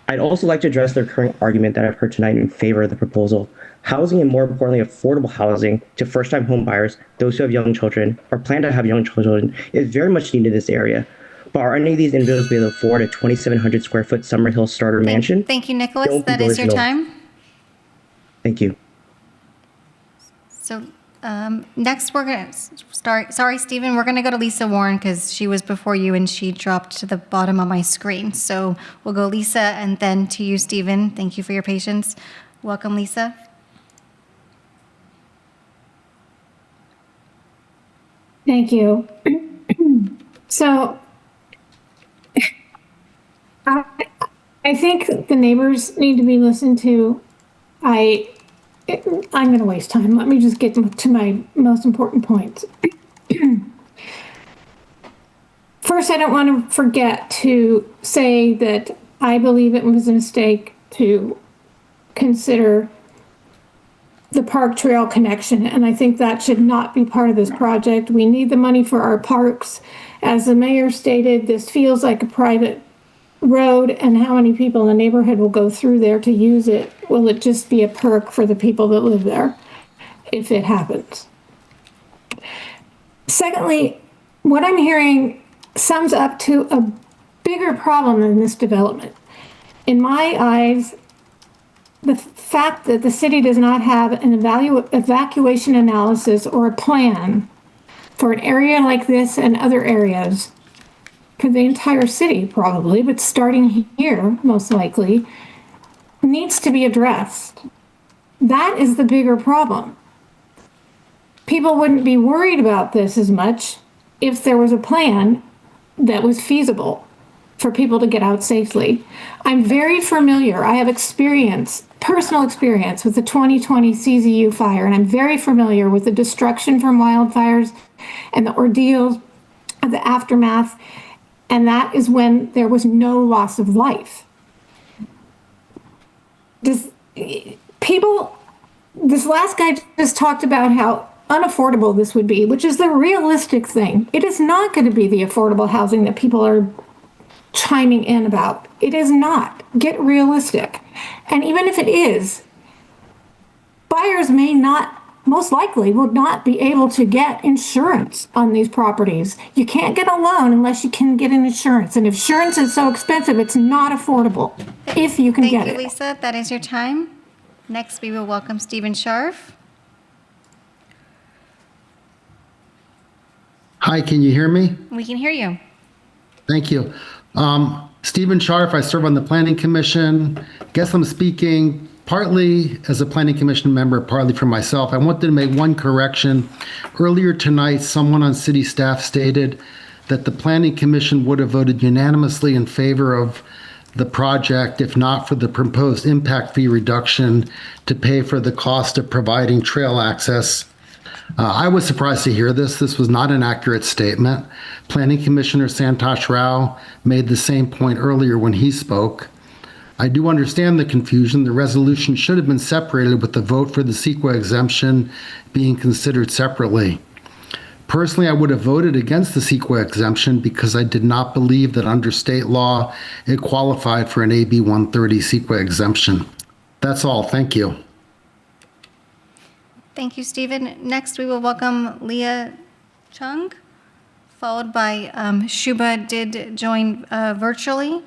I'd also like to address the recurring argument that I've heard tonight in favor of the proposal. Housing, and more importantly, affordable housing to first-time home buyers, those who have young children or plan to have young children, is very much needed in this area. But are any of these individuals be able to afford a 2,700 square foot SummerHill starter mansion? Thank you, Nicholas. Don't be That is your delusional. time. Thank you. So next we're going to start. Sorry, Stephen, we're going to go to Lisa Warren because she was before you and she dropped to the bottom of my screen. So we'll go Lisa and then to you, Stephen. Thank you for your patience. Welcome, Lisa. Thank you. So I think the neighbors need to be listened to. I'm going to waste time. Let me just get to my most important points. First, I don't want to forget to say that I believe it was a mistake to consider the park trail connection, and I think that should not be part of this project. We need the money for our parks. As the mayor stated, this feels like a private road, and how many people in the neighborhood will go through there to use it? Will it just be a perk for the people that live there if it happens? Secondly, what I'm hearing sums up to a bigger problem in this development. In my eyes, the fact that the city does not have an evacuation analysis or a plan for an area like this and other areas, for the entire city probably, but starting here most likely, needs to be addressed. That is the bigger problem. People wouldn't be worried about this as much if there was a plan that was feasible for people to get out safely. I'm very familiar. I have personal experience with the 2020 CZU fire, and I'm very familiar with the destruction from wildfires and the ordeals of the aftermath. And that is when there was no loss of life. This last guy just talked about how unaffordable this would be, which is the realistic thing. It is not going to be the affordable housing that people are chiming in about. It is not. Get realistic. And even if it is, buyers most likely will not be able to get insurance on these properties. You can't get a loan unless you can get an insurance. And if insurance is so expensive, it's not affordable if you can get it. Thank you, Lisa. That is your time. Next, we will welcome Stephen Scharf. Hi, can you hear me? We can hear you. Thank you. Stephen Scharf, I serve on the Planning Commission. Guess I'm speaking partly as a Planning Commission member, partly for myself. I wanted to make one correction. Earlier tonight, someone on city staff stated that the Planning Commission would have voted unanimously in favor of the project if not for the proposed impact fee reduction to pay for the cost of providing trail access. I was surprised to hear this. This was not an accurate statement. Planning Commissioner Santosh Rao made the same point earlier when he spoke. I do understand the confusion. The resolution should have been separated with the vote for the CEQA exemption being considered separately. Personally, I would have voted against the CEQA exemption because I did not believe that under state law it qualified for an AB 130 CEQA exemption. That's all. Thank you. Thank you, Stephen. Next, we will welcome Leah Chung, followed by Shuba did join virtually.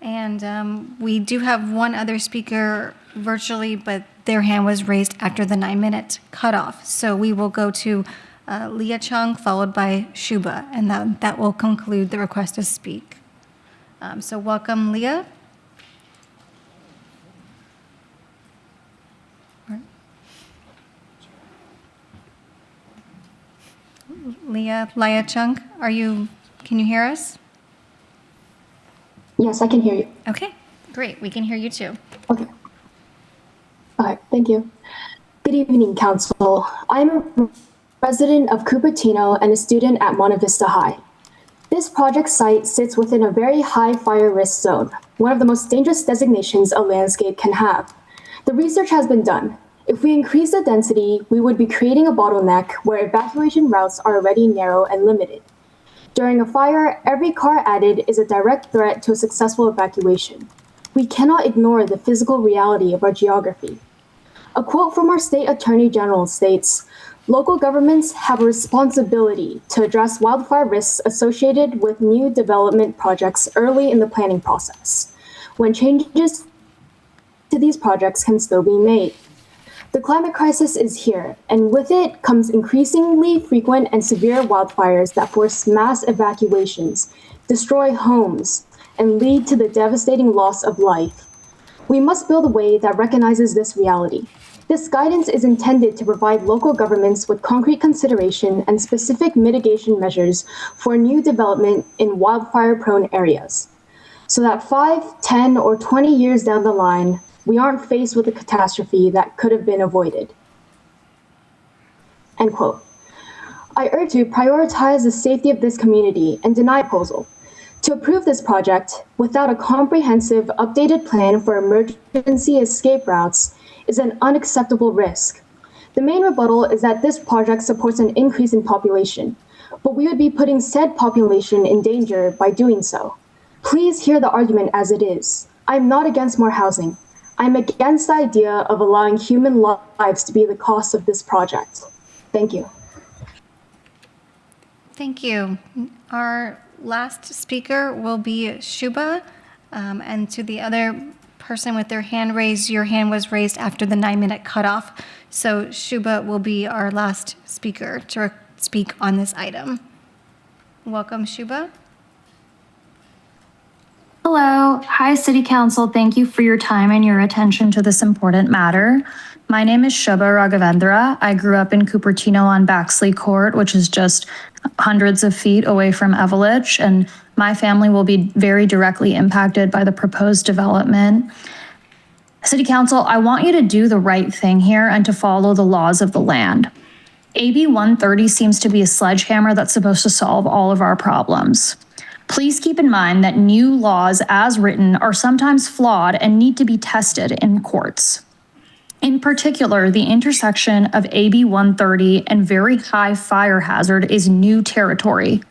And we do have one other speaker virtually, but their hand was raised after the 9-minute cutoff. So we will go to Leah Chung, followed by Shuba, and that will conclude the request to speak. So welcome, Leah. Leah Chung, can you hear us? Yes, I can hear you. Okay, great. We can hear you too. Okay. All right, thank you. Good evening, Council. I'm a resident of Cupertino and a student at Monte Vista High. This project site sits within a very high fire risk zone, one of the most dangerous designations a landscape can have. The research has been done. If we increase the density, we would be creating a bottleneck where evacuation routes are already narrow and limited. During a fire, every car added is a direct threat to a successful evacuation. We cannot ignore the physical reality of our geography. A quote from our state attorney general states, "Local governments have a responsibility to address wildfire risks associated with new development projects early in the planning process, when changes to these projects can still be made." The climate crisis is here, and with it comes increasingly frequent and severe wildfires that force mass evacuations, destroy homes, and lead to the devastating loss of life. We must build a way that recognizes this reality. This guidance is intended to provide local governments with concrete consideration and specific mitigation measures for new development in wildfire-prone areas, so that 5, 10, or 20 years down the line, we aren't faced with a catastrophe that could have been avoided. End quote. I urge you to prioritize the safety of this community and deny proposal. To approve this project without a comprehensive, updated plan for emergency escape routes is an unacceptable risk. The main rebuttal is that this project supports an increase in population, but we would be putting said population in danger by doing so. Please hear the argument as it is. I'm not against more housing. I'm against the idea of allowing human lives to be the cost of this project. Thank you. Thank you. Our last speaker will be Shuba, and to the other person with their hand raised, your hand was raised after the 9-minute cutoff. So Shuba will be our last speaker to speak on this item. Welcome, Shuba. Hello. Hi, City Council. Thank you for your time and your attention to this important matter. My name is Shubha Raghavendra. I grew up in Cupertino on Baxley Court, which is just hundreds of feet away from Evelich, and my family will be very directly impacted by the proposed development. City Council, I want you to do the right thing here and to follow the laws of the land. AB 130 seems to be a sledgehammer that's supposed to solve all of our problems. Please keep in mind that new laws as written are sometimes flawed and need to be tested in courts. In particular, the intersection of AB 130 and very high fire hazard is new territory.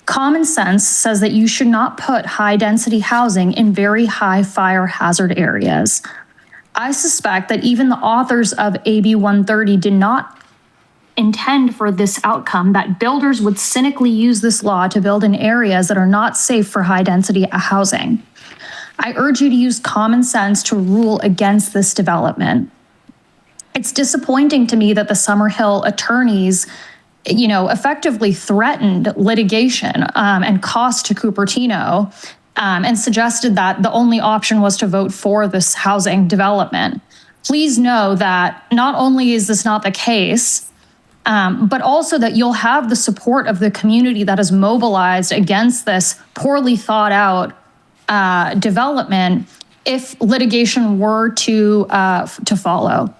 Common sense says that you should not put high-density housing in very high fire hazard areas. I suspect that even the authors of AB 130 did not intend for this outcome, that builders would cynically use this law to build in areas that are not safe for high-density housing. I urge you to use common sense to rule against this development. It's disappointing to me that the SummerHill attorneys effectively threatened litigation and cost to Cupertino, and suggested that the only option was to vote for this housing development. Please know that not only is this not the case, but also that you'll have the support of the community that is mobilized against this poorly thought out development if litigation were to follow.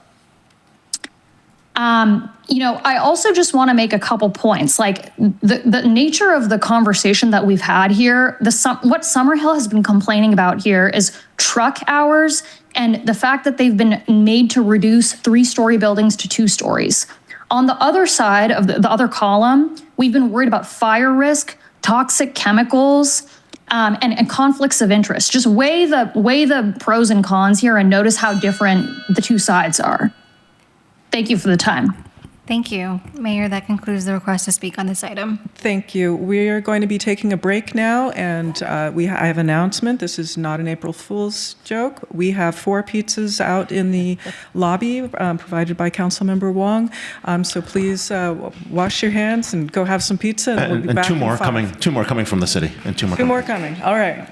I also just want to make a couple points. Like the nature of the conversation that we've had here, what SummerHill has been complaining about here is truck hours and the fact that they've been made to reduce 3-story buildings to 2 stories. On the other side of the other column, we've been worried about fire risk, toxic chemicals, and conflicts of interest. Just weigh the pros and cons here and notice how different the two sides are. Thank you for the time. Thank you. Mayor, that concludes the request to speak on this item. Thank you. We are going to be taking a break now, and I have an announcement. This is not an April Fool's joke. We have 4 pizzas out in the lobby provided by Councilmember Wong. So please wash your hands and go have some pizza. And we'll be back 2 more coming. 2 more coming from the city, and 2 more. 2 more coming. All right.